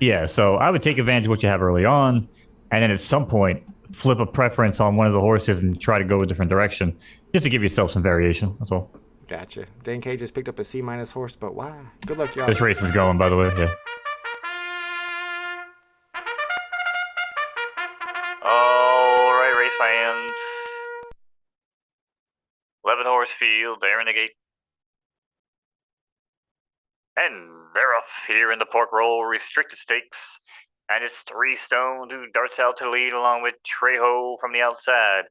Yeah, so I would take advantage of what you have early on. And then at some point, flip a preference on one of the horses and try to go a different direction just to give yourself some variation. That's all. Gotcha. Dan K just picked up a C- horse, but why? Good luck, y'all. This race is going, by the way. Yeah. All right, race fans. 11 horse field, there in the gate. And they're off here in the pork roll restricted stakes. And it's 3 Stone who darts out to lead along with Trejo from the outside.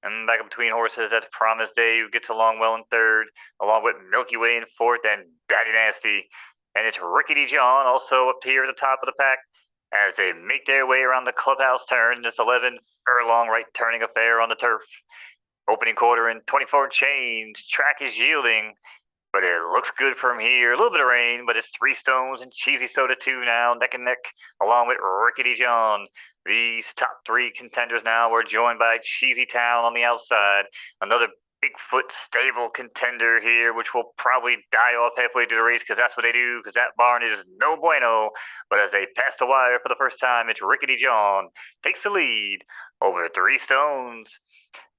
And back between horses, that's Promise Day who gets along well in 3rd, along with Milky Way in 4th and Daddy Nasty. And it's Rickety John also up here at the top of the pack as they make their way around the clubhouse turn. This 11 furlong right turning affair on the turf. Opening quarter in 24 change. Track is yielding, but it looks good from here. A little bit of rain, but it's 3 Stones and Cheesy Soda 2 now, neck and neck, along with Rickety John. These top 3 contenders now are joined by Cheesy Town on the outside. Another Bigfoot stable contender here, which will probably die off halfway through the race because that's what they do, because that barn is no bueno. But as they pass the wire for the first time, it's Rickety John takes the lead over 3 Stones.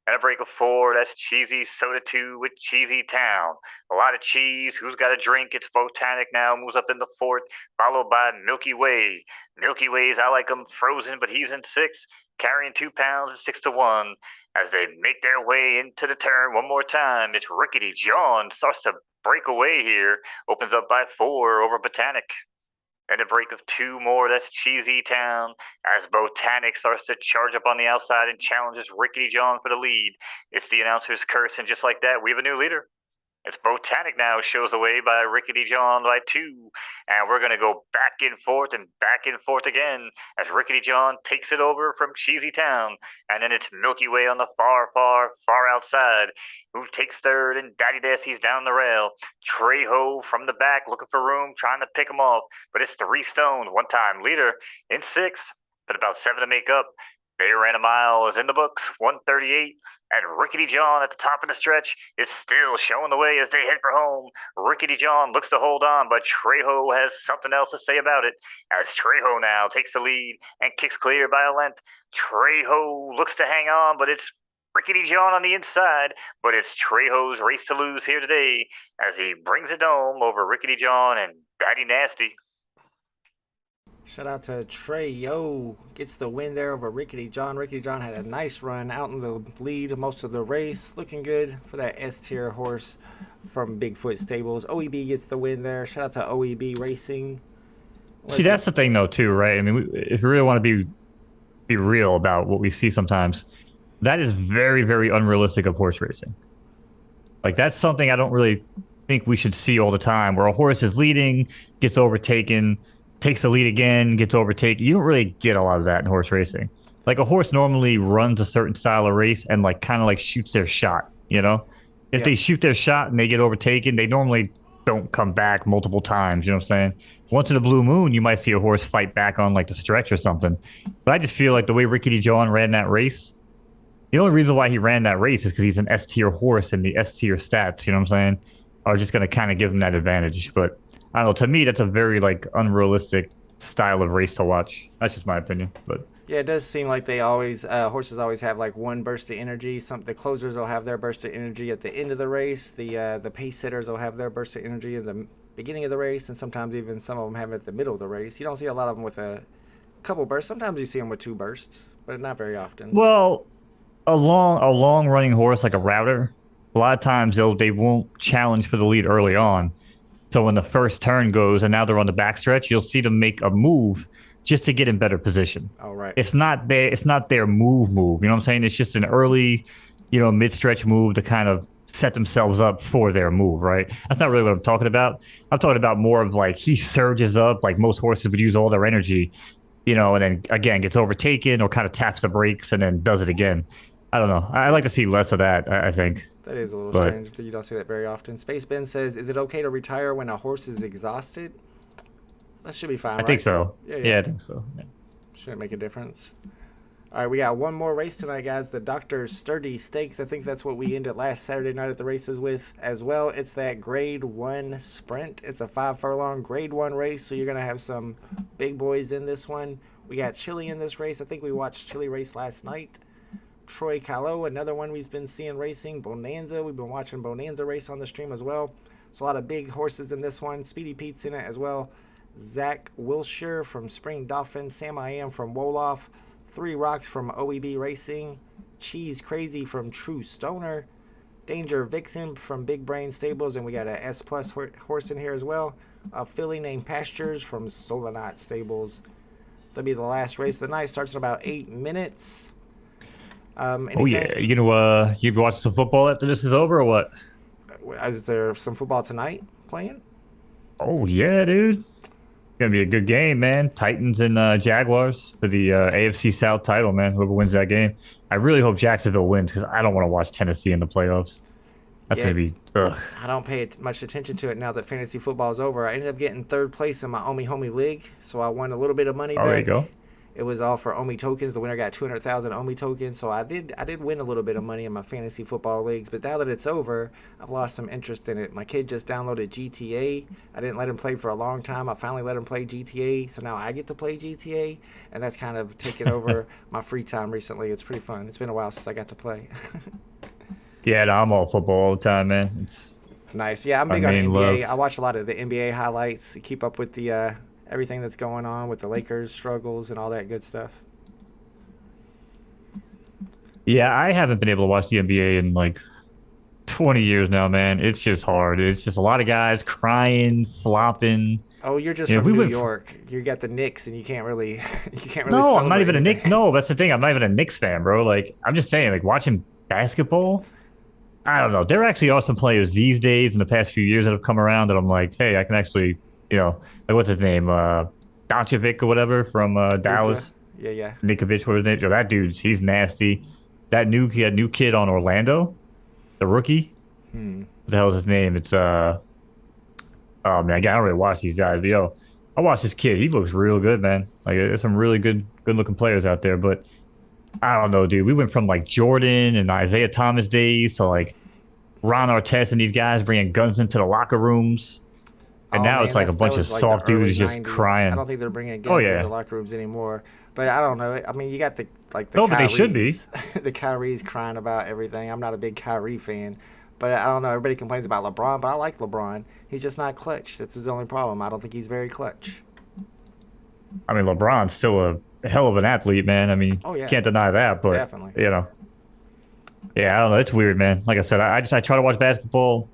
And a break of 4, that's Cheesy Soda 2 with Cheesy Town. A lot of cheese. Who's got a drink? It's Botanic now, moves up in the 4th, followed by Milky Way. Milky Way's, I like him frozen, but he's in 6th, carrying 2 pounds at 6 to 1. As they make their way into the turn one more time, it's Rickety John starts to break away here, opens up by 4 over Botanic. And a break of 2 more, that's Cheesy Town, as Botanic starts to charge up on the outside and challenges Rickety John for the lead. It's the announcer's curse, and just like that, we have a new leader. It's Botanic now shows the way by Rickety John by 2, and we're going to go back and forth again as Rickety John takes it over from Cheesy Town, and then it's Milky Way on the far outside, who takes 3rd, and Daddy Dasty's down the rail. Trejo from the back looking for room, trying to pick him off, but it's 3 Stones, one-time leader in 6th, but about 7 to make up. They ran a mile is in the books, 138, and Rickety John at the top of the stretch is still showing the way as they head for home. Rickety John looks to hold on, but Trejo has something else to say about it, as Trejo now takes the lead and kicks clear by a length. Trejo looks to hang on, but it's Rickety John on the inside, but it's Trejo's race to lose here today as he brings it home over Rickety John and Batty Nasty. Shout out to Trejo. Gets the win there over Rickety John. Rickety John had a nice run out in the lead most of the race. Looking good for that S-tier horse from Bigfoot Stables. OEB gets the win there. Shout out to OEB Racing. See, that's the thing, though, too, right? I mean, if we really want to be real about what we see sometimes, that is very, very unrealistic of horse racing. Like, that's something I don't really think we should see all the time, where a horse is leading, gets overtaken, takes the lead again, gets overtaken. You don't really get a lot of that in horse racing. Like, a horse normally runs a certain style of race and, like, kind of, like, shoots their shot, you know? If they shoot their shot and they get overtaken, they normally don't come back multiple times, you know what I'm saying? Once in a blue moon, you might see a horse fight back on, like, the stretch or something. But I just feel like the way Rickety John ran that race, the only reason why he ran that race is because he's an S-tier horse and the S-tier stats, you know what I'm saying, are just going to kind of give him that advantage. But I don't know. To me, that's a very, like, unrealistic style of race to watch. That's just my opinion. But yeah, it does seem like they always horses always have like one burst of energy. The closers will have their burst of energy at the end of the race. The pace setters will have their burst of energy in the beginning of the race, and sometimes even some of them have it at the middle of the race. You don't see a lot of them with a couple bursts. Sometimes you see them with two bursts, but not very often. well, a long running horse like a router, a lot of times they won't challenge for the lead early on. So when the first turn goes and now they're on the backstretch, you'll see them make a move just to get in better position. All right. It's not their move. You know what I'm saying? It's just an early, mid-stretch move to kind of set themselves up for their move, right? That's not really what I'm talking about. I'm talking about more of like he surges up, like most horses would use all their energy, and then again gets overtaken or kind of taps the brakes and then does it again. I don't know. I like to see less of that, I think. That is a little strange that you don't see that very often. Space Ben says, is it okay to retire when a horse is exhausted? That should be fine, I think so. Yeah, I think so. Yeah. Shouldn't make a difference. All right, we got one more race tonight, guys. The Dr. Sturdy Stakes. I think that's what we ended last Saturday night at the races with as well. It's that Grade 1 sprint. It's a 5-furlong Grade 1 race, so you're going to have some big boys in this one. We got Chili in this race. I think we watched Chili race last night. Troy Callow, another one we've been seeing racing. Bonanza, we've been watching Bonanza race on the stream as well. So a lot of big horses in this one. Speedy Pete's in it as well. Zach Wilshire from Spring Dolphin. Sam I Am from Wolof. 3 Rocks from OEB Racing. Cheese Crazy from True Stoner. Danger Vixen from Big Brain Stables. And we got a S Plus horse in here as well. A filly named Pastures from Solonot Stables. That'll be the last race of the night. Starts in about 8 minutes. Oh yeah, you watch some football after this is over or what? Is there some football tonight playing? Oh yeah, dude. It's gonna be a good game, man. Titans and Jaguars for the AFC South title, man. Whoever wins that game, I really hope Jacksonville wins because I don't want to watch Tennessee in the playoffs. That's gonna be. Ugh. I don't pay much attention to it now that fantasy football is over. I ended up getting 3rd place in my Omi Homie League, so I won a little bit of money back. There you go. It was all for Omi tokens. The winner got 200,000 Omi tokens, so I did win a little bit of money in my fantasy football leagues. But now that it's over, I've lost some interest in it. My kid just downloaded GTA. I didn't let him play for a long time. I finally let him play GTA, so now I get to play GTA, and that's kind of taken over my free time recently. It's pretty fun. It's been a while since I got to play. Yeah, no, I'm all football all the time, man. It's nice. Yeah, I'm big on NBA. I watch a lot of the NBA highlights. Keep up with the everything that's going on with the Lakers struggles and all that good stuff. Yeah, I haven't been able to watch the NBA in like 20 years now, man. It's just hard. It's just a lot of guys crying, flopping. Oh, you're just from New York. You got the Knicks, and you can't really. No, I'm not even a Knicks. No, that's the thing. I'm not even a Knicks fan, bro. Like, I'm just saying, like watching basketball. I don't know. There actually are some players these days in the past few years that have come around that I'm like, hey, I can actually. Like what's his name, Donkovic or whatever from Dallas. Yeah. Nikovic, whatever his name. Yo, that dude, he's nasty. That new kid on Orlando, the rookie. What the hell is his name? It's oh man, I don't really watch these guys. But yo, I watch this kid. He looks real good, man. Like there's some really good looking players out there. But I don't know, dude. We went from like Jordan and Isaiah Thomas days to like Ron Artest and these guys bringing guns into the locker rooms, and Oh now it's man, like a that bunch of was like the soft early dudes just '90s. I crying. don't think they're bringing Oh guns into yeah, locker rooms anymore. But I don't know. I mean, you got the no, but they should be. Kyries, the Kyries crying about everything. I'm not a big Kyrie fan, but I don't know. Everybody complains about LeBron, but I like LeBron. He's just not clutch. That's his only problem. I don't think he's very clutch. I mean, LeBron's still a hell of an athlete, man. I mean, Oh yeah, can't deny that. But definitely. you know, yeah, I don't know. It's weird, man. Like I said, I try to watch basketball.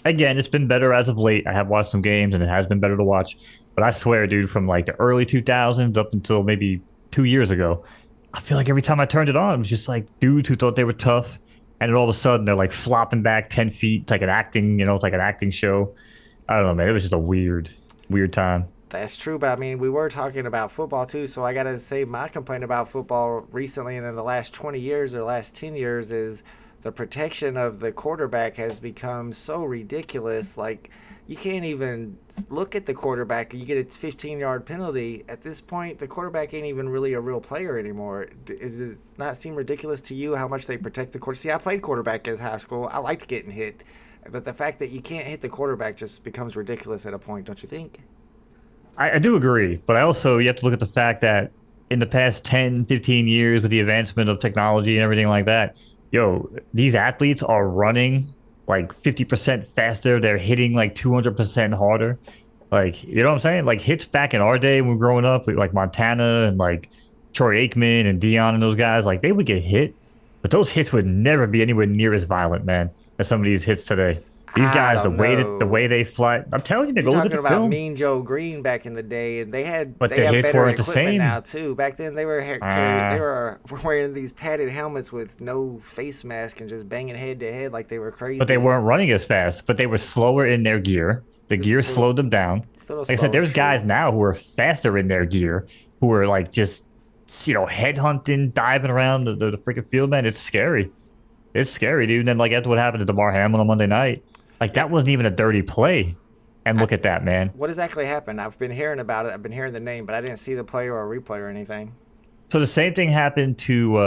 Again, it's been better as of late. I have watched some games, and it has been better to watch. But I swear, dude, from like the early 2000s up until maybe 2 years ago, I feel like every time I turned it on, it was just like dudes who thought they were tough, and then all of a sudden they're like flopping back 10 feet. It's like an acting, it's like an acting show. I don't know, man. It was just a weird time. That's true, but I mean, we were talking about football too, so I gotta say my complaint about football recently and in the last 20 years or last 10 years is the protection of the quarterback has become so ridiculous. Like, you can't even look at the quarterback. You get a 15-yard penalty. At this point, the quarterback ain't even really a real player anymore. Does it not seem ridiculous to you how much they protect the quarterback? See, I played quarterback in high school. I liked getting hit, but the fact that you can't hit the quarterback just becomes ridiculous at a point, don't you think? I do agree, but I also you have to look at the fact that in the past 10, 15 years with the advancement of technology and everything like that, these athletes are running like 50% faster. They're hitting like 200% harder. Like, you know what I'm saying? Like hits back in our day when we were growing up, with like Montana and like Troy Aikman and Dion and those guys, like they would get hit, but those hits would never be anywhere near as violent, man, as some of these hits today. These I guys, the don't way that the know. way they fly, I'm telling you, they You're go look at talking the about film. Mean Joe Green back in the day, and But they the have hits better weren't the equipment now same. too. Back then, they were they Uh, were wearing these padded helmets with no face mask and just banging head to head like they were but they crazy. weren't running as fast. But they were slower in their gear. The gear Little, slowed them down. little Like I said, slower, there's guys true. now who are faster in their gear, who are like just, headhunting, diving around the freaking field, man. It's scary. It's scary, dude. And then like that's what happened to DeMar Hamlin on Monday night. Like Yeah, that wasn't even a dirty play. And I, look at that, man. what exactly happened? I've been hearing about it. I've been hearing the name, but I didn't see the player or replay or anything. So the same thing happened to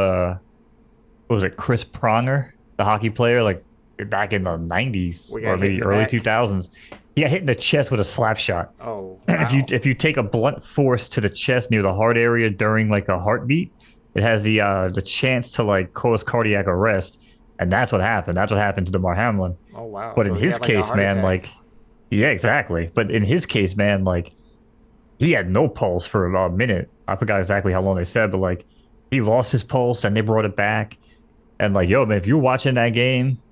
what was it, Chris Pronger, the hockey player, like back in the 90s We or got hit in maybe the early back. 2000s. He got hit in the chest with a slap shot. Oh If you wow! if you take a blunt force to the chest near the heart area during like a heartbeat, it has the chance to like cause cardiac arrest, and that's what happened. That's what happened to DeMar Hamlin. Oh wow! But in So he his had like a case, heart man, attack. like yeah, exactly. But in his case, man, like he had no pulse for about a minute. I forgot exactly how long they said, but like he lost his pulse and they brought it back. And like, yo, man, if you're watching that game,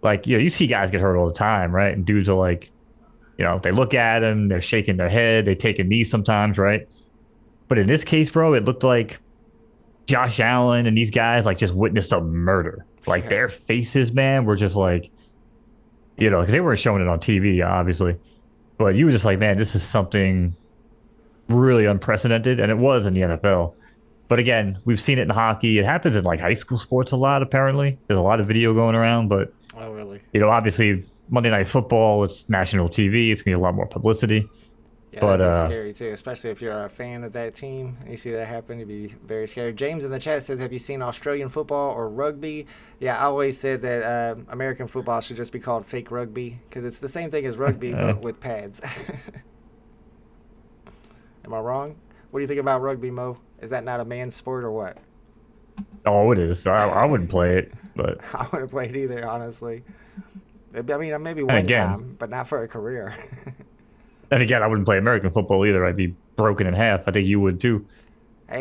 like, you see guys get hurt all the time, right? And dudes are like, they look at him, they're shaking their head, they take a knee sometimes, right? But in this case, bro, it looked like Josh Allen and these guys like just witnessed a murder. Like Yeah. their faces, man, were just like, 'cause they weren't showing it on TV, obviously. But you were just like, man, this is something really unprecedented, and it was in the NFL. But again, we've seen it in hockey. It happens in like high school sports a lot, apparently. There's a lot of video going around, but Oh really? obviously Monday Night Football, it's national TV. It's gonna be a lot more publicity. Yeah, But that'd be scary too, especially if you're a fan of that team and you see that happen. It'd be very scary. James in the chat says, "Have you seen Australian football or rugby?" Yeah, I always said that American football should just be called fake rugby because it's the same thing as rugby uh, but with pads. Am I wrong? What do you think about rugby, Mo? Is that not a man's sport or what? oh, it is. I wouldn't play it, but I wouldn't play it either, honestly. I mean, maybe and one again, time, but not for a career. I wouldn't play American football either. I'd be broken in half. I think you would too.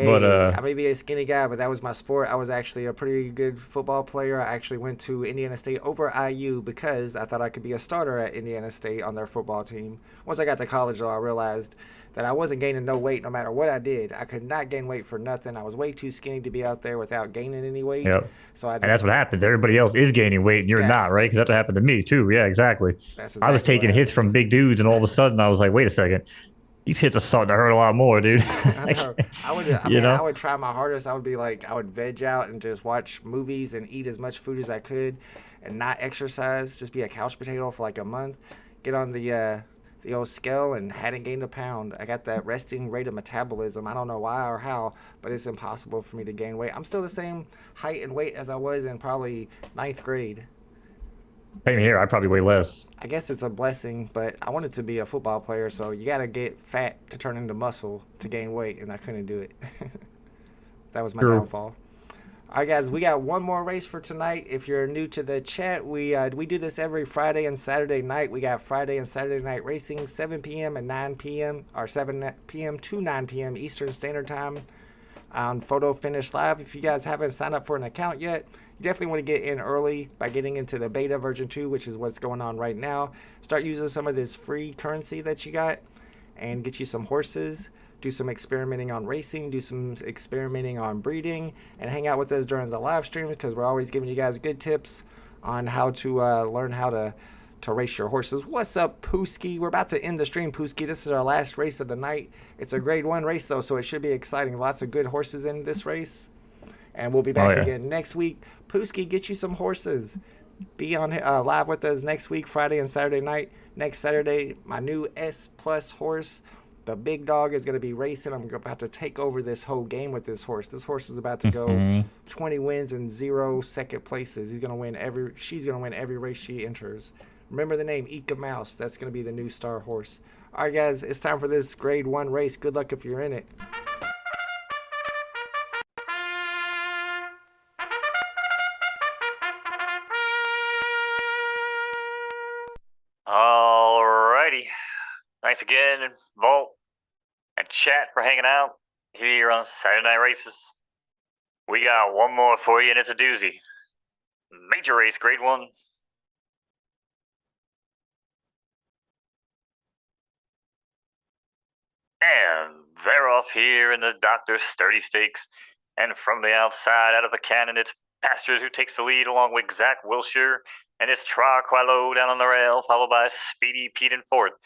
But Hey, I may be a skinny guy, but that was my sport. I was actually a pretty good football player. I actually went to Indiana State over IU because I thought I could be a starter at Indiana State on their football team. Once I got to college, though, I realized that I wasn't gaining no weight no matter what I did. I could not gain weight for nothing. I was way too skinny to be out there without gaining any weight. Yep. So I And that's just, what happens. Everybody else is gaining weight and you're yeah, not, right? Because that's what happened to me too. Yeah, exactly. that's I was exactly what taking hits happened. from big dudes, and all of a sudden I was like, wait a second, these hits are starting to hurt a lot more, dude. I Like, know. I you mean, I know? would try my hardest. I would be like, I would veg out and just watch movies and eat as much food as I could, and not exercise. Just be a couch potato for like a month. Get on the the old scale and hadn't gained a pound. I got that resting rate of metabolism. I don't know why or how, but it's impossible for me to gain weight. I'm still the same height and weight as I was in probably ninth grade. Same here. I probably weigh less. I guess it's a blessing, but I wanted to be a football player, so you got to get fat to turn into muscle to gain weight, and I couldn't do it. That was my True. downfall. All right, guys, we got one more race for tonight. If you're new to the chat, we do this every Friday and Saturday night. We got Friday and Saturday night racing, 7 p.m. and 9 p.m. or 7 p.m. to 9 p.m. Eastern Standard Time on Photo Finish Live. If you guys haven't signed up for an account yet, you definitely want to get in early by getting into the beta version 2, which is what's going on right now. Start using some of this free currency that you got and get you some horses. Do some experimenting on racing, do some experimenting on breeding, and hang out with us during the live streams because we're always giving you guys good tips on how to learn how to race your horses. What's up, Pooski? We're about to end the stream, Pooski. This is our last race of the night. It's a grade 1 race, though, so it should be exciting. Lots of good horses in this race, and we'll be back again next week. Pooski, get you some horses. Be on live with us next week, Friday and Saturday night. Next Saturday, my new S Plus horse, the big dog, is going to be racing. I'm about to take over this whole game with this horse. This horse is about to go 20 wins and 0 second places. She's going to win every race she enters. Remember the name, Ika Mouse. That's going to be the new star horse. All right, guys, it's time for this grade 1 race. Good luck if you're in it. Alrighty. Thanks again, Vault and chat for hanging out here on Saturday Night Races. We got one more for you, and it's a doozy. Major race, grade 1. And they're off here in the Dr. Sturdy Stakes. And from the outside, out of the cannon, it's Pastures who takes the lead along with Zach Wilshire. And it's Quilo down on the rail, followed by Speedy Pete in 4th.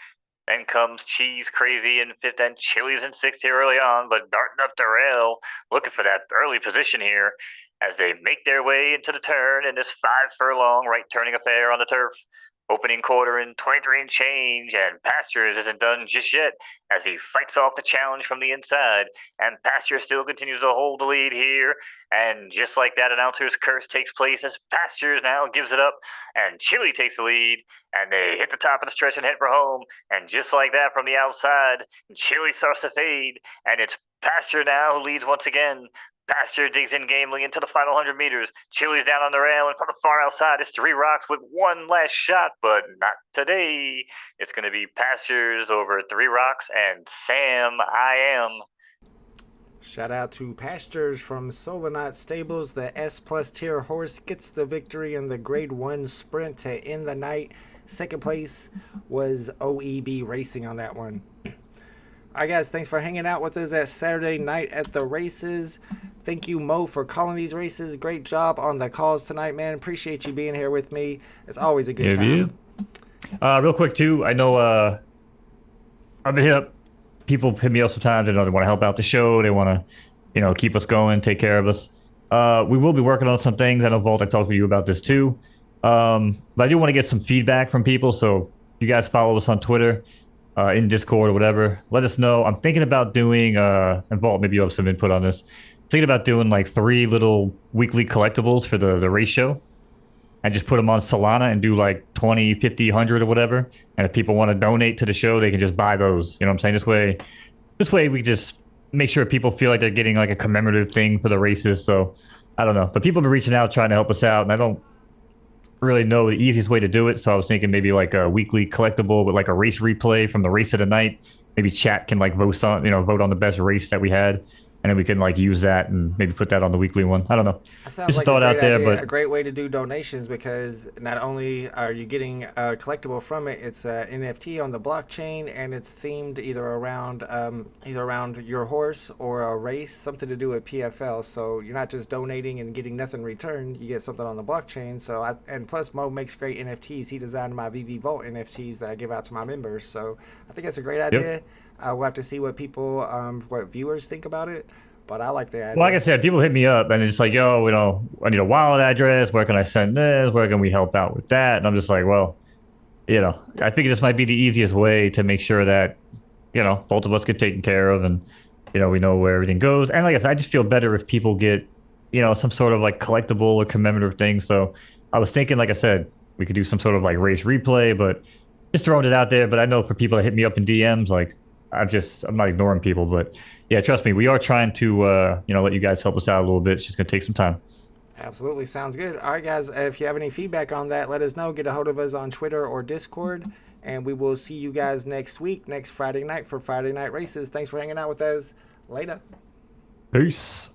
Then comes Cheese Crazy in 5th and Chili's in 6th here early on, but darting up the rail, looking for that early position here as they make their way into the turn in this 5-furlong right turning affair on the turf. Opening quarter in 23 and change, and Pastures isn't done just yet as he fights off the challenge from the inside, and Pastures still continues to hold the lead here, and just like that, announcer's curse takes place as Pastures now gives it up, and Chili takes the lead, and they hit the top of the stretch and head for home, and just like that from the outside, Chili starts to fade, and it's Pasture now who leads once again. Pasture digs in gamely into the final 100 meters. Chili's down on the rail, and from the far outside, it's 3 Rocks with one last shot, but not today. It's going to be Pastures over 3 Rocks and Sam I Am. Shout out to Pastures from Solonot Stables. The S Plus tier horse gets the victory in the grade 1 sprint to end the night. Second place was OEB Racing on that one. All right, guys, thanks for hanging out with us at Saturday night at the races. Thank you, Mo, for calling these races. Great job on the calls tonight, man. Appreciate you being here with me. It's always a good time. Real quick, too, I know I've been hit up. People hit me up sometimes. They want to help out the show. They want to, keep us going, take care of us. We will be working on some things. I know, Volt, I talked to you about this, too. But I do want to get some feedback from people. So you guys follow us on Twitter. In Discord or whatever, let us know. I'm thinking about doing, and Vault, maybe you have some input on this. Thinking about doing like 3 little weekly collectibles for the race show and just put them on Solana and do like 20, 50, 100 or whatever. And if people want to donate to the show, they can just buy those. You know what I'm saying? This way we just make sure people feel like they're getting like a commemorative thing for the races. So I don't know, but people have been reaching out trying to help us out, and I don't really know the easiest way to do it, so I was thinking maybe like a weekly collectible with like a race replay from the race of the night. Maybe chat can like vote on the best race that we had, and then we can like use that and maybe put that on the weekly one. I don't know. That sounds just like a thought a out great there, idea. but A great way to do donations, because not only are you getting a collectible from it, it's an NFT on the blockchain, and it's themed either around your horse or a race, something to do with PFL. So you're not just donating and getting nothing returned. You get something on the blockchain. And plus Mo makes great NFTs. He designed my VV Vault NFTs that I give out to my members. So I think it's a great idea. Yep. We'll have to see what what viewers think about it. But I like the idea. well, like I said, people hit me up and it's like, yo, I need a wallet address. Where can I send this? Where can we help out with that? And I'm just like, well, I think this might be the easiest way to make sure that, both of us get taken care of and, we know where everything goes. And like I said, I just feel better if people get, some sort of like collectible or commemorative thing. So I was thinking, like I said, we could do some sort of like race replay, but just throwing it out there. But I know for people that hit me up in DMs, like I'm not ignoring people, but yeah, trust me, we are trying to, let you guys help us out a little bit. It's just going to take some time. Absolutely. Sounds good. All right, guys. If you have any feedback on that, let us know. Get a hold of us on Twitter or Discord. And we will see you guys next week, next Friday night for Friday Night Races. Thanks for hanging out with us. Later. Peace.